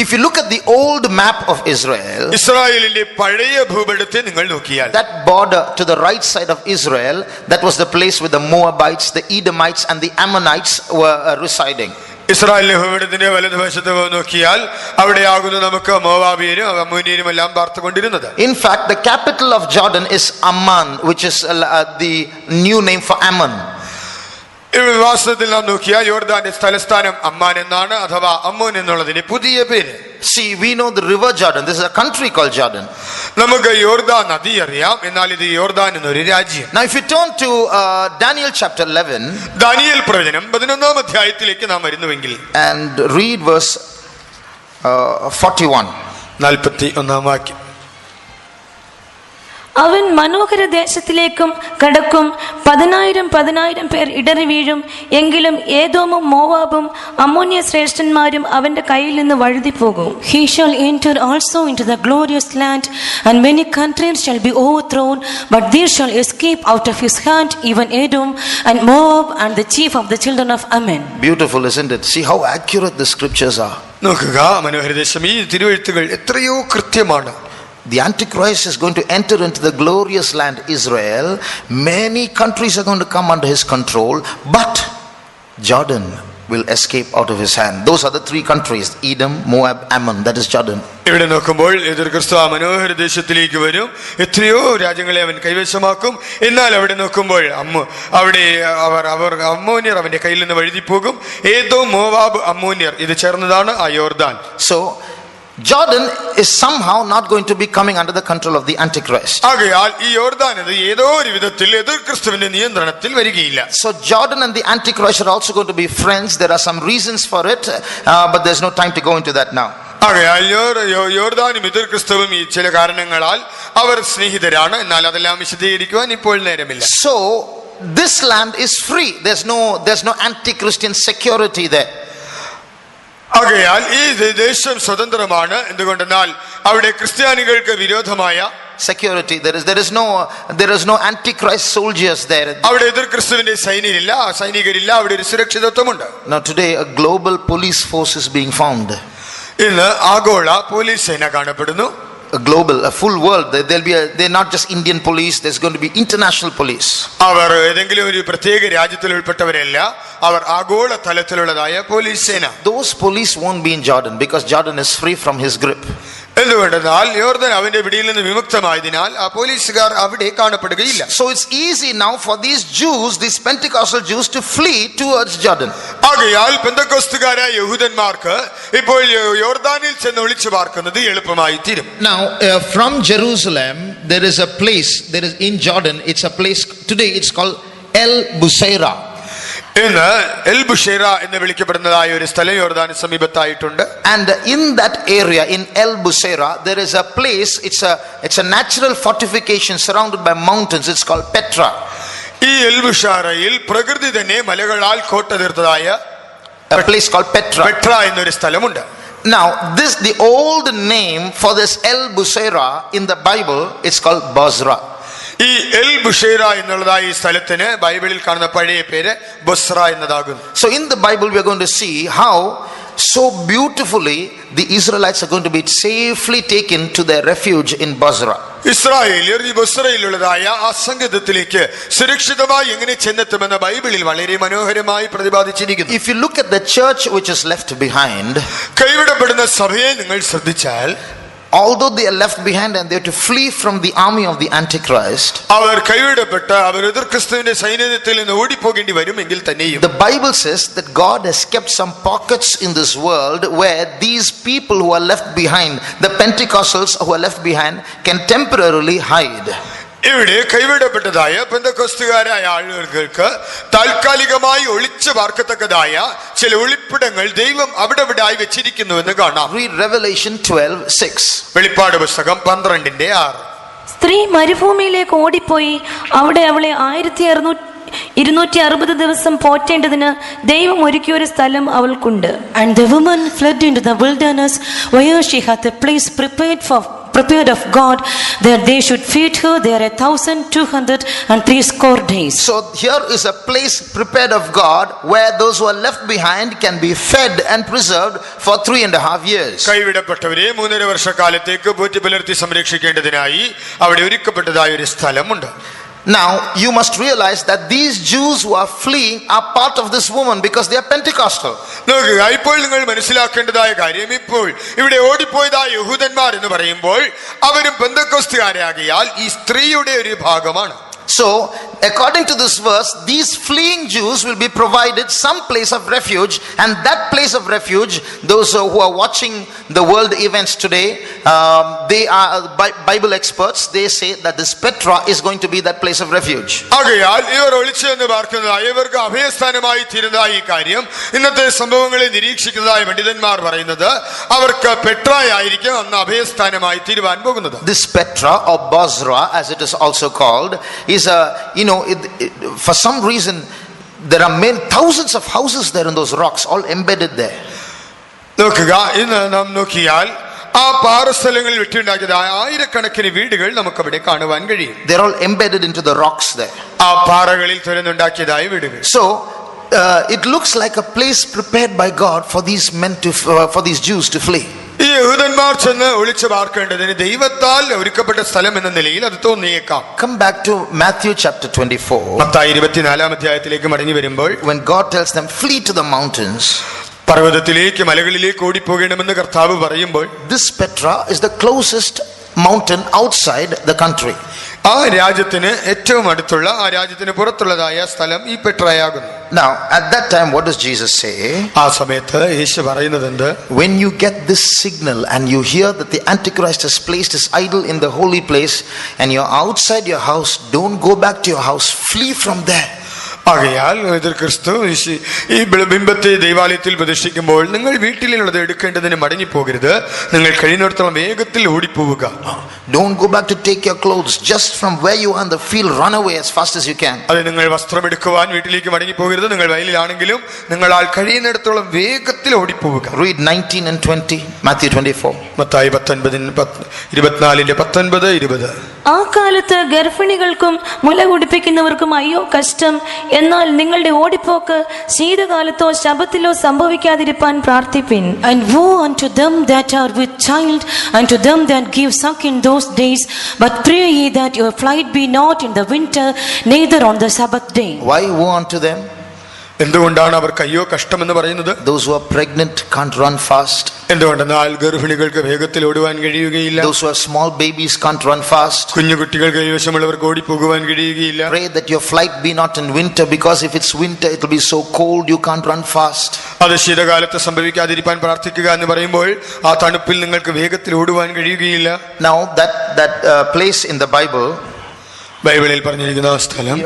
A: If you look at the old map of Israel,
B: ഇസ്രായേലിന്റെ പഴയ ഭൂപടത്തെ നിങ്ങൾ നോക്കിയാൽ
A: that border to the right side of Israel, that was the place where the Moabites, the Edomites and the Ammonites were residing.
B: ഇസ്രായേലിന്റെ ഭൂപടത്തിന്റെ വലതുവശത്ത് നോക്കിയാൽ അവിടെയാകുന്നു നമുക്ക് മോവാബിയരും അമ്മോന്യരും എല്ലാം പാർത്തുകൊണ്ടിരുന്നത്.
A: In fact, the capital of Jordan is Amman, which is the new name for Ammon.
B: വാസ്തവത്തിൽ നാം നോക്കിയാൽ യോർദാന്റെ തലസ്ഥാനം Amman എന്നാണ്, അഥവാ അമ്മോൻ എന്നുള്ളതിന്റെ പുതിയ പേര്.
A: See, we know the river Jordan. This is a country called Jordan.
B: നമുക്ക് യോർദാൻ നദി അറിയാം, എന്നാൽ ഇത് യോർദാൻ എന്നൊരു രാജ്യം.
A: Now if you turn to Daniel chapter 11,
B: Daniel പ്രവചനം 11-ാം അധ്യായത്തിലേക്ക് നാം വരുന്നുവെങ്കിൽ
A: and read verse 41.
B: 41-ാം വാക്യം.
C: അവൻ മനോഹര ദേശത്തിലേക്കും കടക്കും, 10,000 പേർ ഇടറി വീഴും. എങ്കിലും ഏദോമും മോവാബും അമ്മോന്യ ശ്രേഷ്ഠന്മാരും അവന്റെ കയ്യിൽ നിന്ന് വഴുതിപ്പോകും.
D: He shall enter also into the glorious land, and many countries shall be overthrown, but there shall escape out of his hand even Edom and Moab and the chief of the children of Ammon.
A: Beautiful, isn't it? See how accurate the scriptures are.
B: നോക്കുക, മനോഹരദേശം ഈ തിരുവെഴുത്തുകൾ എത്രയോ കൃത്യമാണ്.
A: The Antichrist is going to enter into the glorious land Israel. Many countries are going to come under his control, but Jordan will escape out of his hand. Those are the three countries: Edom, Moab, Ammon. That is Jordan.
B: ഇവിടെ നോക്കുമ്പോൾ എതിർ ക്രിസ്തു ആ മനോഹര ദേശത്തിലേക്ക് വരും. എത്രയോ രാജ്യങ്ങളെ അവൻ കൈവശമാക്കും. എന്നാൽ അവിടെ നോക്കുമ്പോൾ അവിടെ അവർ അമ്മോന്യർ അവന്റെ കയ്യിൽ നിന്ന് വഴുതിപ്പോകും. ഏദോം, മോവാബ്, അമ്മോന്യർ ഇത് ചേർന്നതാണ് ആ യോർദാൻ.
A: So Jordan is somehow not going to be coming under the control of the Antichrist.
B: ആകയാൽ ഈ യോർദാൻ ഇത് ഏതോ ഒരു വിധത്തിൽ എതിർ ക്രിസ്തുവിന്റെ നിയന്ത്രണത്തിൽ വരികയില്ല.
A: So Jordan and the Antichrist are also going to be friends. There are some reasons for it, but there's no time to go into that now.
B: ആകയാൽ യോർദാനും എതിർ ക്രിസ്തുവും ഈ ചില കാരണങ്ങളാൽ അവർ സ്നേഹിതരാണ്. എന്നാൽ അതെല്ലാം വിശദീകരിക്കുവാൻ ഇപ്പോൾ നേരമില്ല.
A: So this land is free. There's no anti-Christian security there.
B: ആകയാൽ ഈ ദേശം സ്വതന്ത്രമാണ്. എന്തുകൊണ്ടെന്നാൽ അവിടെ ക്രിസ്ത്യാനികൾക്ക് വിരോധമായ
A: security, there is no antichrist soldiers there.
B: അവിടെ എതിർ ക്രിസ്തുവിന്റെ സൈനികരില്ല. അവിടെ ഒരു സുരക്ഷിതത്വമുണ്ട്.
A: Now today a global police force is being found.
B: ഇന്ന് ആഗോള പോലീസ് സേന കാണപ്പെടുന്നു.
A: A full world. They're not just Indian police. There's going to be international police.
B: അവർ ഏതെങ്കിലും ഒരു പ്രത്യേക രാജ്യത്തിൽ ഉൾപ്പെട്ടവരല്ല. അവർ ആഗോള തലത്തിലുള്ളതായ പോലീസ് സേന.
A: Those police won't be in Jordan because Jordan is free from his grip.
B: എന്തുകൊണ്ടെന്നാൽ യോർദാൻ അവന്റെ പിടിയിൽ നിന്ന് വിമുക്തമായതിനാൽ ആ പോലീസുകാർ അവിടെ കാണപ്പെടുകയില്ല.
A: So it's easy now for these Jews, these Pentecostal Jews, to flee towards Jordan.
B: ആകയാൽ പെന്തക്കോസ്തുകാരായ യഹൂദന്മാർക്ക് ഇപ്പോൾ യോർദാനിൽ ചെന്ന് ഒളിച്ചു പാർക്കുന്നത് എളുപ്പമായി തീരും.
A: Now from Jerusalem there is a place, there is in Jordan, it's a place today, it's called El Busaira.
B: ഇന്ന് L ബുഷൈറ എന്ന് വിളിക്കപ്പെടുന്നതായ ഒരു സ്ഥലം യോർദാന് സമീപത്തായിട്ടുണ്ട്.
A: And in that area, in El Busaira, there is a place, it's a natural fortification surrounded by mountains. It's called Petra.
B: ഈ L ബുഷൈറയിൽ പ്രകൃതി തന്നെ മലകളാൽ കോട്ട തീർത്തതായ
A: a place called Petra.
B: Petra എന്നൊരു സ്ഥലമുണ്ട്.
A: Now the old name for this El Busaira in the Bible is called Bozrah.
B: ഈ L ബുഷൈറ എന്നുള്ളതായ ഈ സ്ഥലത്തിന് ബൈബിളിൽ കാണുന്ന പഴയ പേര് ബൊസ്ര എന്നതാകുന്നു.
A: So in the Bible we are going to see how so beautifully the Israelites are going to be safely taken to their refuge in Bozrah.
B: ഇസ്രായേലിയർ ഈ ബൊസ്രയിലുള്ളതായ ആ സങ്കേതത്തിലേക്ക് സുരക്ഷിതമായി എങ്ങനെ ചെന്നെത്തുമെന്ന് ബൈബിളിൽ വളരെ മനോഹരമായി പ്രതിപാദിച്ചിരിക്കുന്നു.
A: If you look at the church which is left behind,
B: കൈവിടപ്പെടുന്ന സഭയെ നിങ്ങൾ ശ്രദ്ധിച്ചാൽ,
A: although they are left behind and they have to flee from the army of the Antichrist,
B: അവർ കൈവിടപ്പെട്ട് അവർ എതിർ ക്രിസ്തുവിന്റെ സൈന്യത്തിൽ നിന്ന് ഓടിപ്പോകേണ്ടി വരുമെങ്കിൽ തന്നെയും
A: the Bible says that God has kept some pockets in this world where these people who are left behind, the Pentecostals who are left behind, can temporarily hide.
B: ഇവിടെ കൈവിടപ്പെട്ടതായ പെന്തക്കോസ്തുകാരായ ആളുകൾക്ക് താൽക്കാലികമായി ഒളിച്ചു പാർക്കത്തക്കതായ ചില ഒളിപ്പിടങ്ങൾ ദൈവം അവിടെ വെച്ചിരിക്കുന്നുവെന്ന് കാണാം.
A: Read Revelation 12:6.
B: വെളിപ്പാട് പുസ്തകം 12:6.
C: സ്ത്രീ മരുഭൂമിയിലേക്ക് ഓടിപ്പോയി അവിടെ അവളെ 1260 ദിവസം പോറ്റേണ്ടതിന് ദൈവം ഒരുക്കിയൊരു സ്ഥലം അവൾക്കുണ്ട്.
D: And the woman fled into the wilderness where she hath a place prepared of God, that they should feed her there 1260 days.
A: So here is a place prepared of God where those who are left behind can be fed and preserved for 3.5 years.
B: കൈവിടപ്പെട്ടവരെ 3.5 വർഷക്കാലത്തേക്ക് Potti പുലർത്തി സംരക്ഷിക്കേണ്ടതിനായി അവിടെ ഒരുക്കപ്പെട്ടതായ ഒരു സ്ഥലമുണ്ട്.
A: Now you must realize that these Jews who are fleeing are part of this woman because they are Pentecostal.
B: നോക്കുക, ഇപ്പോൾ നിങ്ങൾ മനസ്സിലാക്കേണ്ടതായ കാര്യം, ഇപ്പോൾ ഇവിടെ ഓടിപ്പോയതായ യഹൂദന്മാർ എന്ന് പറയുമ്പോൾ അവരും പെന്തക്കോസ്തുകാരാകിയാൽ ഈ സ്ത്രീയുടെ ഒരു ഭാഗമാണ്.
A: So according to this verse, these fleeing Jews will be provided some place of refuge, and that place of refuge, those who are watching the world events today, they are Bible experts, they say that this Petra is going to be that place of refuge.
B: ആകയാൽ ഇവർ ഒളിച്ചു എന്ന് പാർക്കുന്നതായ ഇവർക്ക് അഭയസ്ഥാനമായി തീരുന്നതായ ഈ കാര്യം ഇന്നത്തെ സംഭവങ്ങളെ നിരീക്ഷിക്കുന്നതായ പണ്ഡിതന്മാർ പറയുന്നത് അവർക്ക് പെട്രയായിരിക്കും അന്ന് അഭയസ്ഥാനമായി തീരുവാൻ പോകുന്നത്.
A: This Petra or Bozrah as it is also called is for some reason there are thousands of houses there in those rocks, all embedded there.
B: നോക്കുക, ഇന്ന് നാം നോക്കിയാൽ ആ പാറസ്ഥലങ്ങളിൽ വെട്ടിയുണ്ടാക്കിയതായ ആയിരക്കണക്കിന് വീടുകൾ നമുക്കവിടെ കാണുവാൻ കഴിയും.
A: They're all embedded into the rocks there.
B: ആ പാറകളിൽ തുരന്നുണ്ടാക്കിയതായ വീടുകൾ.
A: So it looks like a place prepared by God for these men for these Jews to flee.
B: ഈ യഹൂദന്മാർ ചെന്ന് ഒളിച്ചു പാർക്കേണ്ടതിന് ദൈവത്താൽ ഒരുക്കപ്പെട്ട സ്ഥലം എന്ന നിലയിൽ അത് തോന്നിയേക്കാം.
A: Come back to Matthew chapter 24.
B: Mathai 24 അധ്യായത്തിലേക്ക് മടങ്ങി വരുമ്പോൾ,
A: when God tells them flee to the mountains,
B: പർവ്വതത്തിലേക്ക് മലകളിലേക്ക് ഓടിപ്പോകണമെന്ന് കർത്താവ് പറയുമ്പോൾ,
A: this Petra is the closest mountain outside the country.
B: ആ രാജ്യത്തിന് ഏറ്റവും അടുത്തുള്ള, ആ രാജ്യത്തിന് പുറത്തുള്ളതായ സ്ഥലം ഈ പെട്രയാകുന്നു.
A: Now at that time what does Jesus say?
B: ആ സമയത്ത് യേശു പറയുന്നത് എന്ത്?
A: When you get this signal and you hear that the Antichrist has placed his idol in the holy place and you're outside your house, don't go back to your house, flee from there.
B: ആകയാൽ എതിർ ക്രിസ്തു ഈ ബിംബത്തെ ദൈവാലയത്തിൽ പ്രതിഷ്ഠിക്കുമ്പോൾ നിങ്ങൾ വീട്ടിലുള്ളത് എടുക്കേണ്ടതിന് മടങ്ങിപ്പോകരുത്, നിങ്ങൾ കഴിയുന്നിടത്തോളം വേഗത്തിൽ ഓടിപ്പോവുക.
A: Don't go back to take your clothes. Just from where you are in the field, run away as fast as you can.
B: അത് നിങ്ങൾ വസ്ത്രം എടുക്കുവാൻ വീട്ടിലേക്ക് മടങ്ങിപ്പോകരുത്, നിങ്ങൾ വയലിലാണെങ്കിലും നിങ്ങളാൽ കഴിയുന്നിടത്തോളം വേഗത്തിൽ ഓടിപ്പോവുക.
A: Read 19 and 20, Matthew 24.
B: മത്തായി 24:19-20.
C: ആ കാലത്ത് ഗർഭിണികൾക്കും മുല കുടിപ്പിക്കുന്നവർക്കും അയ്യോ കഷ്ടം. എന്നാൽ നിങ്ങളുടെ ഓടിപ്പോക്ക് ശീതകാലത്തോ ശബത്തിലോ സംഭവിക്കാതിരിപ്പാൻ പ്രാർത്ഥിപ്പിൻ.
D: And woe unto them that are with child, and to them that give suck in those days. But pray ye that your flight be not in the winter, neither on the Sabbath day.
A: Why woe unto them?
B: എന്തുകൊണ്ടാണ് അവർക്ക് അയ്യോ കഷ്ടമെന്ന് പറയുന്നത്?
A: Those who are pregnant can't run fast.
B: എന്തുകൊണ്ടെന്നാൽ ഗർഭിണികൾക്ക് വേഗത്തിൽ ഓടുവാൻ കഴിയുകയില്ല.
A: Those who are small babies can't run fast.
B: കുഞ്ഞുകുട്ടികൾ കൈവശമുള്ളവർക്ക് ഓടിപ്പോകുവാൻ കഴിയുകയില്ല.
A: Pray that your flight be not in winter, because if it's winter it will be so cold you can't run fast.
B: അത് ശീതകാലത്ത് സംഭവിക്കാതിരിക്കാൻ പ്രാർത്ഥിക്കുക എന്ന് പറയുമ്പോൾ ആ തണുപ്പിൽ നിങ്ങൾക്ക് വേഗത്തിൽ ഓടുവാൻ കഴിയുകയില്ല.
A: Now that place in the Bible,
B: ബൈബിളിൽ പറഞ്ഞിരിക്കുന്ന സ്ഥലം,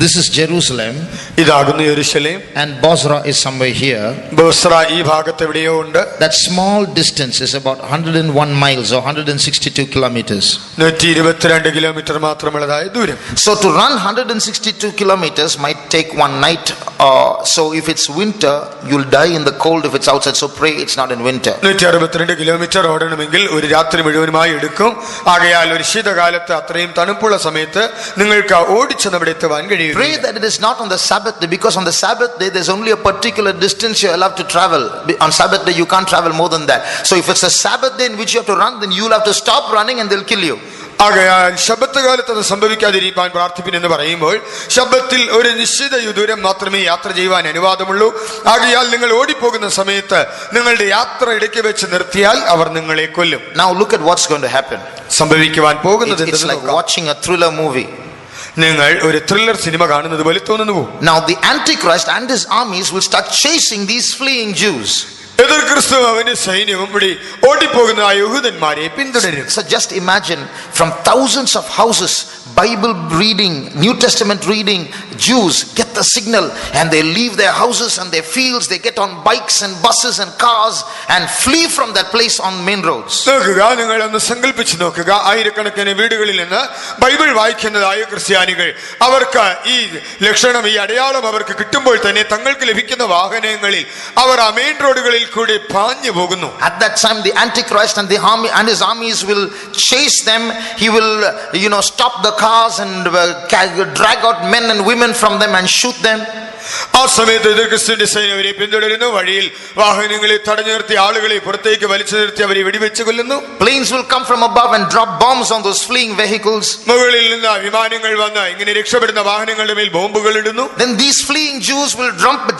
A: this is Jerusalem,
B: ഇതാകുന്നു യെരൂശലേം,
A: and Bozrah is somewhere here.
B: ബോസ്ര ഈ ഭാഗത്ത് എവിടെയോ ഉണ്ട്.
A: That small distance is about 101 miles or 162 kilometers.
B: 122 kilometre മാത്രമുള്ളതായ ദൂരം.
A: So to run 162 kilometers might take one night. So if it's winter, you'll die in the cold if it's outside. So pray it's not in winter.
B: 162 kilometre ഓടണമെങ്കിൽ ഒരു രാത്രി മുഴുവനുമായി എടുക്കും. ആകയാൽ ഒരു ശീതകാലത്ത് അത്രയും തണുപ്പുള്ള സമയത്ത് നിങ്ങൾക്ക് ഓടിച്ചെന്നവിടെ എത്തുവാൻ കഴിയും.
A: Pray that it is not on the Sabbath day, because on the Sabbath day there's only a particular distance you're allowed to travel. On Sabbath day you can't travel more than that. So if it's a Sabbath day in which you have to run, then you'll have to stop running and they'll kill you.
B: ആകയാൽ ശബ്ബത്ത് കാലത്ത് അത് സംഭവിക്കാതിരിക്കാൻ പ്രാർത്ഥിപ്പിൻ എന്ന് പറയുമ്പോൾ ശബ്ബത്തിൽ ഒരു നിശ്ചിത ദൂരം മാത്രമേ യാത്ര ചെയ്യുവാൻ അനുവാദമുള്ളൂ. ആകയാൽ നിങ്ങൾ ഓടിപ്പോകുന്ന സമയത്ത് നിങ്ങളുടെ യാത്ര ഇടയ്ക്ക് വെച്ച് നിർത്തിയാൽ അവർ നിങ്ങളെ കൊല്ലും.
A: Now look at what's going to happen.
B: സംഭവിക്കുവാൻ പോകുന്നത്
A: It's like watching a thriller movie.
B: നിങ്ങൾ ഒരു ത്രില്ലർ സിനിമ കാണുന്നത് പോലെ തോന്നുന്നു.
A: Now the Antichrist and his armies will start chasing these fleeing Jews.
B: എതിർ ക്രിസ്തു അവന്റെ സൈന്യവും ഇവിടെ ഓടിപ്പോകുന്ന ആ യഹൂദന്മാരെ പിന്തുടരും.
A: So just imagine, from thousands of houses, Bible reading, New Testament reading Jews get the signal and they leave their houses and their fields, they get on bikes and buses and cars and flee from that place on main roads.
B: നോക്കുക, നിങ്ങൾ ഒന്ന് സങ്കല്പിച്ച് നോക്കുക, ആയിരക്കണക്കിന് വീടുകളിൽ നിന്ന് Bible വായിക്കുന്നതായ ക്രിസ്ത്യാനികൾ, അവർക്ക് ഈ ലക്ഷണം, ഈ അടയാളം അവർക്ക് കിട്ടുമ്പോൾ തന്നെ തങ്ങൾക്ക് ലഭിക്കുന്ന വാഹനങ്ങളിൽ അവർ ആ മെയിൻ റോഡുകളിൽ കൂടി പാഞ്ഞു പോകുന്നു.
A: At that time the Antichrist and the army and his armies will chase them. He will stop the cars and drag out men and women from them and shoot them.
B: ആ സമയത്ത് എതിർ ക്രിസ്തുവിന്റെ സൈന്യം അവരെ പിന്തുടരുന്നു. വഴിയിൽ വാഹനങ്ങളെ തടഞ്ഞു നിർത്തി ആളുകളെ പുറത്തേക്ക് വലിച്ചു നിർത്തി അവരെ വെടിവെച്ച് കൊല്ലുന്നു.
A: Planes will come from above and drop bombs on those fleeing vehicles.
B: മുകളിൽ നിന്ന് വിമാനങ്ങൾ വന്ന് ഇങ്ങനെ രക്ഷപ്പെടുന്ന വാഹനങ്ങളുടെ മേൽ ബോംബുകൾ ഇടുന്നു.
A: Then these fleeing Jews will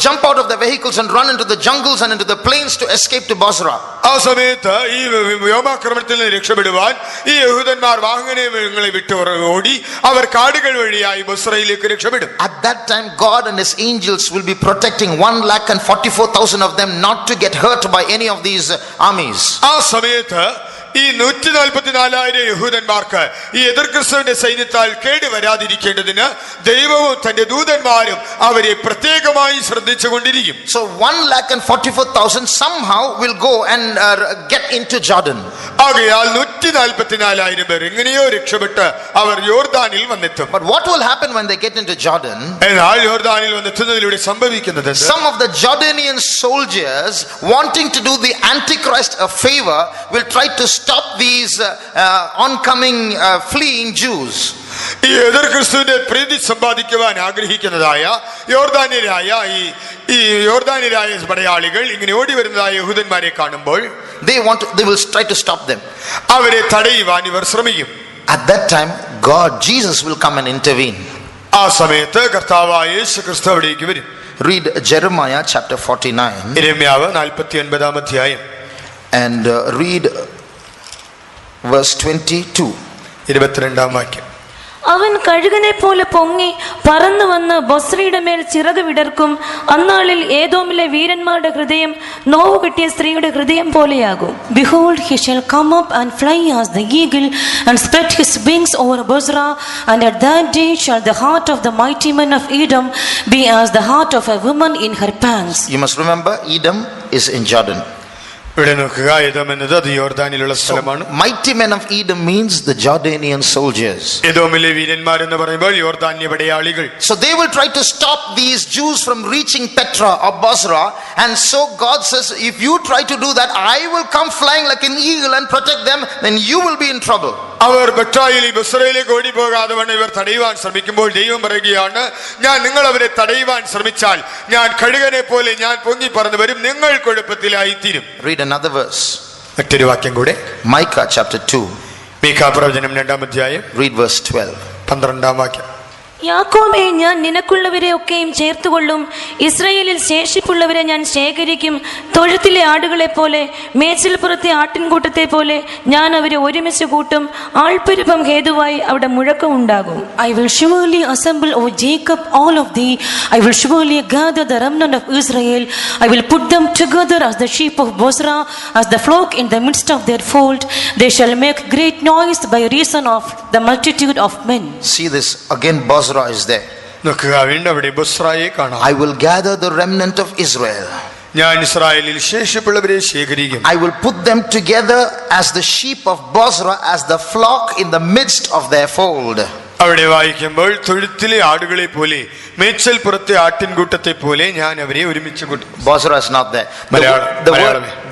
A: jump out of the vehicles and run into the jungles and into the plains to escape to Bozrah.
B: ആ സമയത്ത് ഈ വ്യോമാക്രമണത്തിൽ നിന്ന് രക്ഷപ്പെടുവാൻ ഈ യഹൂദന്മാർ വാഹനങ്ങളെ വിട്ട് ഓടി അവർ കാടുകൾ വഴിയായി ബൊസ്രയിലേക്ക് രക്ഷപ്പെടും.
A: At that time God and his angels will be protecting 1,44,000 of them not to get hurt by any of these armies.
B: ആ സമയത്ത് ഈ 144,000 യഹൂദന്മാർക്ക് ഈ എതിർ ക്രിസ്തുവിന്റെ സൈന്യത്താൽ കേട് വരാതിരിക്കേണ്ടതിന് ദൈവവും തന്റെ ദൂതന്മാരും അവരെ പ്രത്യേകമായി ശ്രദ്ധിച്ചുകൊണ്ടിരിക്കും.
A: So 1,44,000 somehow will go and get into Jordan.
B: ആകയാൽ 144,000 പേർ എങ്ങനെയോ രക്ഷപ്പെട്ട് അവർ യോർദാനിൽ വന്നെത്തും.
A: But what will happen when they get into Jordan?
B: എന്നാൽ യോർദാനിൽ വന്നെത്തുന്നതിലൂടെ സംഭവിക്കുന്നത്,
A: some of the Jordanian soldiers wanting to do the Antichrist a favor will try to stop these oncoming fleeing Jews.
B: ഈ എതിർ ക്രിസ്തുവിന്റെ പ്രീതി സമ്പാദിക്കുവാൻ ആഗ്രഹിക്കുന്നതായ യോർദാനിലായ പടയാളികൾ ഇങ്ങനെ ഓടി വരുന്നതായ യഹൂദന്മാരെ കാണുമ്പോൾ
A: they will try to stop them.
B: അവരെ തടയുവാൻ ഇവർ ശ്രമിക്കും.
A: At that time Jesus will come and intervene.
B: ആ സമയത്ത് കർത്താവായ യേശു ക്രിസ്തു അവിടേക്ക് വരും.
A: Read Jeremiah chapter 49.
B: യിരെമ്യാവ് 49-ാം അധ്യായം
A: and read verse 22.
B: 22-ാം വാക്യം.
C: അവൻ കഴുകനെ പോലെ പൊങ്ങി പറന്നു വന്ന് ബൊസ്രയുടെ മേൽ ചിറക് വിടർക്കും. അന്നാളിൽ ഏദോമിലെ വീരന്മാരുടെ ഹൃദയം നോവ് കിട്ടിയ സ്ത്രീയുടെ ഹൃദയം പോലെയാകും.
D: Behold, he shall come up and fly as the eagle, and spread his wings over Bozrah, and at that day shall the heart of the mighty men of Edom be as the heart of a woman in her pangs.
A: You must remember, Edom is in Jordan.
B: ഇവിടെ നോക്കുക, Edom എന്നത് അത് യോർദാനിലുള്ള സ്ഥലമാണ്.
A: Mighty men of Edom means the Jordanian soldiers.
B: എദോമിലെ വീരന്മാർ എന്ന് പറയുമ്പോൾ യോർദാന്യ പടയാളികൾ.
A: So they will try to stop these Jews from reaching Petra or Bozrah, and so God says, if you try to do that, I will come flying like an eagle and protect them, then you will be in trouble.
B: അവർ ബെട്രായിൽ ബൊസ്രയിലേക്ക് ഓടി പോകാതെ വണ്ണം ഇവർ തടയുവാൻ ശ്രമിക്കുമ്പോൾ ദൈവം പറയുകയാണ്, ഞാൻ നിങ്ങൾ അവരെ തടയുവാൻ ശ്രമിച്ചാൽ ഞാൻ കഴുകനെ പോലെ ഞാൻ പൊങ്ങി പറന്നു വരും, നിങ്ങൾ കുഴപ്പത്തിലായി തീരും.
A: Read another verse.
B: മറ്റൊരു വാക്യം കൂടെ.
A: Micah chapter 2.
B: മീഖാ പ്രവചനം 2-ാം അധ്യായം.
A: Read verse 12.
B: 12-ാം വാക്യം.
C: യാക്കോബേ, ഞാൻ നിനക്കുള്ളവരെ ഒക്കെയും ചേർത്തുകൊള്ളും, ഇസ്രായേലിൽ ശേഷിപ്പുള്ളവരെ ഞാൻ ശേഖരിക്കും. തൊഴുത്തിലെ ആടുകളെ പോലെ, മേച്ചിൽപ്പുറത്തെ ആട്ടിൻകൂട്ടത്തെ പോലെ ഞാൻ അവരെ ഒരുമിച്ച് കൂട്ടും. ആൾപ്പെരുപ്പം ഹേതുവായി അവിടെ മുഴക്കം ഉണ്ടാകും.
D: I will surely assemble, O Jacob, all of thee. I will surely gather the remnant of Israel. I will put them together as the sheep of Bozrah, as the flock in the midst of their fold. They shall make great noise by reason of the multitude of men.
A: See this again, Bozrah is there.
B: നോക്കുക, വീണ്ടും അവിടെ ബൊസ്രായെ കാണാം.
A: I will gather the remnant of Israel.
B: ഞാൻ ഇസ്രായേലിൽ ശേഷിപ്പുള്ളവരെ ശേഖരിക്കും.
A: I will put them together as the sheep of Bozrah, as the flock in the midst of their fold.
B: അവിടെ വായിക്കുമ്പോൾ തൊഴുത്തിലെ ആടുകളെ പോലെ, മേച്ചൽ പുറത്തെ ആട്ടിൻകൂട്ടത്തെ പോലെ ഞാൻ അവരെ ഒരുമിച്ച് കൂട്ടും.
A: Bozrah is not there.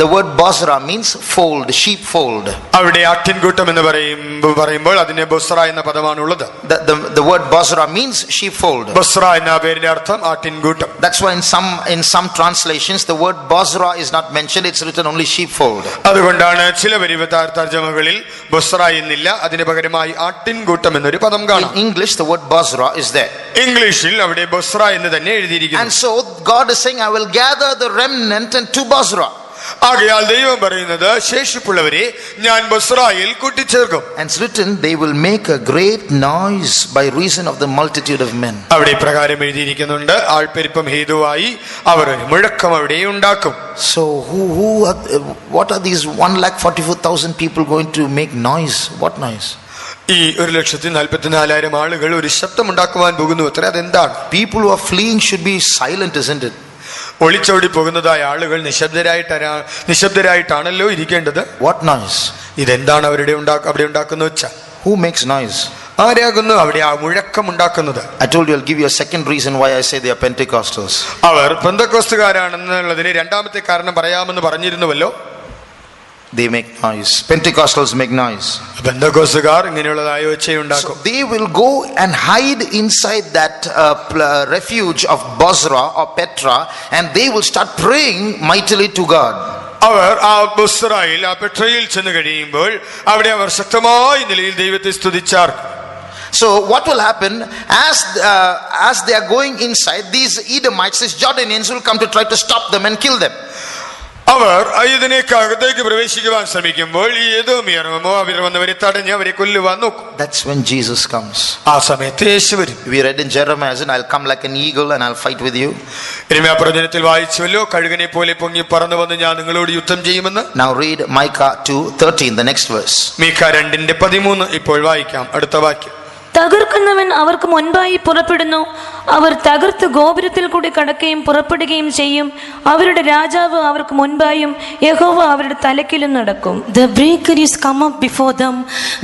A: The word Bozrah means fold, sheep fold.
B: അവിടെ ആട്ടിൻകൂട്ടം എന്ന് പറയുമ്പോൾ അതിന് ബൊസ്ര എന്ന പദമാണ് ഉള്ളത്.
A: The word Bozrah means sheep fold.
B: ബൊസ്ര എന്ന പേരിന്റെ അർത്ഥം ആട്ടിൻകൂട്ടം.
A: That's why in some translations the word Bozrah is not mentioned, it's written only sheepfold.
B: അതുകൊണ്ടാണ് ചില തർജ്ജമകളിൽ ബൊസ്ര എന്നില്ല, അതിന് പകരമായി ആട്ടിൻകൂട്ടം എന്നൊരു പദം കാണാം.
A: In English the word Bozrah is there.
B: ഇംഗ്ലീഷിൽ അവിടെ ബൊസ്ര എന്ന് തന്നെ എഴുതിയിരിക്കുന്നു.
A: And so God is saying, I will gather the remnant and to Bozrah.
B: ആകയാൽ ദൈവം പറയുന്നത്, ശേഷിപ്പുള്ളവരെ ഞാൻ ബൊസ്രായിൽ കൂട്ടിച്ചേർക്കും.
A: And it's written, they will make a great noise by reason of the multitude of men.
B: അവിടെ പ്രകാരം എഴുതിയിരിക്കുന്നുണ്ട്, ആൾപ്പെരുപ്പം ഹേതുവായി അവർ മുഴക്കം അവിടെ ഉണ്ടാക്കും.
A: So what are these 1,44,000 people going to make noise? What noise?
B: ഈ 1,44,000 ആളുകൾ ഒരു ശബ്ദം ഉണ്ടാക്കുവാൻ പോകുന്നു. അത്ര അതെന്താണ്?
A: People who are fleeing should be silent, isn't it?
B: ഒളിച്ചോടി പോകുന്നതായ ആളുകൾ നിശബ്ദരായിട്ടാണല്ലോ ഇരിക്കേണ്ടത്.
A: What noise?
B: ഇതെന്താണ് അവിടെ ഉണ്ടാക്കുന്ന ഒച്ച?
A: Who makes noise?
B: ആരാകുന്നു അവിടെ ആ മുഴക്കം ഉണ്ടാക്കുന്നത്?
A: I told you, I'll give you a second reason why I say they are Pentecostals.
B: അവർ പെന്തക്കോസ്തുകാരാണെന്നുള്ളതിന് രണ്ടാമത്തെ കാരണം പറയാമെന്ന് പറഞ്ഞിരുന്നുവല്ലോ.
A: They make noise. Pentecostals make noise.
B: പെന്തക്കോസ്തുകാർ ഇങ്ങനെയുള്ളതായ ഒച്ചയുണ്ടാക്കും.
A: So they will go and hide inside that refuge of Bozrah or Petra, and they will start praying mightily to God.
B: അവർ ആ ബൊസ്രായിൽ, ആ പെട്രയിൽ ചെന്ന് കഴിയുമ്പോൾ അവിടെ അവർ ശക്തമായ നിലയിൽ ദൈവത്തെ സ്തുതിച്ചാർ.
A: So what will happen as they are going inside, these Edomites, these Jordanians will come to try to stop them and kill them.
B: അവർ ഇതിനേക്കകത്തേക്ക് പ്രവേശിക്കുവാൻ ശ്രമിക്കുമ്പോൾ ഈ ഏദോമിയർമോ അവർ വന്നവരെ തടഞ്ഞ് അവരെ കൊല്ലുവാൻ നോക്കും.
A: That's when Jesus comes.
B: ആ സമയത്ത് യേശു വരും.
A: We read in Jeremiah, I'll come like an eagle and I'll fight with you.
B: യിരെമ്യാ പ്രവചനത്തിൽ വായിച്ചുവല്ലോ, കഴുകനെ പോലെ പൊങ്ങി പറന്നു വന്ന് ഞാൻ നിങ്ങളോട് യുദ്ധം ചെയ്യുമെന്ന്.
A: Now read Micah 2:13, the next verse.
B: മീഖാ 2:13 ഇപ്പോൾ വായിക്കാം. അടുത്ത വാക്യം.
C: തകർക്കുന്നവൻ അവർക്ക് മുൻപായി പുറപ്പെടുന്നു, അവർ തകർത്ത് ഗോപുരത്തിൽ കൂടി കടക്കുകയും പുറപ്പെടുകയും ചെയ്യും. അവരുടെ രാജാവ് അവർക്ക് മുൻപായും യഹോവ അവരുടെ തലക്കിലും നടക്കും.
D: The breaker is come up before them,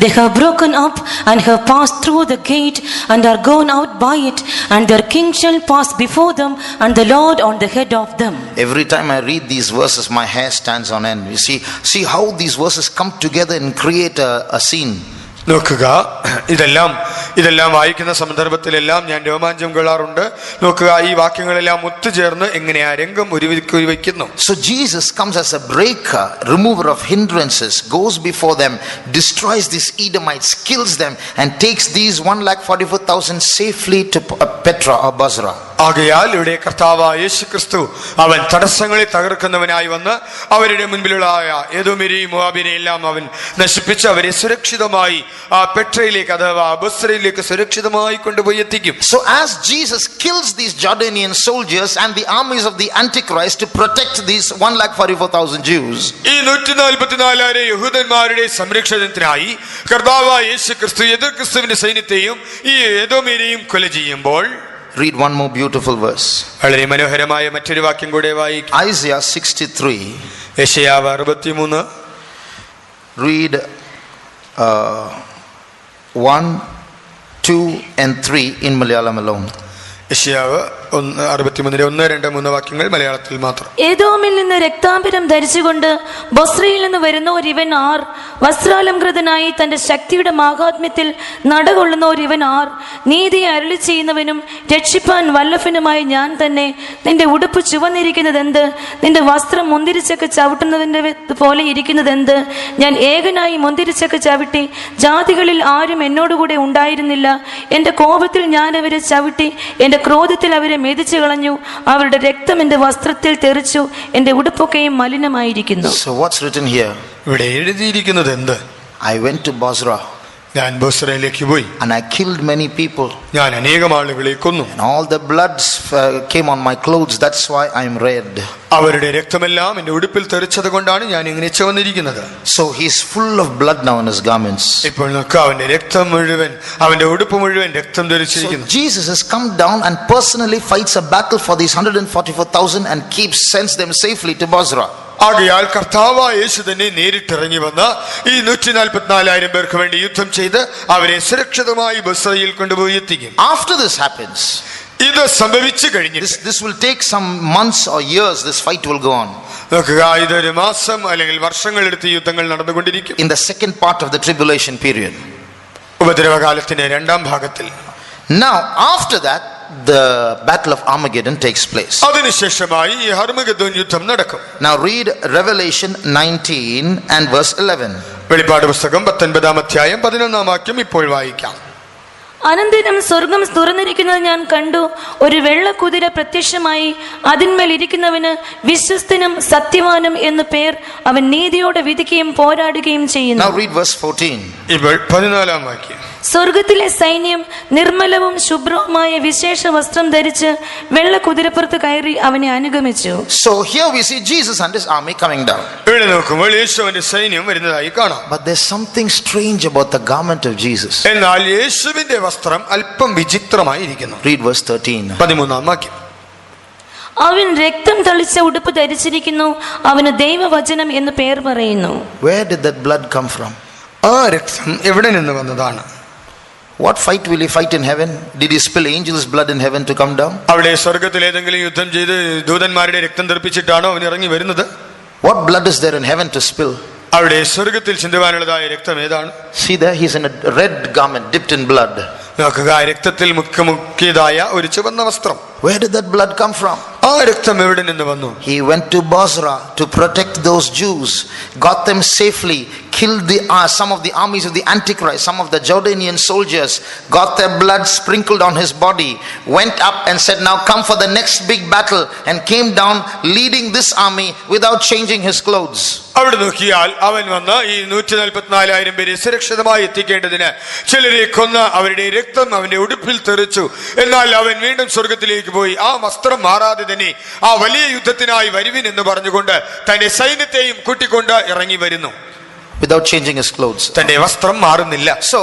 D: they have broken up and have passed through the gate and are gone out by it, and their king shall pass before them, and the Lord on the head of them.
A: Every time I read these verses, my hair stands on end. You see how these verses come together and create a scene.
B: നോക്കുക, ഇതെല്ലാം വായിക്കുന്ന സന്ദർഭത്തിലെല്ലാം ഞാൻ രോമാഞ്ചം കൊള്ളാറുണ്ട്. നോക്കുക, ഈ വാക്യങ്ങളെല്ലാം ഒത്തുചേർന്ന് എങ്ങനെ ആ രംഗം ഒരുവയ്ക്കുന്നു.
A: So Jesus comes as a breaker, remover of hindrances, goes before them, destroys these Edomites, kills them, and takes these 144,000 safely to Petra or Basra.
B: ആകയാൽ ഇവിടെ കർത്താവായ യേശുക്രിസ്തു അവൻ തടസ്സങ്ങളെ തകർക്കുന്നവനായി വന്ന് അവരുടെ മുൻപിലുള്ള ഏദോമിനെയും മോവാബിനെയും എല്ലാം അവൻ നശിപ്പിച്ച് അവരെ സുരക്ഷിതമായി ആ പെട്രയിലേക്ക് അഥവാ ബസ്രയിലേക്ക് സുരക്ഷിതമായി കൊണ്ടുപോയി എത്തിക്കും.
A: So as Jesus kills these Jordanian soldiers and the armies of the Antichrist to protect these 144,000 Jews,
B: ഈ 144,000 യഹൂദന്മാരുടെ സംരക്ഷണത്തിനായി കർത്താവായ യേശുക്രിസ്തു എതിർ ക്രിസ്തുവിന്റെ സൈന്യത്തെയും ഈ ഏദോമിനെയും കൊല ചെയ്യുമ്പോൾ,
A: read one more beautiful verse.
B: വളരെ മനോഹരമായ മറ്റൊരു വാക്യം കൂടെ വായിക്കാം.
A: Isaiah 63.
B: യെശയ്യാവ് 63.
A: Read 1, 2 and 3 in Malayalam alone.
B: യെശയ്യാവ് 63 1, 2, 3 വാക്യങ്ങൾ മലയാളത്തിൽ മാത്രം.
C: ഏദോമിൽ നിന്ന് രക്താംബരം ധരിച്ചുകൊണ്ട് ബൊസ്രയിൽ നിന്ന് വരുന്ന ഒരുവൻ ആർ, വസ്ത്രാലംകൃതനായി തന്റെ ശക്തിയുടെ മാഹാത്മ്യത്തിൽ നടകൊള്ളുന്ന ഒരുവൻ ആർ, നീതിയെ അരുളി ചെയ്യുന്നവനും രക്ഷിപ്പാൻ വല്ലഭനുമായി ഞാൻ തന്നെ. നിന്റെ ഉടുപ്പ് ചുവന്നിരിക്കുന്നതെന്ത്? നിന്റെ വസ്ത്രം മുന്തിരിച്ചക്ക് ചവിട്ടുന്നതിന്റെ പോലെ ഇരിക്കുന്നതെന്ത്? ഞാൻ ഏകനായി മുന്തിരിച്ചക്ക് ചവിട്ടി, ജാതികളിൽ ആരും എന്നോടുകൂടെ ഉണ്ടായിരുന്നില്ല. എന്റെ കോപത്തിൽ ഞാൻ അവരെ ചവിട്ടി, എന്റെ ക്രോധത്തിൽ അവരെ മെതിച്ചു കളഞ്ഞു. അവരുടെ രക്തം എന്റെ വസ്ത്രത്തിൽ തെറിച്ചു, എന്റെ ഉടുപ്പൊക്കെയും മലിനമായിരിക്കുന്നു.
A: So what's written here?
B: ഇവിടെ എഴുതിയിരിക്കുന്നത് എന്ത്?
A: I went to Basra.
B: ഞാൻ ബൊസ്രയിലേക്ക് പോയി.
A: And I killed many people.
B: ഞാൻ അനേകം ആളുകളെ കൊന്നു.
A: And all the bloods came on my clothes. That's why I am red.
B: അവരുടെ രക്തമെല്ലാം എന്റെ ഉടുപ്പിൽ തെറിച്ചത് കൊണ്ടാണ് ഞാൻ ഇങ്ങനെ ചുവന്നിരിക്കുന്നത്.
A: So he's full of blood now in his garments.
B: ഇപ്പോൾ നോക്കുക, അവന്റെ രക്തം മുഴുവൻ, അവന്റെ ഉടുപ്പ് മുഴുവൻ രക്തം ധരിച്ചിരിക്കുന്നു.
A: So Jesus has come down and personally fights a battle for these 144,000 and sends them safely to Basra.
B: ആകയാൽ കർത്താവായ യേശു തന്നെ നേരിട്ടിറങ്ങി വന്ന് ഈ 144,000 പേർക്ക് വേണ്ടി യുദ്ധം ചെയ്ത് അവരെ സുരക്ഷിതമായി ബസ്രയിൽ കൊണ്ടുപോയി എത്തിക്കും.
A: After this happens,
B: ഇത് സംഭവിച്ചു കഴിഞ്ഞിട്ട്,
A: this will take some months or years, this fight will go on.
B: നോക്കുക, ഇതൊരു മാസം അല്ലെങ്കിൽ വർഷങ്ങളെടുത്ത് യുദ്ധങ്ങൾ നടന്നുകൊണ്ടിരിക്കും.
A: In the second part of the tribulation period,
B: ഉപദ്രവകാലത്തിന്റെ രണ്ടാം ഭാഗത്തിൽ.
A: Now after that the battle of Armageddon takes place.
B: അതിനുശേഷമായി ഈ ഹർമഗദോൻ യുദ്ധം നടക്കും.
A: Now read Revelation 19 and verse 11.
B: വെളിപ്പാട് പുസ്തകം 19 അധ്യായം 11 വാക്യം ഇപ്പോൾ വായിക്കാം.
C: അനന്തരം സ്വർഗം തുറന്നിരിക്കുന്നത് ഞാൻ കണ്ടു. ഒരു വെള്ളക്കുതിര പ്രത്യക്ഷമായി, അതിന്മേൽ ഇരിക്കുന്നവന് വിശ്വസ്തനും സത്യവാനും എന്നു പേർ. അവൻ നീതിയോടെ വിധിക്കുകയും പോരാടുകയും ചെയ്യുന്നു.
A: Now read verse 14.
B: ഇപ്പോൾ 14 വാക്യം.
C: സ്വർഗത്തിലെ സൈന്യം നിർമ്മലവും ശുഭ്രവുമായ വിശേഷ വസ്ത്രം ധരിച്ച് വെള്ളക്കുതിരപ്പുറത്ത് കയറി അവനെ അനുഗമിച്ചു.
A: So here we see Jesus and his army coming down.
B: ഇവിടെ നോക്കുമ്പോൾ യേശുവിന്റെ സൈന്യം വരുന്നതായി കാണാം.
A: But there's something strange about the garment of Jesus.
B: എന്നാൽ യേശുവിന്റെ വസ്ത്രം അല്പം വിചിത്രമായിരിക്കുന്നു.
A: Read verse 13.
B: 13 വാക്യം.
C: അവൻ രക്തം തളിച്ച ഉടുപ്പ് ധരിച്ചിരിക്കുന്നു. അവന് ദൈവവചനം എന്ന് പേർ പറയുന്നു.
A: Where did that blood come from?
B: ആ രക്തം എവിടെ നിന്ന് വന്നതാണ്?
A: What fight will he fight in heaven? Did he spill angels' blood in heaven to come down?
B: അവിടെ സ്വർഗ്ഗത്തിൽ ഏതെങ്കിലും യുദ്ധം ചെയ്ത് ദൂതന്മാരുടെ രക്തം തെറിപ്പിച്ചിട്ടാണോ അവൻ ഇറങ്ങി വരുന്നത്?
A: What blood is there in heaven to spill?
B: അവിടെ സ്വർഗ്ഗത്തിൽ ചിന്തുവാനുള്ളതായ രക്തം ഏതാണ്?
A: See there, he's in a red garment dipped in blood.
B: നോക്കുക, രക്തത്തിൽ മുക്കിയതായ ഒരു ചുവന്ന വസ്ത്രം.
A: Where did that blood come from?
B: ആ രക്തം എവിടെ നിന്ന് വന്നു?
A: He went to Basra to protect those Jews, got them safely, killed some of the armies of the Antichrist, some of the Jordanian soldiers, got their blood sprinkled on his body, went up and said, now come for the next big battle, and came down leading this army without changing his clothes.
B: അവിടെ നോക്കിയാൽ അവൻ വന്ന് ഈ 144,000 പേരെ സുരക്ഷിതമായി എത്തിക്കേണ്ടതിന് ചിലരെ കൊന്ന് അവരുടെ രക്തം അവന്റെ ഉടുപ്പിൽ തെറിച്ചു. എന്നാൽ അവൻ വീണ്ടും സ്വർഗത്തിലേക്ക് പോയി ആ വസ്ത്രം മാറാതെ തന്നെ ആ വലിയ യുദ്ധത്തിനായി വരുവിൻ എന്ന് പറഞ്ഞുകൊണ്ട് തന്റെ സൈന്യത്തെയും കൂട്ടിക്കൊണ്ട് ഇറങ്ങി വരുന്നു.
A: Without changing his clothes.
B: തന്റെ വസ്ത്രം മാറുന്നില്ല.
A: So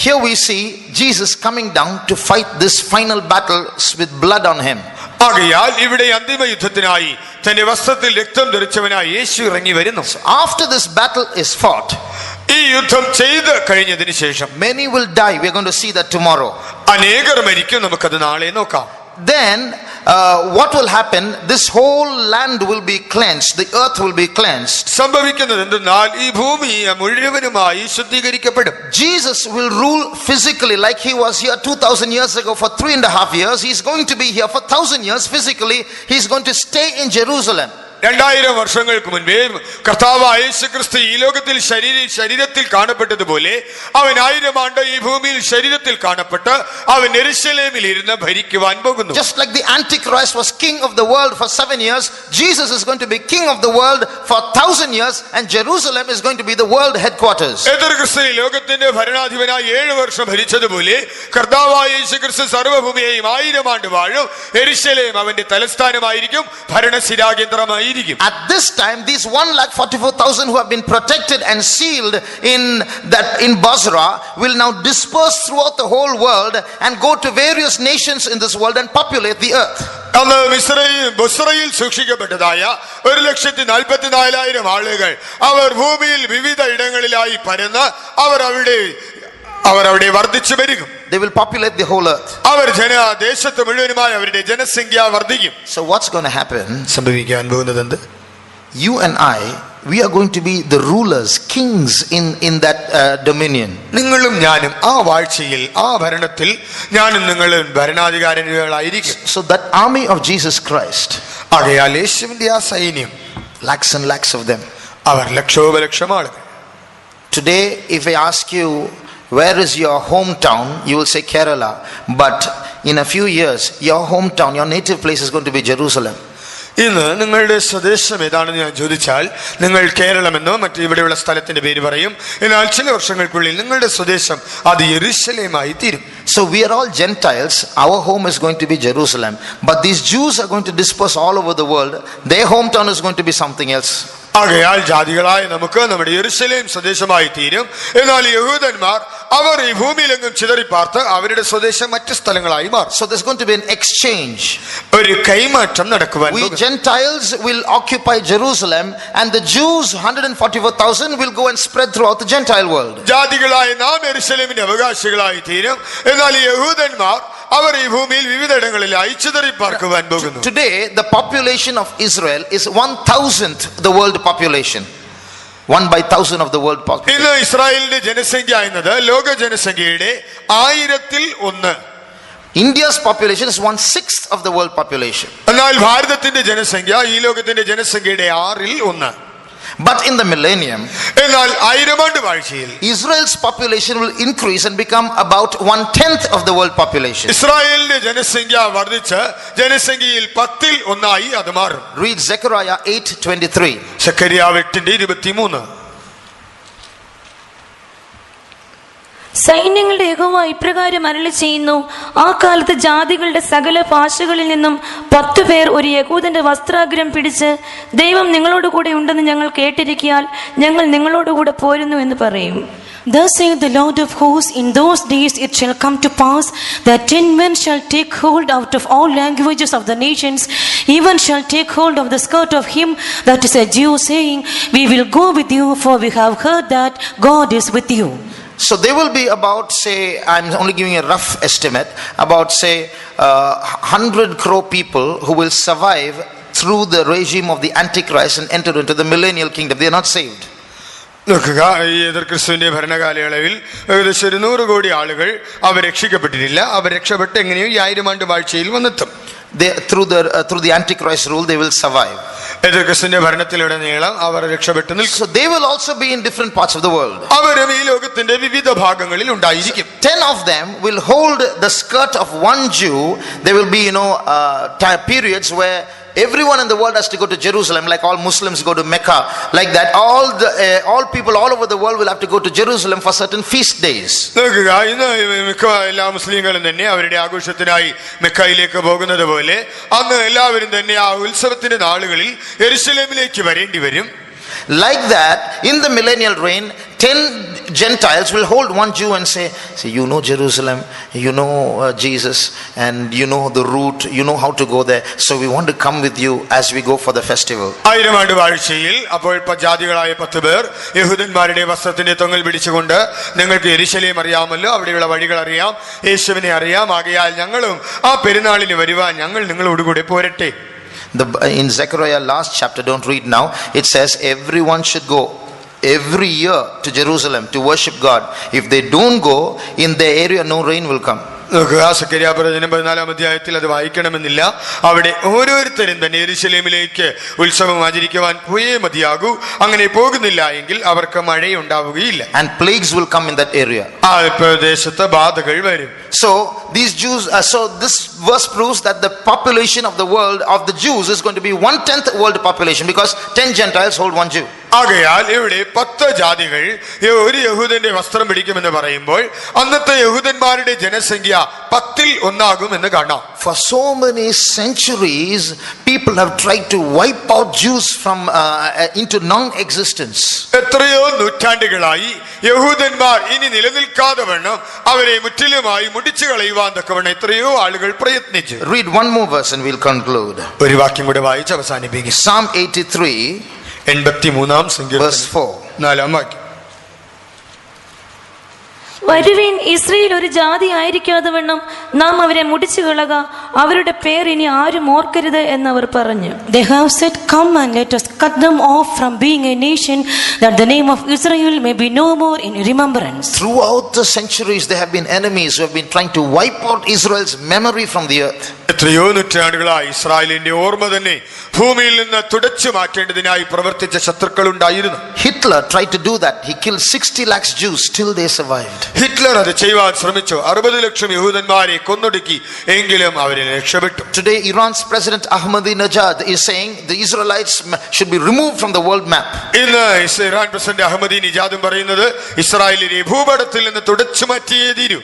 A: here we see Jesus coming down to fight this final battle with blood on him.
B: ആകയാൽ ഇവിടെ അന്തിമ യുദ്ധത്തിനായി തന്റെ വസ്ത്രത്തിൽ രക്തം ധരിച്ചവനായി യേശു ഇറങ്ങി വരുന്നു.
A: After this battle is fought,
B: ഈ യുദ്ധം ചെയ്ത് കഴിഞ്ഞതിന് ശേഷം
A: many will die. We are going to see that tomorrow.
B: അനേകർ മരിക്കും. നമുക്കത് നാളെ നോക്കാം.
A: then what will happen? This whole land will be cleansed, the earth will be cleansed.
B: സംഭവിക്കുന്നത് എന്തെന്നാൽ ഈ ഭൂമി മുഴുവനുമായി ശുദ്ധീകരിക്കപ്പെടും.
A: Jesus will rule physically like he was here 2000 years ago for 3.5 years. He's going to be here for 1000 years physically. He's going to stay in Jerusalem.
B: 2000 വർഷങ്ങൾക്ക് മുൻപേ കർത്താവായ യേശുക്രിസ്തു ഈ ലോകത്തിൽ ശരീരത്തിൽ കാണപ്പെട്ടതുപോലെ അവൻ 1000 ആണ്ട് ഈ ഭൂമിയിൽ ശരീരത്തിൽ കാണപ്പെട്ട് അവൻ യെരൂശലേമിൽ ഇരുന്ന് ഭരിക്കുവാൻ പോകുന്നു.
A: Just like the Antichrist was king of the world for 7 years, Jesus is going to be king of the world for 1000 years, and Jerusalem is going to be the world headquarters.
B: എതിർക്രിസ്തു ലോകത്തിന്റെ ഭരണാധിപനായി 7 വർഷം ഭരിച്ചതുപോലെ കർത്താവായ യേശുക്രിസ്തു സർവ്വഭൂമിയെയും 1000 ആണ്ട് വാഴും. യെരൂശലേം അവന്റെ തലസ്ഥാനമായിരിക്കും, ഭരണശിരാകേന്ദ്രമായി.
A: At this time, these 144,000 who have been protected and sealed in Basra will now disperse throughout the whole world and go to various nations in this world and populate the earth.
B: അന്ന് ബസ്രയിൽ സൂക്ഷിക്കപ്പെട്ടതായ 144,000 ആളുകൾ അവർ ഭൂമിയിൽ വിവിധ ഇടങ്ങളിലായി പരന്ന് അവർ അവിടെ വർദ്ധിച്ചു വരും.
A: They will populate the whole earth.
B: അവർ ദേശത്ത് മുഴുവനുമായി അവരുടെ ജനസംഖ്യ വർദ്ധിക്കും.
A: So what's going to happen?
B: സംഭവിക്കാൻ പോകുന്നത് എന്ത്?
A: You and I, we are going to be the rulers, kings in that dominion.
B: നിങ്ങളും ഞാനും ആ വാഴ്ചയിൽ, ആ ഭരണത്തിൽ ഞാനും നിങ്ങളും ഭരണാധികാരികളായിരിക്കും.
A: So that army of Jesus Christ,
B: ആകയാൽ യേശുവിന്റെ ആ സൈന്യം,
A: lakhs and lakhs of them,
B: അവർ ലക്ഷോപലക്ഷം ആളുകൾ.
A: Today if I ask you, where is your hometown? You will say Kerala. But in a few years, your hometown, your native place is going to be Jerusalem.
B: ഇന്ന് നിങ്ങളുടെ സ്വദേശം ഏതാണെന്ന് ഞാൻ ചോദിച്ചാൽ നിങ്ങൾ കേരളമെന്നോ മറ്റു ഇവിടെയുള്ള സ്ഥലത്തിന്റെ പേര് പറയും. എന്നാൽ ചില വർഷങ്ങൾക്കുള്ളിൽ നിങ്ങളുടെ സ്വദേശം അത് യെരൂശലേമായി തീരും.
A: So we are all Gentiles. Our home is going to be Jerusalem. But these Jews are going to disperse all over the world. Their hometown is going to be something else.
B: ആകയാൽ ജാതികളായ നമുക്ക് നമ്മുടെ യെരൂശലേം സ്വദേശമായി തീരും. എന്നാൽ യഹൂദന്മാർ അവർ ഈ ഭൂമിയിലെങ്ങും ചിതറിപ്പാർത്ത് അവരുടെ സ്വദേശം മറ്റു സ്ഥലങ്ങളായി മാറും.
A: So there's going to be an exchange.
B: ഒരു കൈമാറ്റം നടക്കുവാൻ.
A: We Gentiles will occupy Jerusalem, and the Jews 144,000 will go and spread throughout the Gentile world.
B: ജാതികളായ നാം യെരൂശലേമിന്റെ അവകാശികളായി തീരും. എന്നാൽ യഹൂദന്മാർ അവർ ഈ ഭൂമിയിൽ വിവിധയിടങ്ങളിലായി ചിതറിപ്പാർക്കുവാൻ പോകുന്നു.
A: Today the population of Israel is 1,000th the world population. 1/1000 of the world population.
B: ഇന്ന് ഇസ്രായേലിന്റെ ജനസംഖ്യ എന്നത് ലോക ജനസംഖ്യയുടെ 1000-1.
A: India's population is 1/6 of the world population.
B: എന്നാൽ ഭാരതത്തിന്റെ ജനസംഖ്യ ഈ ലോകത്തിന്റെ ജനസംഖ്യയുടെ 6-1.
A: But in the millennium,
B: എന്നാൽ 1000 ആണ്ട് വാഴ്ചയിൽ
A: Israel's population will increase and become about 1/10 of the world population.
B: ഇസ്രായേലിന്റെ ജനസംഖ്യ വർദ്ധിച്ച് ജനസംഖ്യയിൽ 10-1 അത് മാറും.
A: Read Zechariah 8:23.
B: സെഖര്യാവ് 8:23.
C: സൈന്യങ്ങളുടെ യഹോവ ഇപ്രകാരം അരുളി ചെയ്യുന്നു, ആ കാലത്ത് ജാതികളുടെ സകല ഭാഷകളിൽ നിന്നും 10 പേർ ഒരു യഹൂദന്റെ വസ്ത്രാഗ്രം പിടിച്ച് ദൈവം നിങ്ങളോട് കൂടെ ഉണ്ടെന്ന് ഞങ്ങൾ കേട്ടിരിക്കയാൽ ഞങ്ങൾ നിങ്ങളോടുകൂടെ പോരുന്നു എന്ന് പറയും.
D: Thus saith the Lord of hosts, in those days it shall come to pass that 10 men shall take hold out of all languages of the nations, even shall take hold of the skirt of him that is a Jew, saying, we will go with you, for we have heard that God is with you.
A: So there will be about, say, I'm only giving a rough estimate, about say 100 crore people who will survive through the regime of the Antichrist and enter into the millennial kingdom. They are not saved.
B: നോക്കുക, ഈ എതിർക്രിസ്തുവിന്റെ ഭരണകാലയളവിൽ ഏകദേശം 100 കോടി ആളുകൾ അവർ രക്ഷിക്കപ്പെട്ടിട്ടില്ല. അവർ രക്ഷപ്പെട്ട് എങ്ങനെയോ 1000 ആണ്ട് വാഴ്ചയിൽ വന്നെത്തും.
A: Through the Antichrist rule they will survive.
B: എതിർക്രിസ്തുവിന്റെ ഭരണത്തിലുടനീളം അവർ രക്ഷപ്പെട്ടു നിൽക്കും.
A: So they will also be in different parts of the world.
B: അവരും ഈ ലോകത്തിന്റെ വിവിധ ഭാഗങ്ങളിൽ ഉണ്ടായിരിക്കും.
A: 10 of them will hold the skirt of one Jew. There will be periods where everyone in the world has to go to Jerusalem, like all Muslims go to Mecca, like that. All people all over the world will have to go to Jerusalem for certain feast days.
B: നോക്കുക, ഇന്ന് മിക്ക എല്ലാ മുസ്ലിങ്ങളും തന്നെ അവരുടെ ആഘോഷത്തിനായി മെക്കയിലേക്ക് പോകുന്നത് പോലെ അന്ന് എല്ലാവരും തന്നെ ആ ഉത്സവത്തിന്റെ നാളുകളിൽ യെരൂശലേമിലേക്ക് വരേണ്ടി വരും.
A: Like that, in the millennial reign, Gentiles will hold one Jew and say, see, you know Jerusalem, you know Jesus, and you know the route, you know how to go there, so we want to come with you as we go for the festival.
B: ആയിരമാണ്ട് വാഴ്ചയിൽ അപ്പോൾ ജാതികളായ 10 പേർ യഹൂദന്മാരുടെ വസ്ത്രത്തിന്റെ തൊങ്ങൽ പിടിച്ചുകൊണ്ട്, നിങ്ങൾക്ക് യെരൂശലേം അറിയാമല്ലോ, അവിടെയുള്ള വഴികൾ അറിയാം, യേശുവിനെ അറിയാം, ആകയാൽ ഞങ്ങളും ആ പെരുന്നാളിന് വരുവാൻ ഞങ്ങൾ നിങ്ങളോടുകൂടെ പോരട്ടെ.
A: In Zechariah last chapter, don't read now, it says everyone should go every year to Jerusalem to worship God. If they don't go, in their area no rain will come.
B: Zacharia പ്രവചനം 14-ാം അധ്യായത്തിൽ അത് വായിക്കണമെന്നില്ല. അവിടെ ഓരോരുത്തരും തന്നെ യെരൂശലേമിലേക്ക് ഉത്സവം ആചരിക്കുവാൻ പോയേ മതിയാകൂ. അങ്ങനെ പോകുന്നില്ല എങ്കിൽ അവർക്ക് മഴയുണ്ടാവുകയില്ല.
A: And plagues will come in that area.
B: ആ പ്രദേശത്ത് ബാധകൾ വരും.
A: So these Jews, so this verse proves that the population of the world of the Jews is going to be 1/10 world population, because 10 Gentiles hold one Jew.
B: ആകയാൽ ഇവിടെ 10 ജാതികൾ ഒരു യഹൂദന്റെ വസ്ത്രം പിടിക്കുമെന്ന് പറയുമ്പോൾ അന്നത്തെ യഹൂദന്മാരുടെ ജനസംഖ്യ 10-ൽ 1 എന്ന് കാണാം.
A: For so many centuries, people have tried to wipe out Jews from into non-existence.
B: എത്രയോ നൂറ്റാണ്ടുകളായി യഹൂദന്മാർ ഇനി നിലനിൽക്കാതെ വണ്ണം അവരെ മുற்றிലുമായി മുടിച്ചു കളയുവാൻ തക്കവണ്ണം എത്രയോ ആളുകൾ പ്രയത്നിച്ചു.
A: Read one more verse and we'll conclude.
B: ഒരു വാക്യം കൂടെ വായിച്ച് അവസാനിപ്പിക്കും.
A: Psalm 83
B: 83-ാം സങ്കീർത്തനം
A: verse 4.
B: 4-ാം വാക്യം.
C: വരുവീൻ, ഇസ്രയേൽ ഒരു ജാതി ആയിരിക്കാതെ വണ്ണം നാം അവരെ മുടിച്ചു കളക, അവരുടെ പേർ ഇനി ആരും ഓർക്കരുത് എന്നവർ പറഞ്ഞു.
D: They have said, come and let us cut them off from being a nation, that the name of Israel may be no more in remembrance.
A: Throughout the centuries there have been enemies who have been trying to wipe out Israel's memory from the earth.
B: എത്രയോ നൂറ്റാണ്ടുകളായി ഇസ്രായേലിന്റെ ഓർമ്മ തന്നെ ഭൂമിയിൽ നിന്ന് തുടച്ചു മാറ്റേണ്ടതിനായി പ്രവർത്തിച്ച ശത്രുക്കൾ ഉണ്ടായിരുന്നു.
A: Hitler tried to do that. He killed 60 lakhs Jews, still they survived.
B: Hitler അത് ചെയ്യുവാൻ ശ്രമിച്ചു. 60 ലക്ഷം യഹൂദന്മാരെ കൊന്നൊടുക്കി, എങ്കിലും അവരെ രക്ഷപ്പെട്ടു.
A: Today Iran's President Ahmadinejad is saying the Israelites should be removed from the world map.
B: ഇന്ന് ഇറാൻ പ്രസിഡന്റ് അഹമ്മദിനിജാദും പറയുന്നത് ഇസ്രായേലിനെ ഭൂപടത്തിൽ നിന്ന് തുടച്ചു മാറ്റിയേ തീരൂ.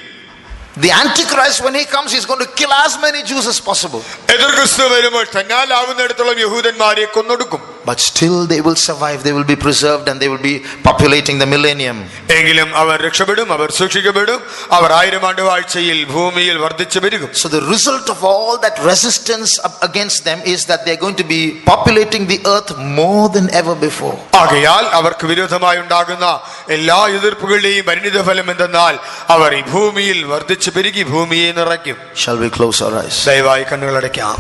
A: The Antichrist, when he comes, he's going to kill as many Jews as possible.
B: എതിർ ക്രിസ്തു വരുമ്പോൾ തന്നാലാവുന്നിടത്തോളം യഹൂദന്മാരെ കൊന്നൊടുക്കും.
A: But still they will survive, they will be preserved, and they will be populating the millennium.
B: എങ്കിലും അവർ രക്ഷപ്പെടും, അവർ സൂക്ഷിക്കപ്പെടും, അവർ 1000 ആണ്ട് വാഴ്ചയിൽ ഭൂമിയിൽ വർദ്ധിച്ചു വരും.
A: So the result of all that resistance against them is that they're going to be populating the earth more than ever before.
B: ആകയാൽ അവർക്ക് വിരോധമായി ഉണ്ടാകുന്ന എല്ലാ എതിർപ്പുകളുടെയും പരിണിത ഫലം എന്തെന്നാൽ അവർ ഈ ഭൂമിയിൽ വർദ്ധിച്ചു പെരുകി ഭൂമിയെ നിറയ്ക്കും.
A: Shall we close our eyes?
B: ദയവായി കണ്ണുകളടയ്ക്കാം.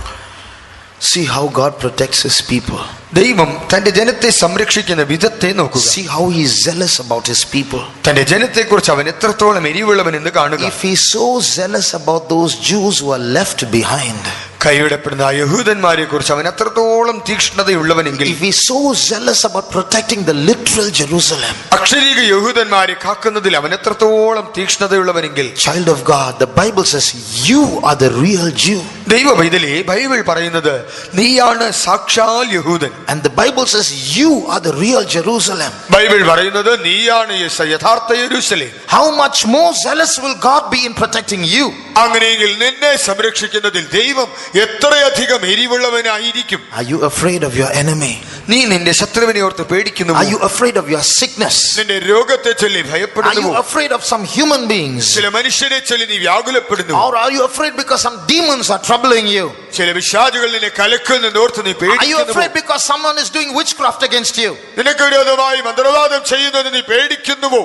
A: See how God protects his people.
B: ദൈവം തന്റെ ജനത്തെ സംരക്ഷിക്കുന്ന വിധത്തെ നോക്കുക.
A: See how he is zealous about his people.
B: തന്റെ ജനത്തെ കുറിച്ച് അവൻ എത്രത്തോളം എരിവുള്ളവൻ എന്ന് കാണുക.
A: If he is so zealous about those Jews who are left behind,
B: കൈവിടപ്പെടുന്ന യഹൂദന്മാരെ കുറിച്ച് അവൻ എത്രത്തോളം തീക്ഷ്ണതയുള്ളവനെങ്കിൽ,
A: if he is so zealous about protecting the literal Jerusalem,
B: അക്ഷരീക യഹൂദന്മാരെ കാക്കുന്നതിൽ അവൻ എത്രത്തോളം തീക്ഷ്ണതയുള്ളവനെങ്കിൽ,
A: child of God, the Bible says you are the real Jew.
B: ദൈവ പൈതലേ, Bible പറയുന്നത് നീയാണ് സാക്ഷാൽ യഹൂദൻ.
A: And the Bible says you are the real Jerusalem.
B: Bible പറയുന്നത് നീയാണ് യഥാർത്ഥ യെരൂശലേം.
A: How much more zealous will God be in protecting you?
B: അങ്ങനെയെങ്കിൽ നിന്നെ സംരക്ഷിക്കുന്നതിൽ ദൈവം എത്രയധികം എരിവുള്ളവനായിരിക്കും.
A: Are you afraid of your enemy?
B: നീ നിന്റെ ശത്രുവിനെ ഓർത്ത് പേടിക്കുന്നു?
A: Are you afraid of your sickness?
B: നിന്റെ രോഗത്തെ ചൊല്ലി
A: Are
B: ഭയപ്പെടുന്നു?
A: you afraid of some human beings?
B: ചില മനുഷ്യരെ ചൊല്ലി നീ വ്യാകുലപ്പെടുന്നു?
A: Or are you afraid because some demons are troubling you?
B: ചില പിശാചുകൾ നിന്നെ കലക്കുന്നെന്ന് ഓർത്ത് നീ
A: Are you
B: പേടിക്കുന്നു?
A: afraid because someone is doing witchcraft against you?
B: നിനക്ക് വിരോധമായി മന്ത്രവാദം ചെയ്യുന്നത് നീ പേടിക്കുന്നുവോ?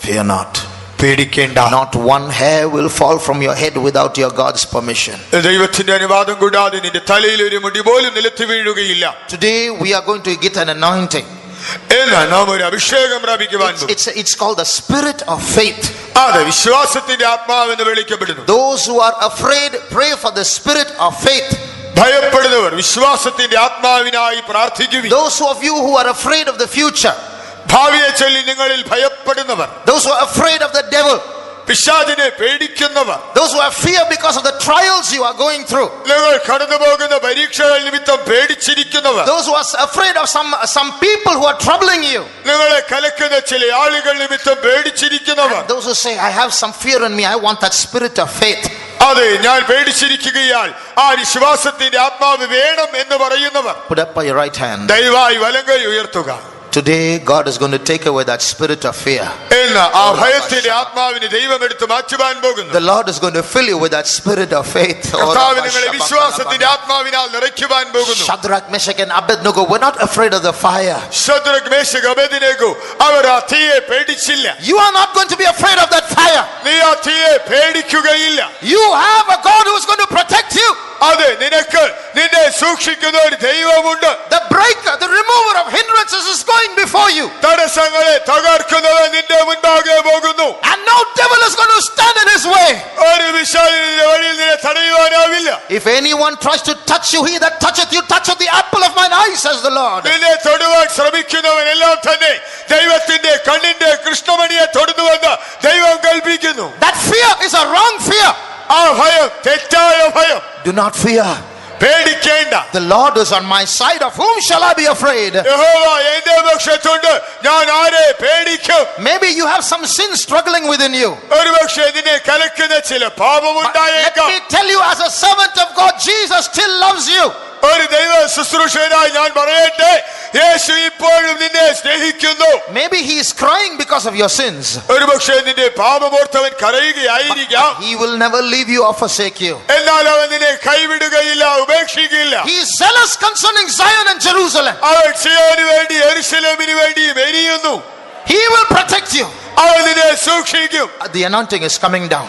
A: Fear not.
B: പേടിക്കേണ്ട.
A: Not one hair will fall from your head without your God's permission.
B: ദൈവത്തിന്റെ അനുവാദം കൂടാതെ നിന്റെ തലയിൽ ഒരു മുടി പോലും നിലത്ത് വീഴുകയില്ല.
A: Today we are going to get an anointing.
B: നാം ഒരു അഭിഷേകം പ്രാപിക്കുവാൻ പോകുന്നു.
A: It's called the spirit of faith.
B: അത് വിശ്വാസത്തിന്റെ ആത്മാവെന്ന് വിളിക്കപ്പെടുന്നു.
A: Those who are afraid, pray for the spirit of faith.
B: ഭയപ്പെടുന്നവർ വിശ്വാസത്തിന്റെ ആത്മാവിനായി പ്രാർത്ഥിക്കുവിൻ.
A: Those of you who are afraid of the future,
B: ഭാവിയെ ചൊല്ലി നിങ്ങളിൽ ഭയപ്പെടുന്നവർ,
A: those who are afraid of the devil,
B: പിശാചിനെ പേടിക്കുന്നവർ,
A: those who have fear because of the trials you are going through,
B: നിങ്ങൾ കടന്നു പോകുന്ന പരീക്ഷകൾ നിമിത്തം പേടിച്ചിരിക്കുന്നവർ,
A: those who are afraid of some people who are troubling you,
B: നിങ്ങളെ കലക്കുന്ന ചില ആളുകൾ നിമിത്തം പേടിച്ചിരിക്കുന്നവർ,
A: and those who say I have some fear in me, I want that spirit of faith.
B: അതെ, ഞാൻ പേടിച്ചിരിക്കുകയാൽ ആ വിശ്വാസത്തിന്റെ ആത്മാവ് വേണം എന്ന് പറയുന്നവർ,
A: Put up your right hand.
B: ദയവായി വലങ്കൈ ഉയർത്തുക.
A: Today God is going to take away that spirit of fear.
B: The
A: Lord is going to fill you with that spirit of faith. Shadrach, Meshach and Abednego were not afraid of the fire. You are not going to be afraid of that fire. You have a God who is going to protect you. The breaker, the remover of hindrances is going before you. And no devil is going to stand in his way. If anyone tries to touch you, he that toucheth you toucheth the apple of mine eye, says the Lord. That fear is a wrong fear. Do not fear. The Lord is on my side, of whom shall I be afraid? Maybe you have some sin struggling within you. But let me tell you, as a servant of God, Jesus still loves you. Maybe he is crying because of your sins. But he will never leave you or forsake you. He is zealous concerning Zion and Jerusalem. He will protect you. The anointing is coming down.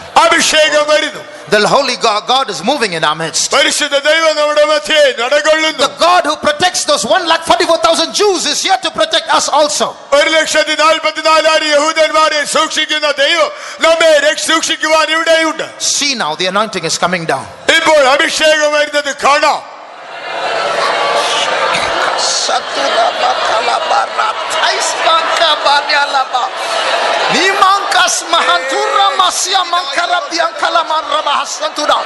A: The holy God is moving in our midst. The God who protects those 144,000 Jews is here to protect us also. See now, the anointing is coming down. Nimankas mahantura masya mankarab diankala manraba hasantura.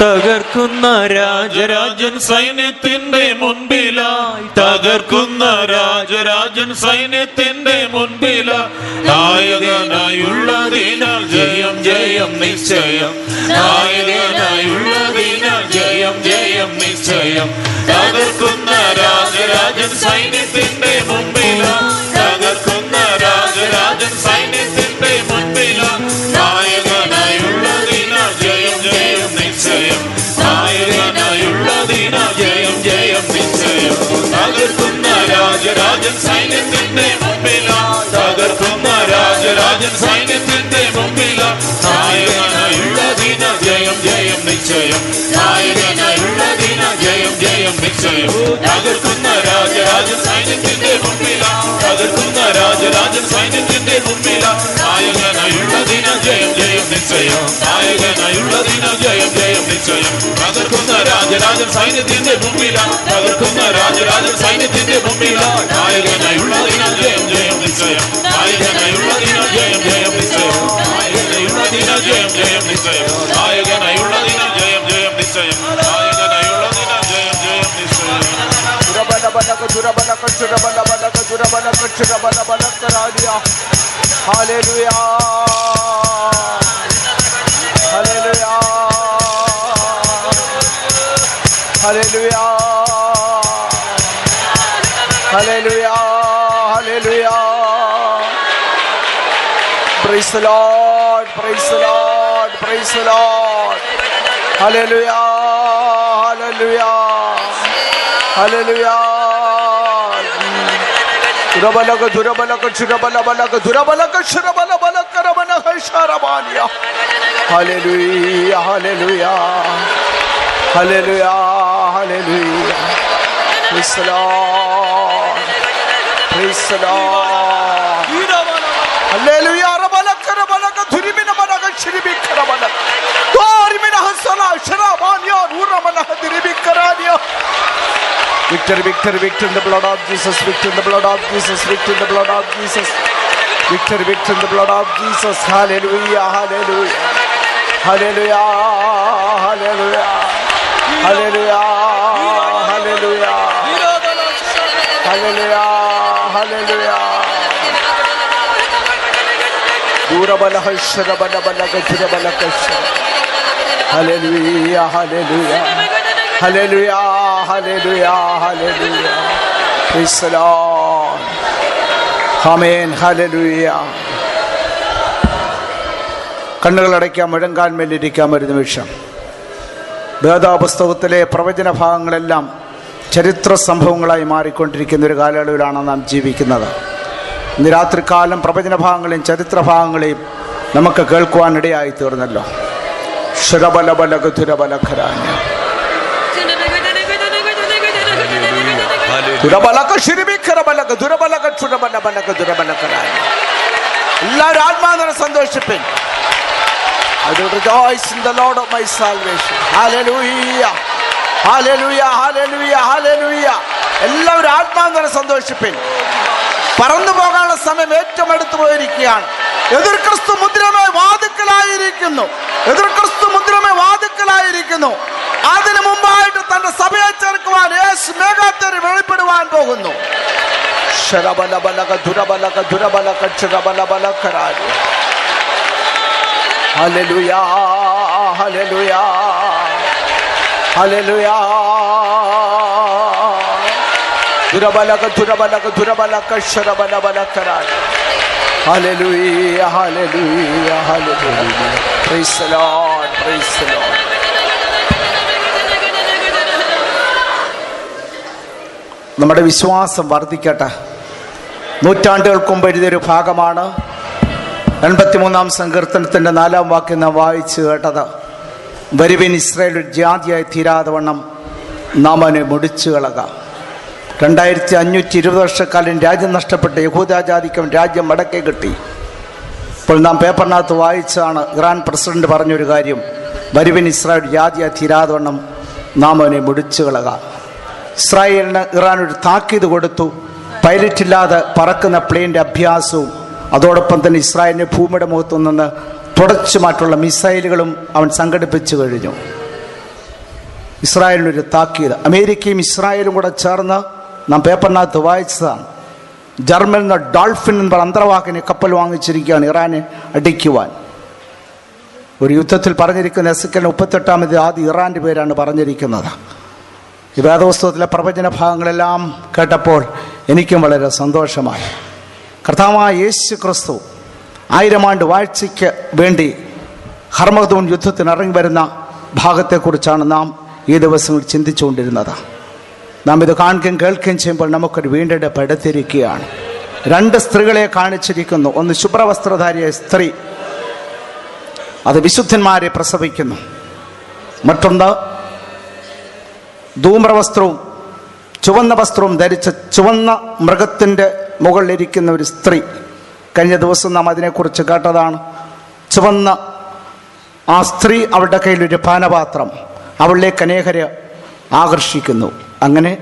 E: തകർക്കുന്ന രാജരാജൻ സൈന്യത്തിന്റെ മുൻപിലായി, തകർക്കുന്ന രാജരാജൻ സൈന്യത്തിന്റെ മുൻപിലായി, നായകനായുള്ളതിനാൽ ജയം ജയം നിശ്ചയം, നായകനായുള്ളതിനാൽ ജയം ജയം നിശ്ചയം. തകർക്കുന്ന രാജരാജൻ സൈന്യത്തിന്റെ മുൻപിലായി, തകർക്കുന്ന രാജരാജൻ സൈന്യത്തിന്റെ മുൻപിലായി, നായകനായുള്ളതിനാൽ ജയം ജയം നിശ്ചയം, നായകനായുള്ളതിനാൽ ജയം ജയം നിശ്ചയം. തകർക്കുന്ന രാജരാജൻ സൈന്യത്തിന്റെ മുൻപിലായി, തകർക്കുന്ന രാജരാജൻ സൈന്യത്തിന്റെ മുൻപിലായി, നായകനായുള്ളതിനാൽ ജയം ജയം നിശ്ചയം, നായകനായുള്ളതിനാൽ ജയം ജയം നിശ്ചയം. തകർക്കുന്ന രാജരാജൻ സൈന്യത്തിന്റെ മുൻപിലായി, തകർക്കുന്ന രാജരാജൻ സൈന്യത്തിന്റെ മുൻപിലായി, നായകനായുള്ളതിനാൽ ജയം ജയം നിശ്ചയം, നായകനായുള്ളതിനാൽ ജയം ജയം നിശ്ചയം. തകർക്കുന്ന രാജരാജൻ സൈന്യത്തിന്റെ മുൻപിലായി, തകർക്കുന്ന രാജരാജൻ സൈന്യത്തിന്റെ മുൻപിലായി, നായകനായുള്ളതിനാൽ ജയം ജയം നിശ്ചയം, നായകനായുള്ളതിനാൽ ജയം ജയം നിശ്ചയം, നായകനായുള്ളതിനാൽ ജയം ജയം നിശ്ചയം, നായകനായുള്ളതിനാൽ ജയം ജയം നിശ്ചയം, നായകനായുള്ളതിനാൽ ജയം ജയം നിശ്ചയം.
B: Hallelujah. Hallelujah. Hallelujah. Hallelujah. Hallelujah. Praise the Lord. Praise the Lord. Praise the Lord. Hallelujah. Hallelujah. Hallelujah. Durabalaka durabalaka churabalaka durabalaka churabalaka rabalaka sharabania. Hallelujah. Hallelujah. Hallelujah. Hallelujah. Praise the Lord. Praise the Lord. Hallelujah. Rabalaka rabalaka duribina balaka chiribika rabalaka. Dorimina
F: Victory, victory, victory in the blood of Jesus. Victory in the blood of Jesus. Victory in the blood of Jesus. Victory, victory in the blood of Jesus. Hallelujah, hallelujah. Hallelujah, hallelujah. Hallelujah, hallelujah. Hallelujah, hallelujah. Durabalaha sharabalabalaga durabalaga shara. Hallelujah, hallelujah. Hallelujah, hallelujah, hallelujah. Praise the Lord. Amen, hallelujah. കണ്ണുകളടയ്ക്കാം, മുഴങ്കാൽമേലിരിക്കാം ഒരു നിമിഷം. വേദപുസ്തകത്തിലെ പ്രവചന ഭാഗങ്ങളെല്ലാം ചരിത്ര സംഭവങ്ങളായി മാറിക്കൊണ്ടിരിക്കുന്ന ഒരു കാലയളവിലാണ് നാം ജീവിക്കുന്നത്. ഇന്ന് രാത്രികാലം പ്രവചന ഭാഗങ്ങളെയും ചരിത്ര ഭാഗങ്ങളെയും നമുക്ക് കേൾക്കുവാനിടയായി തീർന്നല്ലോ. ശരബലബലഗുരബലഖരാന്യ എല്ലാവരും ആത്മാവിനെ സന്തോഷിപ്പിൻ. I will rejoice in the Lord of my salvation. Hallelujah. Hallelujah. Hallelujah. Hallelujah. എല്ലാവരും ആത്മാവിനെ സന്തോഷിപ്പിൻ. പറന്നു പോകാനുള്ള സമയം ഏറ്റവും അടുത്തു പോയിരിക്കുകയാണ്. എതിർ ക്രിസ്തു മുദ്രമേ വാതിക്കലായിരിക്കുന്നു. എതിർ ക്രിസ്തു മുദ്രമേ വാതിക്കലായിരിക്കുന്നു. അതിനു മുമ്പായിട്ട് തന്റെ സഭയെ ചേർക്കുവാൻ യേശു മേഘാത്തരി വെളിപ്പെടുവാൻ പോകുന്നു. ശരബലബലക ദുരബലക ദുരബലക ശരബലബലകരാരി. ഹല്ലേലൂയ, ഹല്ലേലൂയ, ഹല്ലേലൂയ. ദുരബലക ദുരബലക ദുരബലക ശരബലബലകരാരി. ഹല്ലേലൂയ, ഹല്ലേലൂയ, ഹല്ലേലൂയ. Praise the lord, praise the lord. നമ്മുടെ വിശ്വാസം വർദ്ധിക്കട്ടെ. നൂറ്റാണ്ടുകൾക്ക് മുമ്പ് എഴുതിയൊരു ഭാഗമാണ് 83-ാം സങ്കീർത്തനത്തിൻ്റെ 4-ാം വാക്യം നാം വായിച്ചു കേട്ടത്. വരുവിൻ, ഇസ്രായേൽ ഒരു ജാതിയായി തീരാതെ വണ്ണം നാം അവനെ മുടിച്ചു കളക. 2520 വർഷക്കാലം രാജ്യം നഷ്ടപ്പെട്ട യഹൂദാജാതിക്കും രാജ്യം മടക്കി കിട്ടി. ഇപ്പോൾ നാം പേപ്പറിനകത്ത് വായിച്ചാണ് ഇറാൻ പ്രസിഡന്റ് പറഞ്ഞൊരു കാര്യം, വരുവിൻ, ഇസ്രായേൽ ജാതിയായി തീരാതെ വണ്ണം നാം അവനെ മുടിച്ചു കളക. ഇസ്രായേലിന് ഇറാൻ ഒരു താക്കീത് കൊടുത്തു. പൈലറ്റ് ഇല്ലാതെ പറക്കുന്ന പ്ലെയിൻ്റെ അഭ്യാസവും അതോടൊപ്പം തന്നെ ഇസ്രായേലിനെ ഭൂമിയുടെ മുഖത്തു നിന്ന് തുടച്ചു മാറ്റുള്ള മിസൈലുകളും അവൻ സംഘടിപ്പിച്ചു കഴിഞ്ഞു. ഇസ്രായേലിനൊരു താക്കീത്. അമേരിക്കയും ഇസ്രായേലും കൂടെ ചേർന്ന് നാം പേപ്പറിനകത്ത് വായിച്ചതാണ്. ജർമ്മനിൽ നിന്ന് ഡോൾഫിൻ എന്ന് പറഞ്ഞ അന്തർവാഹിനി കപ്പൽ വാങ്ങിച്ചിരിക്കുകയാണ് ഇറാനെ അടിക്കുവാൻ. ഒരു യുദ്ധത്തിൽ പറഞ്ഞിരിക്കുന്ന എസെക്കിയേൽ 38-ാമത് ആദ്യം ഇറാൻ്റെ പേരാണ് പറഞ്ഞിരിക്കുന്നത്. ഈ വേദപുസ്തകത്തിലെ പ്രവചന ഭാഗങ്ങളെല്ലാം കേട്ടപ്പോൾ എനിക്കും വളരെ സന്തോഷമായി. കർത്താവായ യേശു ക്രിസ്തു 1000 ആണ്ട് വാഴ്ചയ്ക്ക് വേണ്ടി ഹർമഗദോൻ യുദ്ധത്തിന് ഇറങ്ങി വരുന്ന ഭാഗത്തെക്കുറിച്ചാണ് നാം ഈ ദിവസങ്ങളിൽ ചിന്തിച്ചുകൊണ്ടിരുന്നത്. നാം ഇത് കാണുകയും കേൾക്കുകയും ചെയ്യുമ്പോൾ നമുക്കൊരു വീണ്ടെടുപ്പ് എടുത്തിരിക്കുകയാണ്. 2 സ്ത്രീകളെ കാണിച്ചിരിക്കുന്നു. ഒന്ന് ശുഭ്രവസ്ത്രധാരിയായ സ്ത്രീ, അത് വിശുദ്ധന്മാരെ പ്രസവിക്കുന്നു. മറ്റൊന്ന് ധൂമ്രവസ്ത്രവും ചുവന്ന വസ്ത്രവും ധരിച്ച ചുവന്ന മൃഗത്തിൻ്റെ മുകളിലിരിക്കുന്ന ഒരു സ്ത്രീ. കഴിഞ്ഞ ദിവസം നാം അതിനെക്കുറിച്ച് കേട്ടതാണ്. ചുവന്ന ആ സ്ത്രീ, അവളുടെ കയ്യിലൊരു പാനപാത്രം, അവളിലേക്ക് അനേകരെ ആകർഷിക്കുന്നു. അങ്ങനെ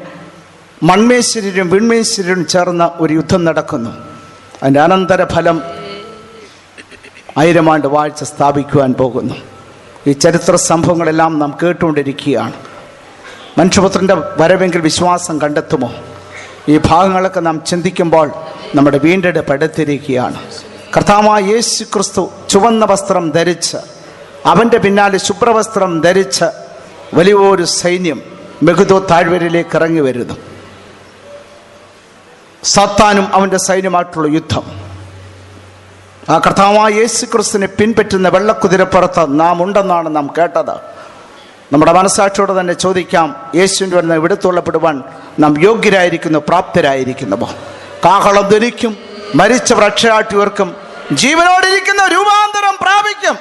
F: മൺമേശ്വര്യരും വിൺമേശ്വര്യരും ചേർന്ന ഒരു യുദ്ധം നടക്കുന്നു. അതിൻ്റെ അനന്തരഫലം 1000 ആണ്ട് വാഴ്ച സ്ഥാപിക്കുവാൻ പോകുന്നു. ഈ ചരിത്ര സംഭവങ്ങളെല്ലാം നാം കേട്ടുകൊണ്ടിരിക്കുകയാണ്. മനുഷ്യപുത്രൻ്റെ വരവെങ്കിൽ വിശ്വാസം കണ്ടെത്തുമോ? ഈ ഭാഗങ്ങളൊക്കെ നാം ചിന്തിക്കുമ്പോൾ നമ്മുടെ വീണ്ടെടുപ്പ് എടുത്തിരിക്കുകയാണ്. കർത്താവായ യേശു ക്രിസ്തു ചുവന്ന വസ്ത്രം ധരിച്ച്, അവൻ്റെ പിന്നാലെ ശുഭ്രവസ്ത്രം ധരിച്ച് വലിയൊരു സൈന്യം മെഗുദോ താഴ്വരയിലേക്ക് ഇറങ്ങി വരുന്നു. സാത്താനും അവൻ്റെ സൈന്യമായിട്ടുള്ള യുദ്ധം. ആ കർത്താവായ യേശു ക്രിസ്തുവിനെ പിൻപറ്റുന്ന വെള്ളക്കുതിരപ്പുറത്ത് നാം ഉണ്ടെന്നാണ് നാം കേട്ടത്. നമ്മുടെ മനസ്സാക്ഷിയോട് തന്നെ ചോദിക്കാം, യേശുവിൻ്റെ വരുന്ന വിടുത്തുള്ളപ്പെടുവാൻ നാം യോഗ്യരായിരിക്കുന്നു, പ്രാപ്തരായിരിക്കുന്നുവോ? കാഹളം ധ്വനിക്കും, മരിച്ചവർ അക്ഷരാട്ടിയവർക്കും ജീവനോടിരിക്കുന്ന രൂപാന്തരം പ്രാപിക്കും.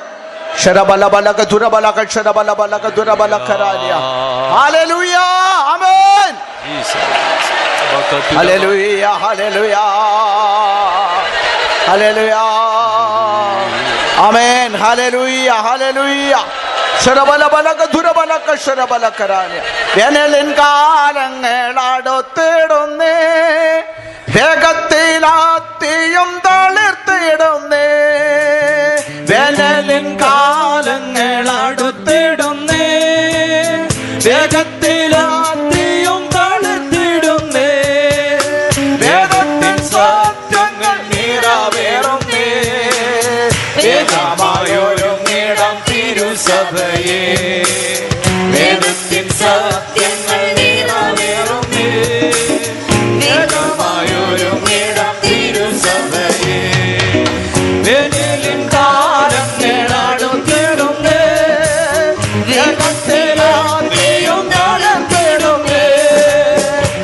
F: ശരബലബലക ദുരബലക ശരബലബലക ദുരബലകരാലിയ. ഹല്ലേലൂയ, ആമേൻ. ഹല്ലേലൂയ, ഹല്ലേലൂയ, ഹല്ലേലൂയ, ആമേൻ. ഹല്ലേലൂയ, ഹല്ലേലൂയ. വേനലിൻ കാലങ്ങളടുത്തിടുന്നേ, വേഗത്തിലാത്തിയും തളിർത്തിടുന്നേ. വേനലിൻ കാലങ്ങളടുത്തിടുന്നേ, വേഗത്തിലാത്തിയും തളിർത്തിടുന്നേ. വേദത്തിൻ സത്യങ്ങൾ നിറവേറുന്നേ, വേഗമായൊരുങ്ങിടം തിരുസഭയെ. വേദത്തിൻ സത്യങ്ങൾ നിറവേറുന്നേ, വേഗമായൊരുങ്ങിടം തിരുസഭയെ. വേനലിൻ കാലങ്ങളടുത്തിടുന്നേ, വേഗത്തിലാത്തിയും തളിർത്തിടുന്നേ.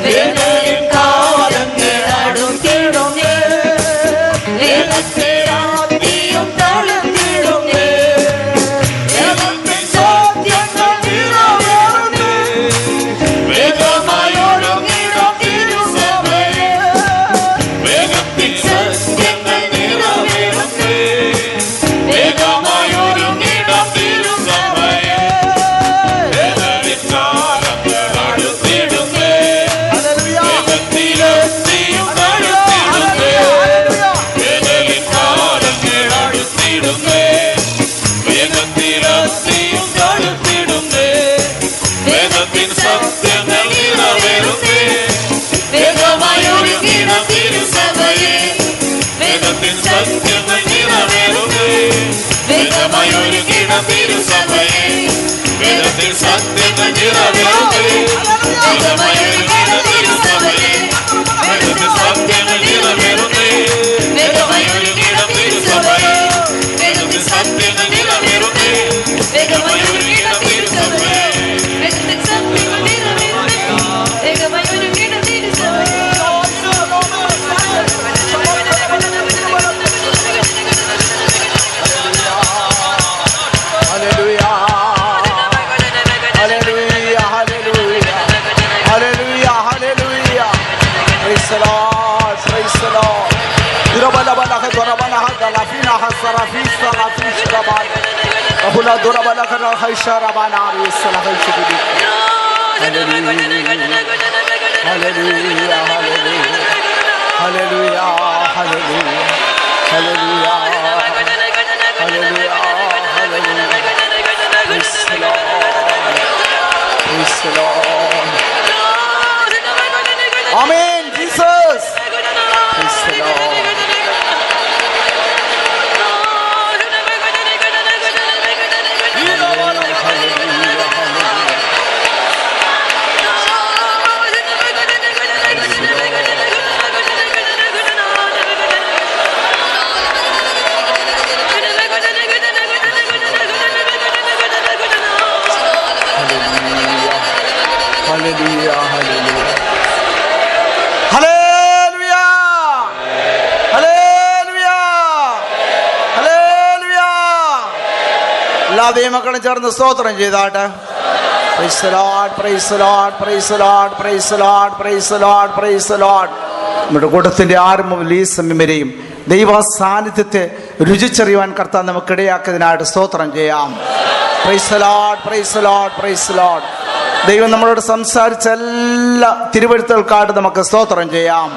F: വേനലിൻ കാലങ്ങളടുത്തിടുന്നേ, വേഗത്തിലാത്തിയും തളിർത്തിടുന്നേ. വേദത്തിൻ സത്യങ്ങൾ നിറവേറുന്നേ, വേഗമായൊരുങ്ങിടം തിരുസഭയെ. വേദത്തിൻ സത്യങ്ങൾ നിറവേറുന്നേ, വേഗമായൊരുങ്ങിടം തിരുസഭയെ. വേനലിൻ കാലങ്ങളടുത്തിടുന്നേ, വേഗത്തിലെത്തിയും തളിർത്തിടുന്നേ. വേനലിൻ കാലങ്ങളടുത്തിടുന്നേ, വേഗത്തിലെത്തിയും തളിർത്തിടുന്നേ. വേദത്തിൻ സത്യങ്ങൾ നിറവേറുന്നേ, വേഗമായൊരുങ്ങിടം തിരുസഭയെ. വേദത്തിൻ സത്യങ്ങൾ നിറവേറുന്നേ, വേഗമായൊരുങ്ങിടം തിരുസഭയെ. വേദത്തിൻ സത്യങ്ങൾ നിറവേറുന്നേ, വേഗമായൊരുങ്ങിടം തിരുസഭയെ. വേദത്തിൻ സത്യങ്ങൾ നിറവേറുന്നേ, വേഗമായൊരുങ്ങിടം തിരുസഭയെ. വേദത്തിൻ സത്യങ്ങൾ നിറവേറുന്നേ, വേഗമായൊരുങ്ങിടം തിരുസഭയെ.
C: വേഗത്തിൻ സത്യങ്ങൾ നിറവേറുന്നേ, വേഗമായൊരുങ്ങിടം തിരുസഭയെ.
F: Hallelujah. Hallelujah. Hallelujah. Hallelujah. Hallelujah. Praise the Lord. Praise the Lord. Durabalabalaka durabalaha galafina hasarafisa lafishraban. Ahula durabalaka rahaisharabana arisalahai shibidi. Hallelujah. Hallelujah. Hallelujah. Hallelujah. Hallelujah. Hallelujah. Hallelujah. Hallelujah. Praise the Lord. Praise the Lord. Amen. Jesus. Praise the Lord. Hallelujah. Hallelujah. Hallelujah. Hallelujah. Hallelujah. എല്ലാ ദൈവമക്കളും ചേർന്ന് സ്തോത്രം ചെയ്താട്ടെ. Praise the Lord. Praise the Lord. Praise the Lord. Praise the Lord. Praise the Lord. Praise the Lord. നമ്മുടെ കൂട്ടത്തിന്റെ ആരംഭം ഈ സമയം വരെയും ദൈവ സാന്നിധ്യത്തെ രുചിച്ചറിയുവാൻ കർത്താവ് നമുക്കിടയാക്കിയതിനായിട്ട് സ്തോത്രം ചെയ്യാം. Praise the Lord. Praise the Lord. Praise the Lord. ദൈവം നമ്മളോട് സംസാരിച്ച എല്ലാ തിരുവഴുത്തുകൾക്കായിട്ട് നമുക്ക് സ്തോത്രം ചെയ്യാം.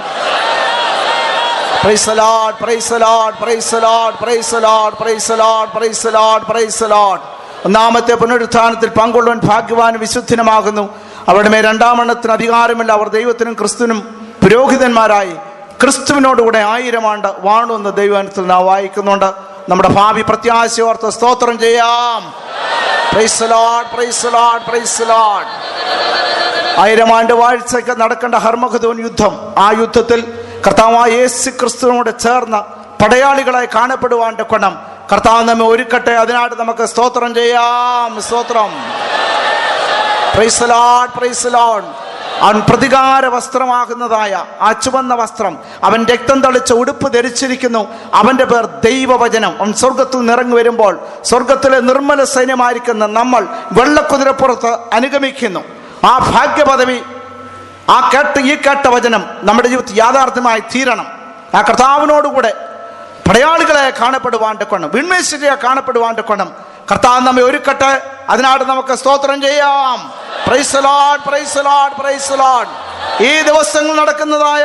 F: Praise the Lord. Praise the Lord. Praise the Lord. Praise the Lord. Praise the Lord. Praise the Lord. Praise the Lord. ഒന്നാമത്തെ പുനരുത്ഥാനത്തിൽ പങ്കുകൊള്ളുവാൻ ഭാഗ്യവാനും വിശുദ്ധനുമാകുന്നു. അവരുടെ മേൽ രണ്ടാമെണ്ണത്തിന് അധികാരമില്ല. അവർ ദൈവത്തിനും ക്രിസ്തുവിനും പുരോഹിതന്മാരായി ക്രിസ്തുവിനോടുകൂടെ 1000 ആണ്ട് വാണു എന്ന് ദൈവത്തിൽ നാം വായിക്കുന്നുണ്ട്. നമ്മുടെ ഭാവി പ്രത്യാശയോർത്ത് സ്തോത്രം ചെയ്യാം. Praise the Lord. Praise the Lord. Praise the Lord. 1000 ആണ്ട് വാഴ്ചയ്ക്ക് നടക്കേണ്ട ഹർമഗദോൻ യുദ്ധം, ആ യുദ്ധത്തിൽ കർത്താവായ യേശു ക്രിസ്തുവിനോട് ചേർന്ന് പടയാളികളായി കാണപ്പെടുവാൻ കൊണം കർത്താവ് നമ്മെ ഒരുക്കട്ടെ. അതിനായിട്ട് നമുക്ക് സ്തോത്രം ചെയ്യാം. സ്തോത്രം. Praise the Lord. Praise the Lord. അവൻ പ്രതികാര വസ്ത്രമാകുന്നതായ ആ ചുവന്ന വസ്ത്രം, അവൻ രക്തം തളിച്ച ഉടുപ്പ് ധരിച്ചിരിക്കുന്നു. അവന്റെ പേർ ദൈവവചനം. അവൻ സ്വർഗത്തിൽ നിറങ്ങി വരുമ്പോൾ സ്വർഗത്തിലെ നിർമ്മല സൈന്യമായിരിക്കുന്ന നമ്മൾ വെള്ളക്കുതിരപ്പുറത്ത് അനുഗമിക്കുന്നു. ആ ഭാഗ്യപദവി, ഈ കേട്ട വചനം നമ്മുടെ ജീവിതത്തിൽ യാഥാർത്ഥ്യമായി തീരണം. ആ കർത്താവിനോടുകൂടെ പടയാളികളെ കാണപ്പെടുവാൻ കൊണം, വിൺമേശ്വരിയെ കാണപ്പെടുവാൻ കൊണം കർത്താവ് നമ്മെ ഒരുക്കട്ടെ. അതിനായിട്ട് നമുക്ക് സ്തോത്രം ചെയ്യാം. Price the lord, praise the lord, praise the Lord. ഈ ദിവസങ്ങൾ നടക്കുന്നതായ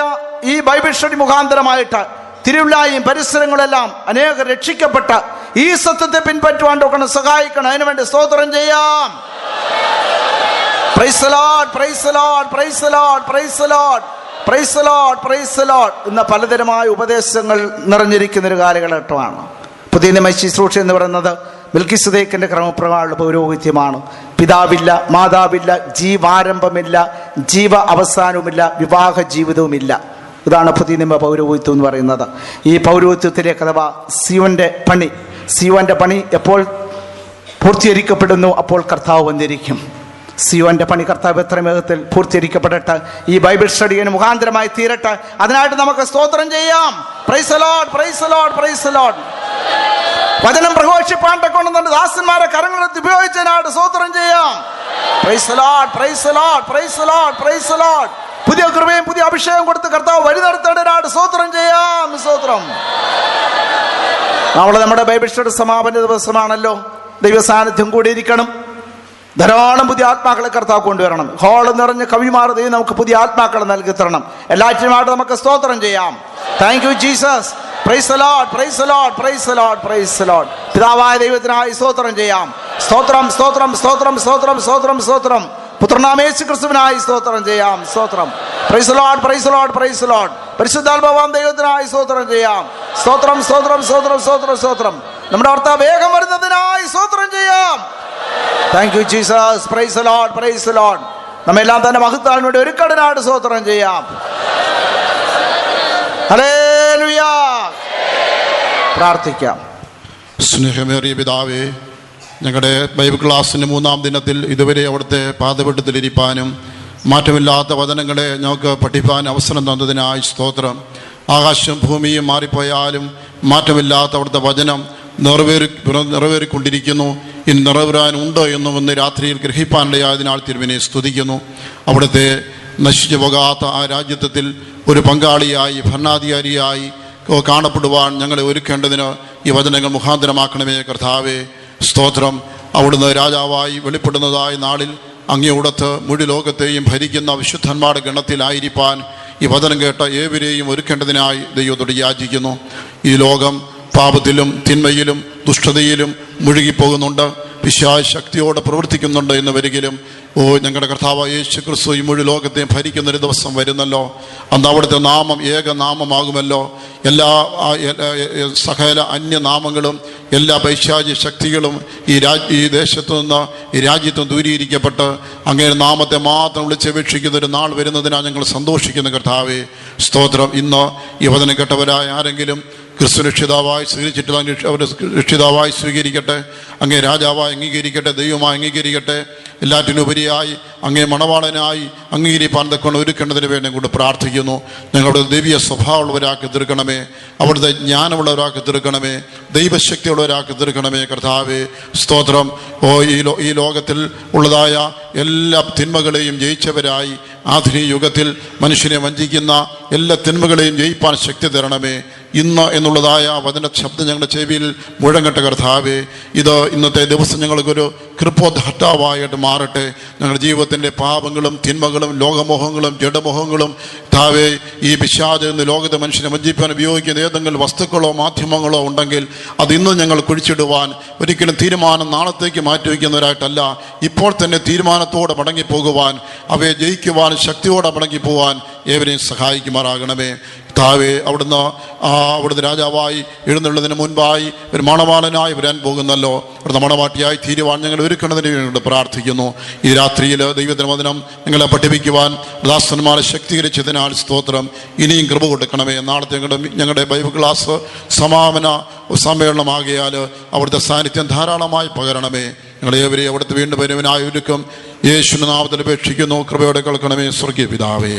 F: ഈ ബൈബിൾ സ്റ്റഡി മുഖാന്തരമായിട്ട് തിരുവില്ലായും പരിസരങ്ങളെല്ലാം അനേകം രക്ഷിക്കപ്പെട്ട ഈ സത്യത്തെ പിൻപറ്റുവാൻ ഒക്കെ സഹായിക്കണം. അതിനുവേണ്ടി സ്തോത്രം ചെയ്യാം. Price the lord, praise the lord, praise the lord, praise the lord, praise the lord, praise the Lord. ഇന്ന് പലതരമായ ഉപദേശങ്ങൾ നിറഞ്ഞിരിക്കുന്ന ഒരു കാലഘട്ടമാണ്. പുതിയ നിയമ ശുശ്രൂഷ എന്ന് പറയുന്നത് മെൽക്കിസദേക്കിന്റെ ക്രമപ്രകാരമുള്ള പൗരോഹിത്യമാണ്. പിതാവില്ല, മാതാവില്ല, ജീവാരംഭമില്ല, ജീവ അവസാനവുമില്ല, വിവാഹ ജീവിതവുമില്ല. ഇതാണ് പുതിയ നിയമ പൗരോഹിത്യം എന്ന് പറയുന്നത്. ഈ പൗരോഹിത്യത്തിലേക്ക് അഥവാ സിയോന്റെ പണി എപ്പോൾ പൂർത്തീകരിക്കപ്പെടുന്നു അപ്പോൾ കർത്താവ് വന്നിരിക്കും. സിയോന്റെ പണി കർത്താവ് എത്രയും വേഗത്തിൽ പൂർത്തീകരിക്കപ്പെടട്ടെ. ഈ ബൈബിൾ സ്റ്റഡിന് മുഖാന്തരമായി തീരട്ടെ. അതിനായിട്ട് നമുക്ക് സ്തോത്രം ചെയ്യാം. Price the lord, praise the lord, praise the Lord. വചനം പ്രഘോഷിപ്പാൻ കൊണ്ടുവന്ന ദാസന്മാരെ കരങ്ങളെടുത്ത് ഉപയോഗിച്ചതിനായിട്ട് സ്തോത്രം ചെയ്യാം. Price the lord, praise the lord, praise the lord, praise the Lord. പുതിയ കൃപയും പുതിയ അഭിഷേകം കൊടുത്ത് കർത്താവ് വഴി നടത്തേണ്ടതിനായിട്ട് സ്തോത്രം ചെയ്യാം. സ്തോത്രം. നമ്മുടെ ബൈബിൾ സ്റ്റഡി സമാപന ദിവസമാണല്ലോ. ദൈവസാന്നിധ്യം കൂടിയിരിക്കണം. ധാരാളം പുതിയ ആത്മാക്കളെ കർത്താവ് കൊണ്ടുവരണം. ഹോള് നിറഞ്ഞ കവിമാർ ദൈവം നമുക്ക് പുതിയ ആത്മാക്കളെ നൽകി തരണം. എല്ലാറ്റിനുമായിട്ട് നമുക്ക് സ്തോത്രം ചെയ്യാം. Thank you Jesus. Praise the lord, praise the lord, praise the lord, praise the Lord. പിതാവായ ദൈവത്തിനായി സ്തോത്രം ചെയ്യാം. സ്തോത്രം, സ്തോത്രം, സ്തോത്രം, സ്തോത്രം, സ്തോത്രം, സ്തോത്രം. പുത്രനാമ യേശു ക്രിസ്തുവിനായി സ്തോത്രം ചെയ്യാം. സ്തോത്രം. Praise the lord, praise the lord, praise the lord. പരിശുദ്ധാത്മാവാം ദൈവത്തിനായി സ്തോത്രം ചെയ്യാം. സ്തോത്രം, സ്തോത്രം, സ്തോത്രം, സ്തോത്രം, സ്തോത്രം. നമ്മുടെ ഭർത്താവ് വേഗം വരുന്നതിനായി സ്തോത്രം ചെയ്യാം. Thank you Jesus. Praise the lord, praise the lord. നമ്മെല്ലാം തന്നെ മഹത്വത്തിന് വേണ്ടി ഒരുക്കടനായിട്ട് സ്തോത്രം ചെയ്യാം. ഹല്ലേലൂയ. പ്രാർത്ഥിക്കാം.
G: സ്നേഹമേറിയ പിതാവേ, ഞങ്ങളുടെ ബൈബിൾ ക്ലാസ്സിൻ്റെ 3-ാം ദിനത്തിൽ ഇതുവരെ അവിടുത്തെ പാദപീഠത്തിലിരിപ്പാനും മാറ്റമില്ലാത്ത വചനങ്ങളെ ഞങ്ങൾക്ക് പഠിപ്പാൻ അവസരം തന്നതിനായി സ്തോത്രം. ആകാശം ഭൂമിയും മാറിപ്പോയാലും മാറ്റമില്ലാത്ത അവിടുത്തെ വചനം നിറവേറിക്കൊണ്ടിരിക്കുന്നു. ഇനി നിറവേറാനുണ്ട് എന്നും ഇന്ന് രാത്രിയിൽ ഗ്രഹിപ്പാനിടയായതിനാൽ തിരുവിനെ സ്തുതിക്കുന്നു. അവിടുത്തെ നശിച്ചു പോകാത്ത ആ രാജ്യത്വത്തിൽ ഒരു പങ്കാളിയായി ഭരണാധികാരിയായി കാണപ്പെടുവാൻ ഞങ്ങളെ ഒരുക്കേണ്ടതിന് ഈ വചനങ്ങൾ മുഖാന്തരമാക്കണമേ കർത്താവേ. സ്തോത്രം. അവിടുന്ന് രാജാവായി വെളിപ്പെടുന്നതായ നാളിൽ അങ്ങയോടത്ത് മുഴു ലോകത്തെയും ഭരിക്കുന്ന വിശുദ്ധന്മാരുടെ ഗണത്തിലായിരിക്കാൻ ഈ വചനം കേട്ട ഏവരെയും ഒരുക്കേണ്ടതിനായി ദൈവത്തോട് യാചിക്കുന്നു. ഈ ലോകം പാപത്തിലും തിന്മയിലും ദുഷ്ടതയിലും മുഴുകിപ്പോകുന്നുണ്ട്. പിശാച് ശക്തിയോടെ പ്രവർത്തിക്കുന്നുണ്ട് എന്ന് വരികിലും ഞങ്ങളുടെ കർത്താവ് യേശു ക്രിസ്തു ഈ മുഴു ലോകത്തെയും ഭരിക്കുന്നൊരു ദിവസം വരുന്നല്ലോ. അന്ന് അവിടുത്തെ നാമം ഏകനാമമാകുമല്ലോ. എല്ലാ സകല അന്യനാമങ്ങളും എല്ലാ പൈശാചി ശക്തികളും ഈ ദേശത്തു നിന്ന് ഈ രാജ്യത്തും ദൂരീകരിക്കപ്പെട്ട് അങ്ങയുടെ നാമത്തെ മാത്രം വിളിച്ചപേക്ഷിക്കുന്ന ഒരു നാൾ വരുന്നതിനാണ് ഞങ്ങൾ സന്തോഷിക്കുന്ന കർത്താവേ. സ്തോത്രം. ഇന്ന് ഈ വചനം കേട്ടവരായ ആരെങ്കിലും ക്രിസ്തു രക്ഷിതാവായി സ്വീകരിച്ചിട്ട് അവർ രക്ഷിതാവായി സ്വീകരിക്കട്ടെ. അങ്ങേ രാജാവായി അംഗീകരിക്കട്ടെ. ദൈവമായി അംഗീകരിക്കട്ടെ. എല്ലാറ്റിനുപരിയായി അങ്ങേ മണവാളനായി അംഗീകരിപ്പാൻ തക്കൊണ്ട് ഒരുക്കേണ്ടതിന് വേണ്ടി കൂടെ പ്രാർത്ഥിക്കുന്നു. ഞങ്ങളുടെ ദൈവീയ സ്വഭാവമുള്ളവരാക്കി തീർക്കണമേ. അവിടുത്തെ ജ്ഞാനമുള്ളവരാക്കി തീർക്കണമേ. ദൈവശക്തിയുള്ളവരാക്കി തീർക്കണമേ കർത്താവേ. സ്തോത്രം. ഈ ലോകത്തിൽ ഉള്ളതായ എല്ലാ തിന്മകളെയും ജയിച്ചവരായി ആധുനിക യുഗത്തിൽ മനുഷ്യനെ വഞ്ചിക്കുന്ന എല്ലാ തിന്മകളെയും ജയിപ്പാൻ ശക്തി തരണമേ. ഇന്ന് എന്നുള്ളതായ വചന ശബ്ദം ഞങ്ങളുടെ ചെവിയിൽ മുഴങ്ങട്ട കർത്താവേ. ഇത് ഇന്നത്തെ ദിവസം ഞങ്ങൾക്കൊരു കൃപോദ്ധാവായിട്ട് മാറട്ടെ. ഞങ്ങളുടെ ജീവിതത്തിൻ്റെ പാപങ്ങളും തിന്മകളും ലോകമോഹങ്ങളും ജഡമോഹങ്ങളും താവേ ഈ പിശാച് എന്ന് ലോകത്തെ മനുഷ്യനെ വഞ്ചിപ്പാൻ ഉപയോഗിക്കുന്ന ഏതെങ്കിലും വസ്തുക്കളോ മാധ്യമങ്ങളോ ഉണ്ടെങ്കിൽ അത് ഇന്ന് ഞങ്ങൾ കുഴിച്ചിടുവാൻ ഒരിക്കലും തീരുമാനം നാളത്തേക്ക് മാറ്റിവെക്കുന്നവരായിട്ടല്ല, ഇപ്പോൾ തന്നെ തീരുമാനത്തോടെ മടങ്ങിപ്പോകുവാൻ അവയെ ജയിക്കുവാൻ ശക്തിയോടെ മടങ്ങിപ്പോവാൻ ഏവരെയും സഹായിക്കുമാറാകണമേ. താവേ അവിടുന്ന് രാജാവായി എഴുന്നള്ളതിന് മുൻപായി ഒരു മണവാളനായി വരാൻ പോകുന്നല്ലോ. അവിടുന്ന് മണവാട്ടിയായി തീരുവാൻ ഞങ്ങൾ ഒരുക്കുന്നതിന് വേണ്ടി പ്രാർത്ഥിക്കുന്നു. ഈ രാത്രിയിൽ ദൈവത്തിന് വചനം ഞങ്ങളെ പഠിപ്പിക്കുവാൻ ദാസന്മാരെ ശക്തീകരിച്ചതിനാൽ സ്തോത്രം. ഇനിയും കൃപ കൊടുക്കണമേ. നാളത്തെ ഞങ്ങളുടെ ബൈബിൾ ക്ലാസ് സമാപന സമ്മേളനമാകിയാൽ അവിടുത്തെ സാന്നിധ്യം ധാരാളമായി പകരണമേ. ഞങ്ങളേവരെ അവിടുത്തെ വീണ്ടും വരുവനായി ഒരുക്കം യേശുവിന്റെ നാമത്തിൽ അപേക്ഷിക്കുന്നു. കൃപയോടെ കേൾക്കണമേ സ്വർഗീയ പിതാവേ.